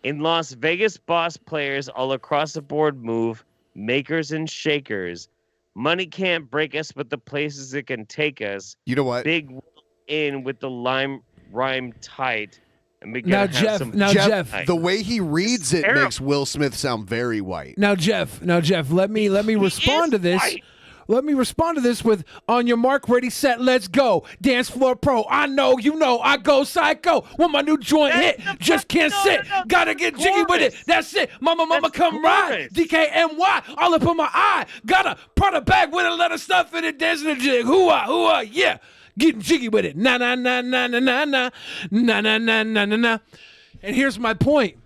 In Las Vegas, boss players all across the board move, makers and shakers. Money can't break us, but the places it can take us. You know what? Big in with the rhyme tight. And we Now, gotta have Jeff, some the way he reads it terrible. makes Will Smith sound very white. Now, Jeff, let me respond to this. white. Let me respond to this with, on your mark, ready, set, let's go. Dance floor pro. I know, you know, I go psycho. When my new joint hit, just can't sit. Gotta get jiggy with it. That's it. Mama, come ride. DKNY, all up on my eye. Gotta put a bag with a lot of stuff in it. Dancing a jig. Hoo-ah, yeah. Getting jiggy with it. Na. And here's my point.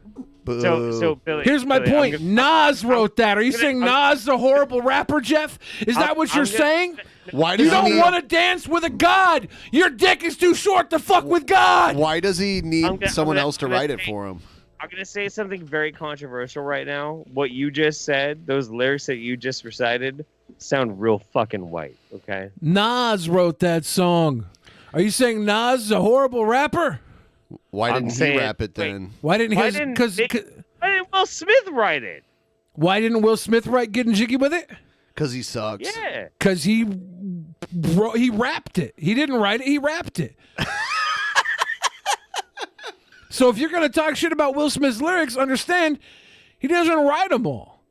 So Billy, here's my point. Nas wrote that. Are you saying Nas is a horrible rapper, Jeff? Is that what you're saying? Why does you don't want to dance with a god? Your dick is too short to fuck with God. Why does he need someone else to write it for him? I'm gonna say something very controversial right now. What you just said, those lyrics that you just recited, sound real fucking white. Okay. Nas wrote that song. Are you saying Nas is a horrible rapper? Why didn't he rap it then? Why didn't Will Smith write it? Why didn't Will Smith write Getting Jiggy with It? Because he sucks. Yeah. Because he rapped it. He didn't write it. He rapped it. So if you're going to talk shit about Will Smith's lyrics, understand he doesn't write them all.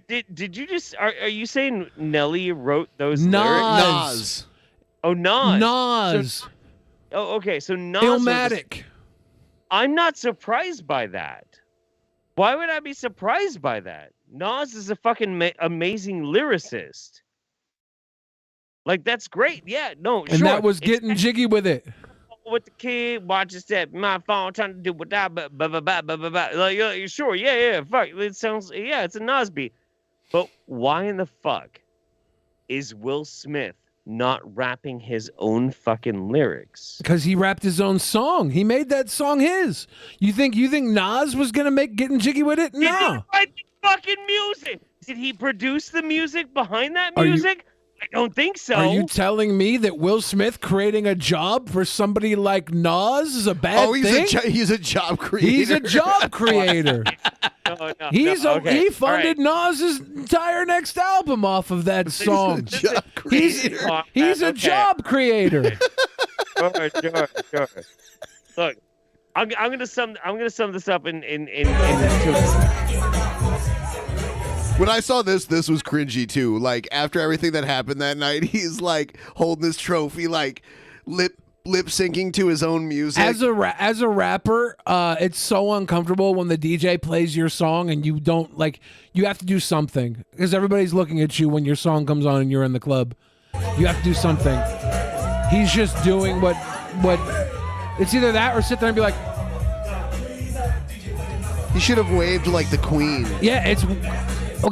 Did you just are you saying Nelly wrote those Nas. lyrics? Nas. Oh, Nas. Nas. Okay, so Nas. Illmatic. I'm not surprised by that. Why would I be surprised by that? Nas is a fucking amazing lyricist. Like, that's great. Yeah, no, and sure. that was Getting Jiggy with It. With the kid, watch his step, my phone, trying to do what I, like, sure, yeah, fuck. It sounds, yeah, it's a Nas beat. But why in the fuck is Will Smith not rapping his own fucking lyrics? Because he rapped his own song. He made that song his. You think Nas was gonna make Getting Jiggy with It? No. Did he write the fucking music? Did he produce the music behind that music? I don't think so. Are you telling me that Will Smith creating a job for somebody like Nas is a bad thing? He's a job creator. He's a job creator. He funded Nas's entire next album off of that song. He's a job creator. Sure. Look, I'm gonna sum this up in When I saw this was cringy too. Like, after everything that happened that night, he's like holding this trophy, like lip syncing to his own music. As a rapper, it's so uncomfortable when the DJ plays your song and you don't, like, you have to do something because everybody's looking at you when your song comes on and you're in the club. You have to do something. He's just doing what it's either that or sit there and be like, he should have waved like the Queen. Yeah, it's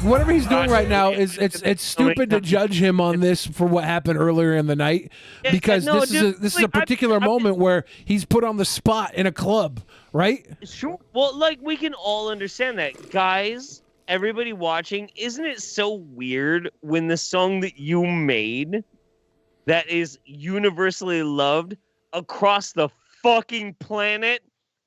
whatever he's doing right now is it's stupid to judge him on this for what happened earlier in the night because this is a particular moment where he's put on the spot in a club, right? Sure. Well, like, we can all understand that, guys. Everybody watching, isn't it so weird when the song that you made that is universally loved across the fucking planet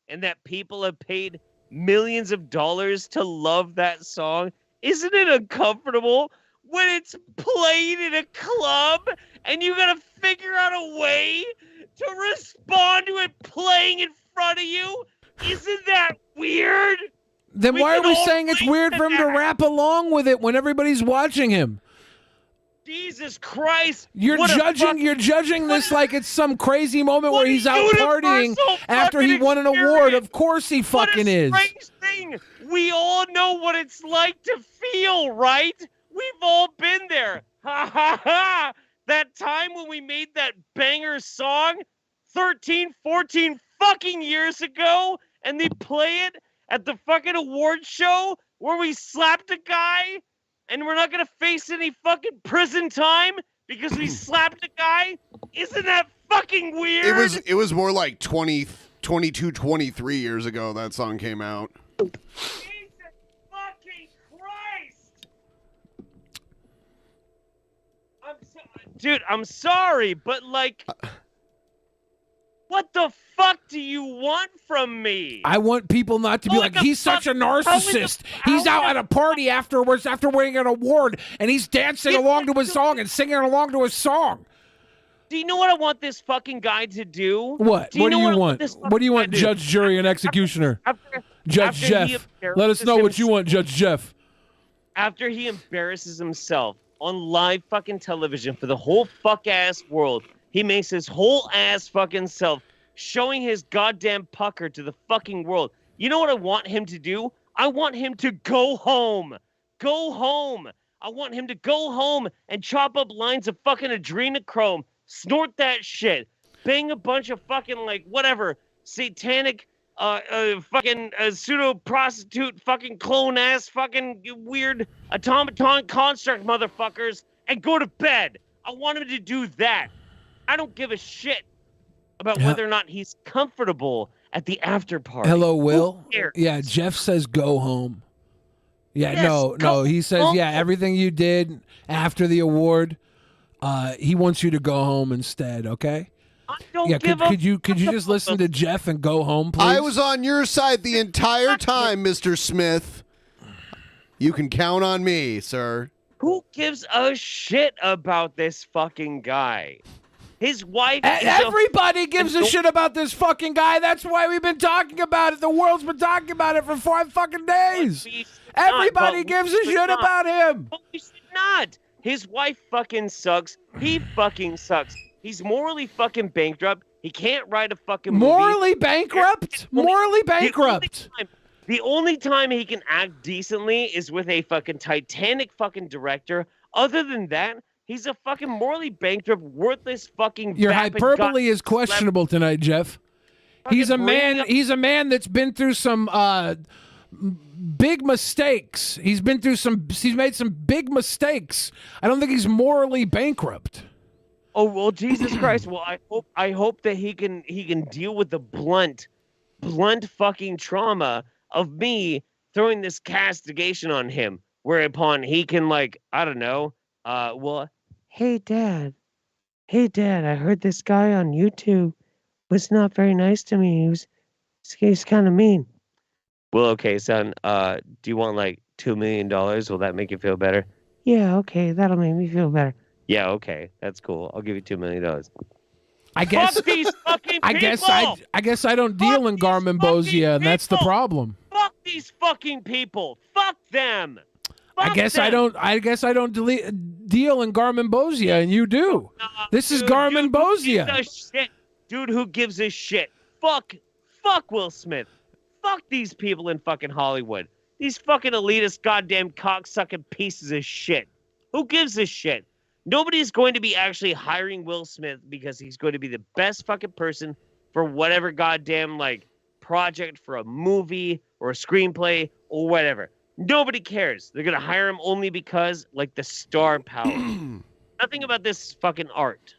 and that people have paid millions of dollars to love that song? Isn't it uncomfortable when it's played in a club and you gotta figure out a way to respond to it playing in front of you? Isn't that weird? Then why are we saying it's weird for him to rap along with it when everybody's watching him? Jesus Christ! You're judging this like it's some crazy moment where he's out partying after he won an award. Of course he fucking is. What a strange thing! We all know what it's like to feel, right? We've all been there. Ha ha ha! That time when we made that banger song 13, 14 fucking years ago, and they play it at the fucking award show where we slapped a guy and we're not going to face any fucking prison time because we slapped a guy? Isn't that fucking weird? It was more like 22, 23 years ago that song came out. Jesus fucking Christ! Dude, I'm sorry, but like, what the fuck do you want from me? I want people not to be like, he's such a narcissist. He's out at a party afterwards after winning an award, and he's dancing along to his song and singing along to his song. Do you know what I want this fucking guy to do? What? What do you want? What do you want, Judge, Jury, and Executioner? Judge Jeff. Let us know what you want, Judge Jeff. After he embarrasses himself on live fucking television for the whole fuck ass world. He makes his whole ass fucking self showing his goddamn pucker to the fucking world. You know what I want him to do? I want him to go home. Go home. I want him to go home and chop up lines of fucking adrenochrome, snort that shit, bang a bunch of fucking, like, whatever, satanic, fucking pseudo-prostitute, fucking clone-ass, fucking weird automaton construct motherfuckers, and go to bed. I want him to do that. I don't give a shit about whether or not he's comfortable at the after party. Hello, Will. Who cares? Yeah, Jeff says go home. Yeah, Yes, no. He says, home. yeah, everything you did after the award, he wants you to go home instead. Okay. I don't Yeah, give could you just listen to Jeff and go home, please? I was on your side the entire time, Mr. Smith. You can count on me, sir. Who gives a shit about this fucking guy? His wife. Everybody gives a shit about this fucking guy. That's why we've been talking about it. The world's been talking about it for 5 fucking days. Everybody gives a shit about him. But we should not. His wife fucking sucks. He fucking sucks. He's morally fucking bankrupt. He can't write a fucking movie. Morally bankrupt? Morally bankrupt. The only time he can act decently is with a fucking Titanic fucking director. Other than that, he's a fucking morally bankrupt, worthless fucking. Your vapid hyperbole is questionable tonight, Jeff. He's a man. He's a man that's been through some big mistakes. He's made some big mistakes. I don't think he's morally bankrupt. Oh well, Jesus Christ! Well, I hope that he can deal with the blunt fucking trauma of me throwing this castigation on him, whereupon he can, like, I don't know, well, hey dad, I heard this guy on YouTube was not very nice to me. He's kind of mean. Well, okay, son, do you want like $2 million? Will that make you feel better? Yeah, okay, that'll make me feel better. Yeah, okay, that's cool. I'll give you $2 million. I guess. Fuck these fucking people! I guess I don't deal in Garmin Bosia, and that's the problem. Fuck these fucking people. Fuck them. I guess I don't deal in Garmin Bosia, and you do. This is Garmin Bosia. Dude, who gives a shit? Fuck Will Smith. Fuck these people in fucking Hollywood. These fucking elitist goddamn cocksucking pieces of shit. Who gives a shit? Nobody's going to be actually hiring Will Smith because he's going to be the best fucking person for whatever goddamn, like, project for a movie or a screenplay or whatever. Nobody cares. They're going to hire him only because, like, the star power. Nothing about this is fucking art.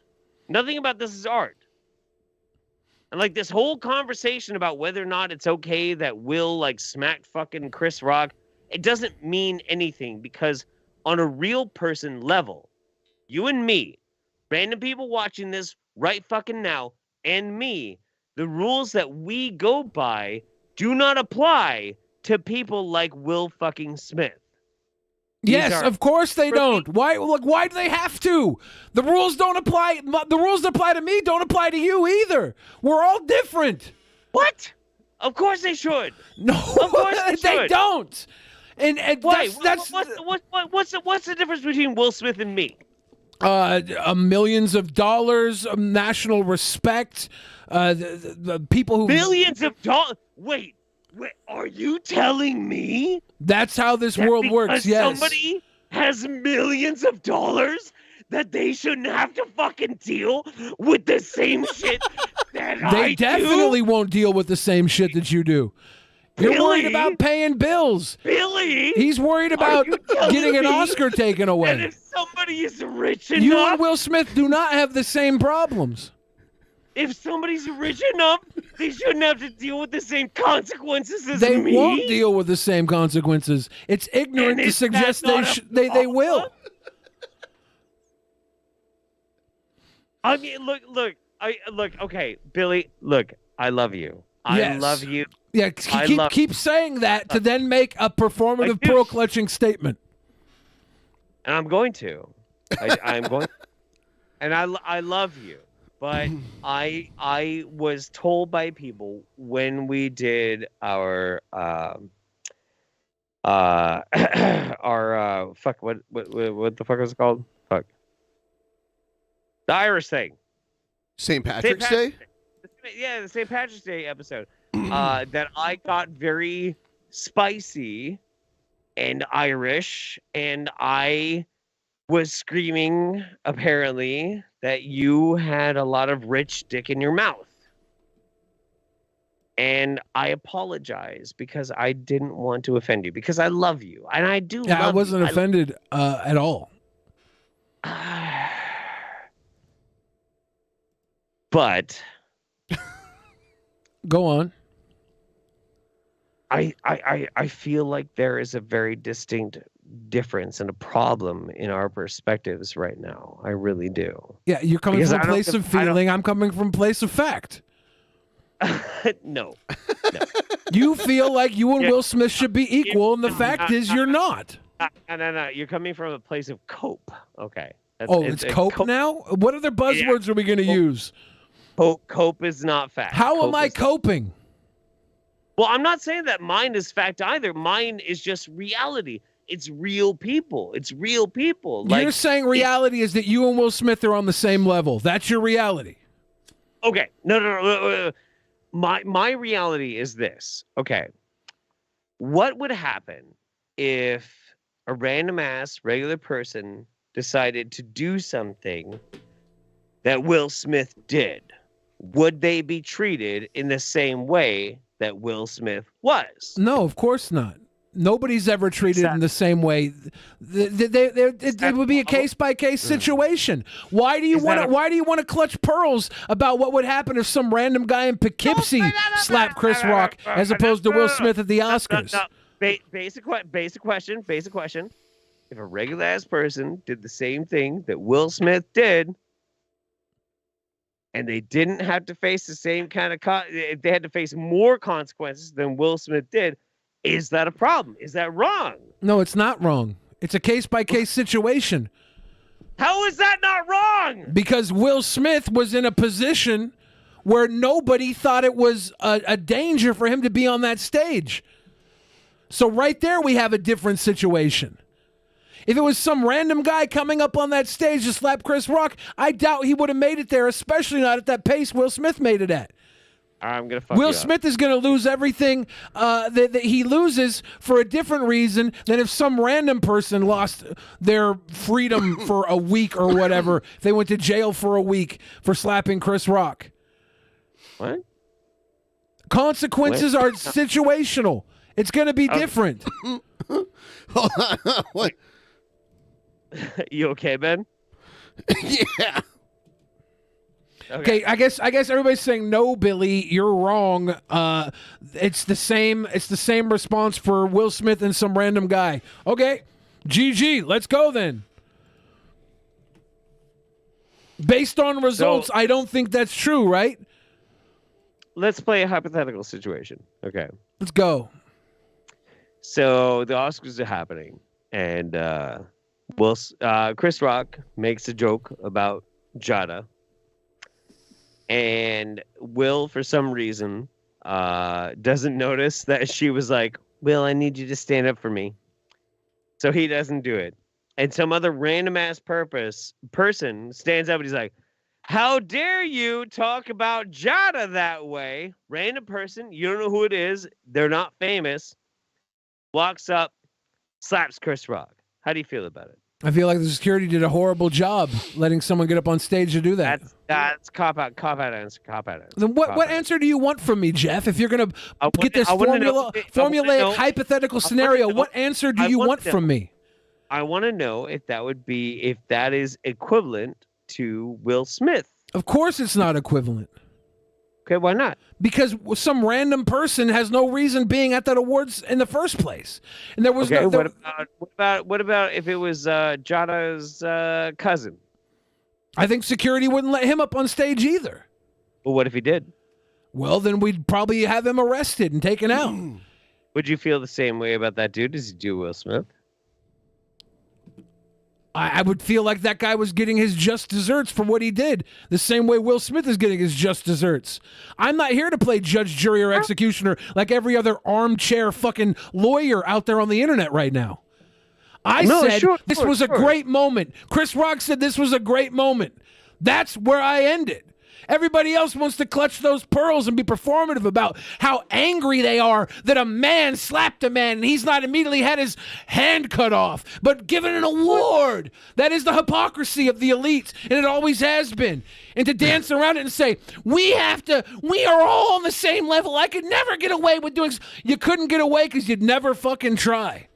Nothing about this is art. And, like, this whole conversation about whether or not it's okay that Will, like, smacked fucking Chris Rock, it doesn't mean anything because on a real person level, you and me, random people watching this right fucking now, and me, the rules that we go by do not apply to people like Will fucking Smith. Yes, of course they don't. Why do they have to? The rules don't apply. The rules that apply to me don't apply to you either. We're all different. What? Of course they should. No, of course they don't. And why? That's what's the difference between Will Smith and me? Millions of dollars, national respect, the people who millions of dollars. Wait, are you telling me that's how this world works? Yes. Somebody has millions of dollars that they shouldn't have to fucking deal with the same shit that they definitely won't deal with the same shit that you do. You're worried about paying bills. Billy? He's worried about getting an Oscar taken away. And if somebody is rich enough... You and Will Smith do not have the same problems. If somebody's rich enough, they shouldn't have to deal with the same consequences as me. They won't deal with the same consequences. It's ignorant to suggest they will. I mean, look, okay, Billy, look, I love you. I love you. Yeah, keep saying that to then make a performative pearl-clutching statement. And I'm going to. I'm going to. And I love you. But I was told by people when we did our our fuck, what the fuck was it called? Fuck. The Irish thing. St. Patrick's Day? Yeah, the St. Patrick's Day episode. That I got very spicy and Irish, and I was screaming, apparently, that you had a lot of rich dick in your mouth. And I apologize because I didn't want to offend you, because I love you, and I do love you. I wasn't offended at all. But go on. I feel like there is a very distinct difference and a problem in our perspectives right now. I really do. Yeah, you're coming from a place of feeling. I'm coming from a place of fact. No. You feel like you and Will Smith should be equal, and the fact is you're not. No. You're coming from a place of cope. Okay. It's cope now? What other buzzwords are we going to use? Cope is not fact. How am I coping? Well, I'm not saying that mine is fact either. Mine is just reality. It's real people. It's real people. You're saying reality is that you and Will Smith are on the same level. That's your reality. Okay. No. My reality is this. Okay. What would happen if a random ass regular person decided to do something that Will Smith did? Would they be treated in the same way that Will Smith was? No, of course not. Nobody's ever treated in the same way. It would be a case-by-case situation. Why do you want to clutch pearls about what would happen if some random guy in Poughkeepsie slapped Chris Rock as opposed to Will Smith at the Oscars? Basic question. If a regular ass person did the same thing that Will Smith did, and they didn't have to face the same kind of they had to face more consequences than Will Smith did, is that a problem? Is that wrong? No, it's not wrong. It's a case-by-case situation. How is that not wrong? Because Will Smith was in a position where nobody thought it was a danger for him to be on that stage. So right there we have a different situation. If it was some random guy coming up on that stage to slap Chris Rock, I doubt he would have made it there, especially not at that pace Will Smith made it at. I'm gonna fuck Will you Smith is going to lose everything that he loses for a different reason than if some random person lost their freedom for a week or whatever. They went to jail for a week for slapping Chris Rock. What? Consequences are situational. It's going to be different. What? You okay, Ben? Yeah. Okay, I guess everybody's saying no, Billy. You're wrong. It's the same response for Will Smith and some random guy. Okay, GG. Let's go then. Based on results, I don't think that's true, right? Let's play a hypothetical situation. Okay. Let's go. So the Oscars are happening, and Chris Rock makes a joke about Jada. And Will, for some reason, doesn't notice that she was like, Will, I need you to stand up for me. So he doesn't do it. And some other random-ass person stands up and he's like, how dare you talk about Jada that way? Random person, you don't know who it is. They're not famous. Walks up, slaps Chris Rock. How do you feel about it? I feel like the security did a horrible job letting someone get up on stage to do that. That's cop out answer. Then what answer do you want from me, Jeff? If you're going to get this formulaic hypothetical scenario, what answer do you want from me? I want to know if that is equivalent to Will Smith. Of course it's not equivalent. Okay, why not? Because some random person has no reason being at that awards in the first place, and there was what about if it was Jada's cousin? I think security wouldn't let him up on stage either. Well, what if he did? Well, then we'd probably have him arrested and taken out. Would you feel the same way about that dude as you do Will Smith? I would feel like that guy was getting his just desserts for what he did, the same way Will Smith is getting his just desserts. I'm not here to play judge, jury, or executioner like every other armchair fucking lawyer out there on the internet right now. I said this was a great moment. Chris Rock said this was a great moment. That's where I ended. Everybody else wants to clutch those pearls and be performative about how angry they are that a man slapped a man and he's not immediately had his hand cut off, but given an award. That is the hypocrisy of the elites, and it always has been. And to dance around it and say, we are all on the same level. I could never get away with doing. You couldn't get away because you'd never fucking try.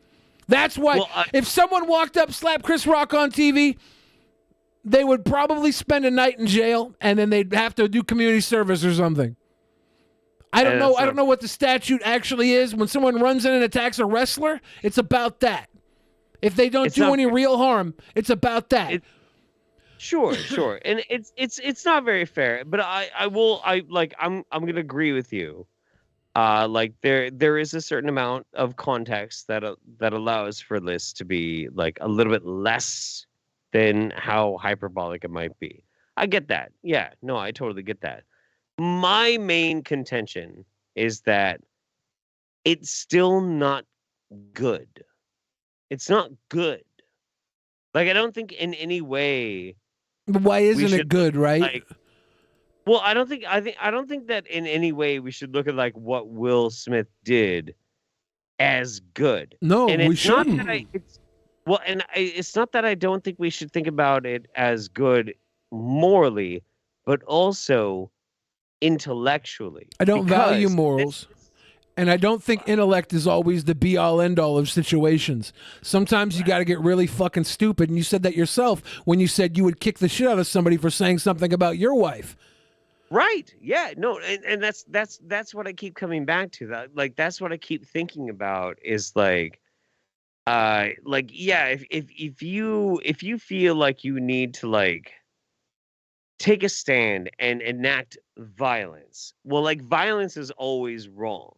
That's why if someone walked up, slapped Chris Rock on TV, they would probably spend a night in jail, and then they'd have to do community service or something. I don't know. I don't know what the statute actually is. When someone runs in and attacks a wrestler, it's about that. If they don't do any real harm, it's about that. Sure, and it's not very fair. But I'm gonna agree with you. Like there is a certain amount of context that allows for this to be like a little bit less than how hyperbolic it might be. I get that. Yeah, no, I totally get that. My main contention is that it's still not good. It's not good. Like, I don't think in any way. Why isn't it good, right? Well, I don't think that in any way we should look at like what Will Smith did as good. No, and we shouldn't. It's not that I don't think we should think about it as good morally, but also intellectually. I don't value morals. And I don't think intellect is always the be-all, end-all of situations. Sometimes you got to get really fucking stupid. And you said that yourself when you said you would kick the shit out of somebody for saying something about your wife. Right. Yeah. No. And that's what I keep coming back to. That's what I keep thinking about is if you feel like you need to like take a stand and enact violence, well, like violence is always wrong.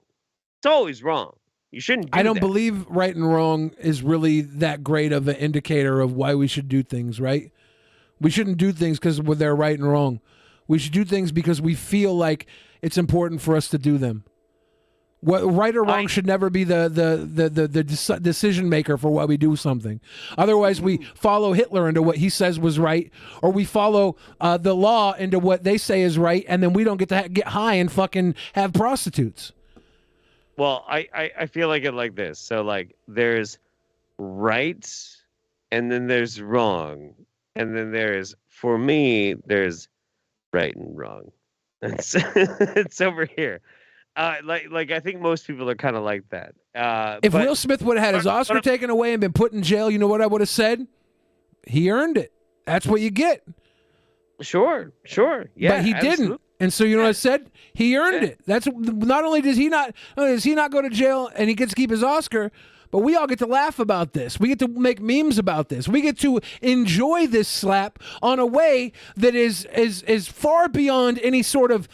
It's always wrong. You shouldn't do I don't that. believe right and wrong is really that great of an indicator of why we should do things, right? We shouldn't do things because they're right and wrong. We should do things because we feel like it's important for us to do them. What right or wrong should never be the decision maker for why we do something. Otherwise, we follow Hitler into what he says was right, or we follow the law into what they say is right, and then we don't get to get high and fucking have prostitutes. Well, I feel like it like this. So like there's right, and then there's wrong, and then there's there's right and wrong. It's over here. Like I think most people are kind of like that. If Will Smith would have had his Oscar taken away and been put in jail, you know what I would have said? He earned it. That's what you get. Sure. Yeah, but he didn't. And so you know what I said? He earned it. That's not only does he not go to jail and he gets to keep his Oscar, but we all get to laugh about this. We get to make memes about this. We get to enjoy this slap on a way that is far beyond any sort of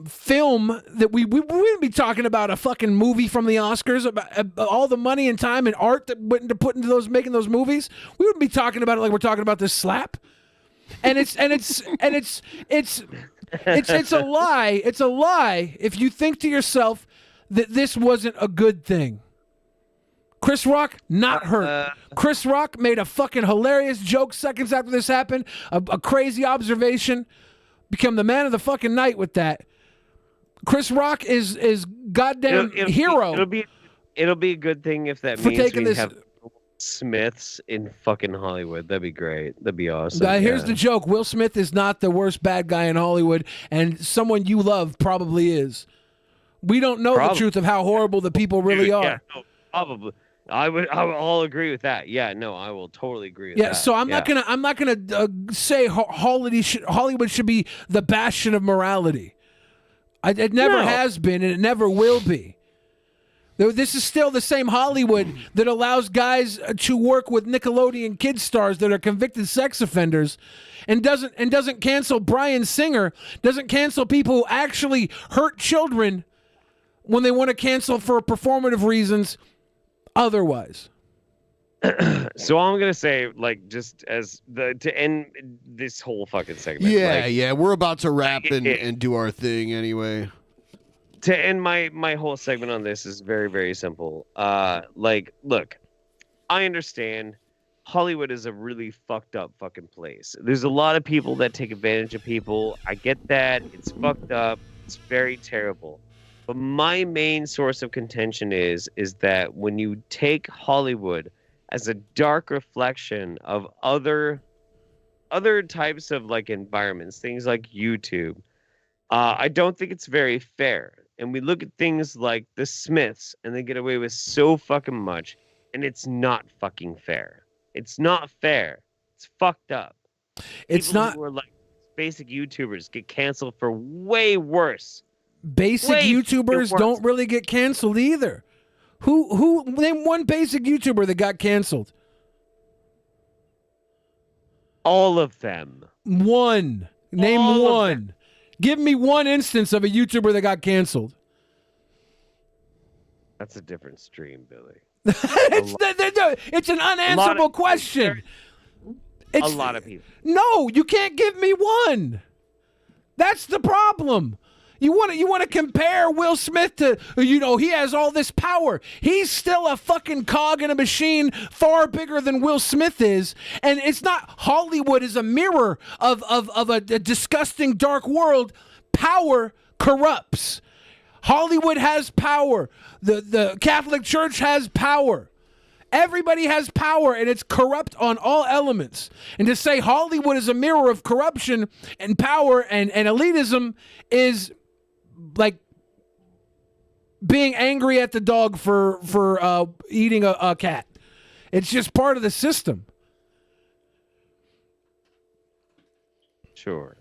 film that we wouldn't be talking about a fucking movie from the Oscars about all the money and time and art that went into put into those making those movies. We wouldn't be talking about it like we're talking about this slap. And it's a lie. It's a lie if you think to yourself that this wasn't a good thing. Chris Rock, not hurt. Chris Rock made a fucking hilarious joke seconds after this happened, a crazy observation, become the man of the fucking night with that. Chris Rock is goddamn hero. It'll be a good thing if that means we have Smiths in fucking Hollywood. That'd be great. That'd be awesome. Here's the joke. Will Smith is not the worst bad guy in Hollywood, and someone you love probably is. We don't know the truth of how horrible the people really are. Yeah, no, probably. I would all agree with that. Yeah, no, I will totally agree with that. Yeah, so I'm not gonna say Hollywood should be the bastion of morality. It never has been, and it never will be. This is still the same Hollywood that allows guys to work with Nickelodeon kid stars that are convicted sex offenders, and doesn't cancel Bryan Singer, doesn't cancel people who actually hurt children when they want to cancel for performative reasons. Otherwise, So all I'm gonna say, like, just as to end this whole fucking segment. Yeah, we're about to wrap and do our thing anyway. To end my whole segment on this is very, very simple. Look, I understand Hollywood is a really fucked up fucking place. There's a lot of people that take advantage of people. I get that. It's fucked up. It's very terrible. But my main source of contention is that when you take Hollywood as a dark reflection of other types of like environments, things like YouTube, I don't think it's very fair. And we look at things like the Smiths and they get away with so fucking much, and it's not fucking fair. It's not fair. It's fucked up. It's People not. who are like basic YouTubers get canceled for way worse. Basic YouTubers don't really get canceled either. Who name one basic YouTuber that got canceled? All of them. One. Name one. Give me one instance of a YouTuber that got canceled. That's a different stream, Billy. It's an unanswerable question. A lot of people. No, you can't give me one. That's the problem. You want to compare Will Smith to, he has all this power. He's still a fucking cog in a machine far bigger than Will Smith is. And it's not, Hollywood is a mirror of a disgusting dark world. Power corrupts. Hollywood has power. The Catholic Church has power. Everybody has power, and it's corrupt on all elements. And to say Hollywood is a mirror of corruption and power and elitism is like being angry at the dog for eating a cat. It's just part of the system. Sure.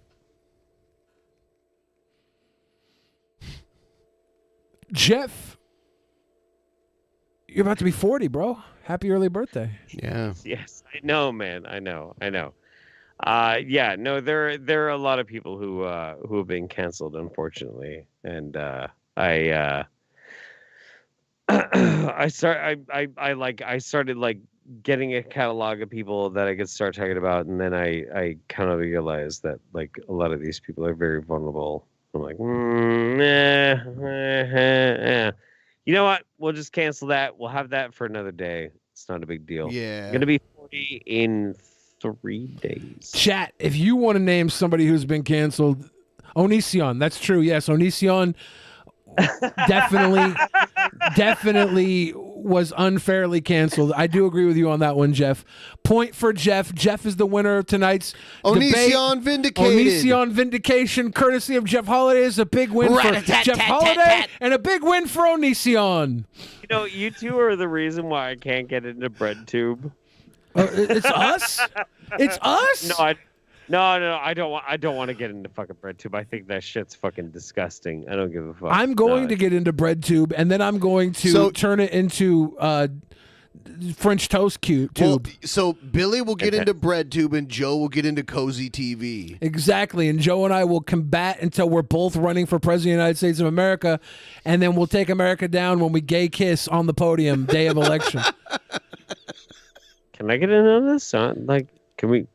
Jeff, you're about to be 40, bro. Happy early birthday. Yeah. Yes, I know, man. I know. Yeah, no, there are a lot of people who have been canceled, unfortunately, and I started like getting a catalog of people that I could start talking about, and then I kind of realized that like a lot of these people are very vulnerable. I'm like, you know what? We'll just cancel that. We'll have that for another day. It's not a big deal. Yeah. I'm gonna be 40 in 3 days. Chat, if you want to name somebody who's been canceled, Onision. That's true. Yes, Onision definitely was unfairly canceled. I do agree with you on that one, Jeff. Point for Jeff. Jeff is the winner of tonight's Onision vindicated. Onision vindication, courtesy of Jeff Holiday, is a big win for Jeff Holiday and a big win for Onision. You know, you two are the reason why I can't get into BreadTube. It's us. It's us. No, I don't want to get into fucking BreadTube. I think that shit's fucking disgusting. I don't give a fuck. I'm going to get into BreadTube, and then I'm going to turn it into French toast tube. Well, so Billy will get into BreadTube, and Joe will get into Cozy TV. Exactly, and Joe and I will combat until we're both running for president of the United States of America, and then we'll take America down when we gay kiss on the podium day of election. Can I get in on this? Can we?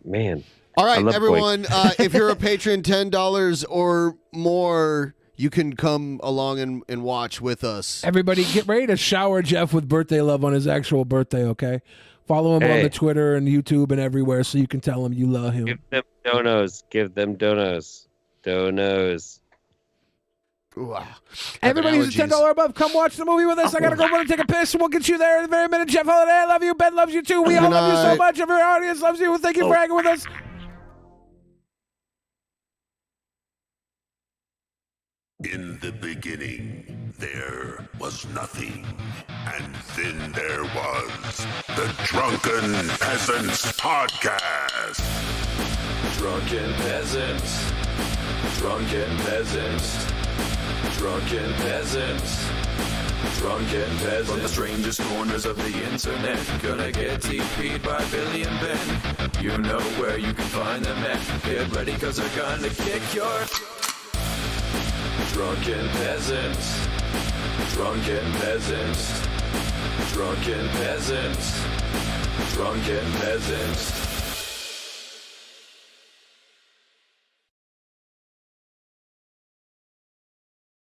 Man. All right, everyone. If you're a patron, $10 or more, you can come along and watch with us. Everybody, get ready to shower Jeff with birthday love on his actual birthday, okay? Follow him on the Twitter and YouTube and everywhere so you can tell him you love him. Give them donos. Give them donos. Donos. Wow. Everybody who's $10 above, come watch the movie with us. I gotta go run and take a piss, and we'll get you there in a very minute. Jeff Holiday, I love you. Ben loves you too. We all love you so much. Every audience loves you. Thank you for hanging with us. In the beginning, there was nothing. And then there was the Drunken Peasants Podcast. Drunken Peasants. Drunken Peasants. Drunken Peasants. Drunken Peasants. From the strangest corners of the internet, gonna get TP'd by Billy and Ben. You know where you can find them at. Get ready, cause they're gonna kick your... Drunken Peasants. Drunken Peasants. Drunken Peasants. Drunken Peasants.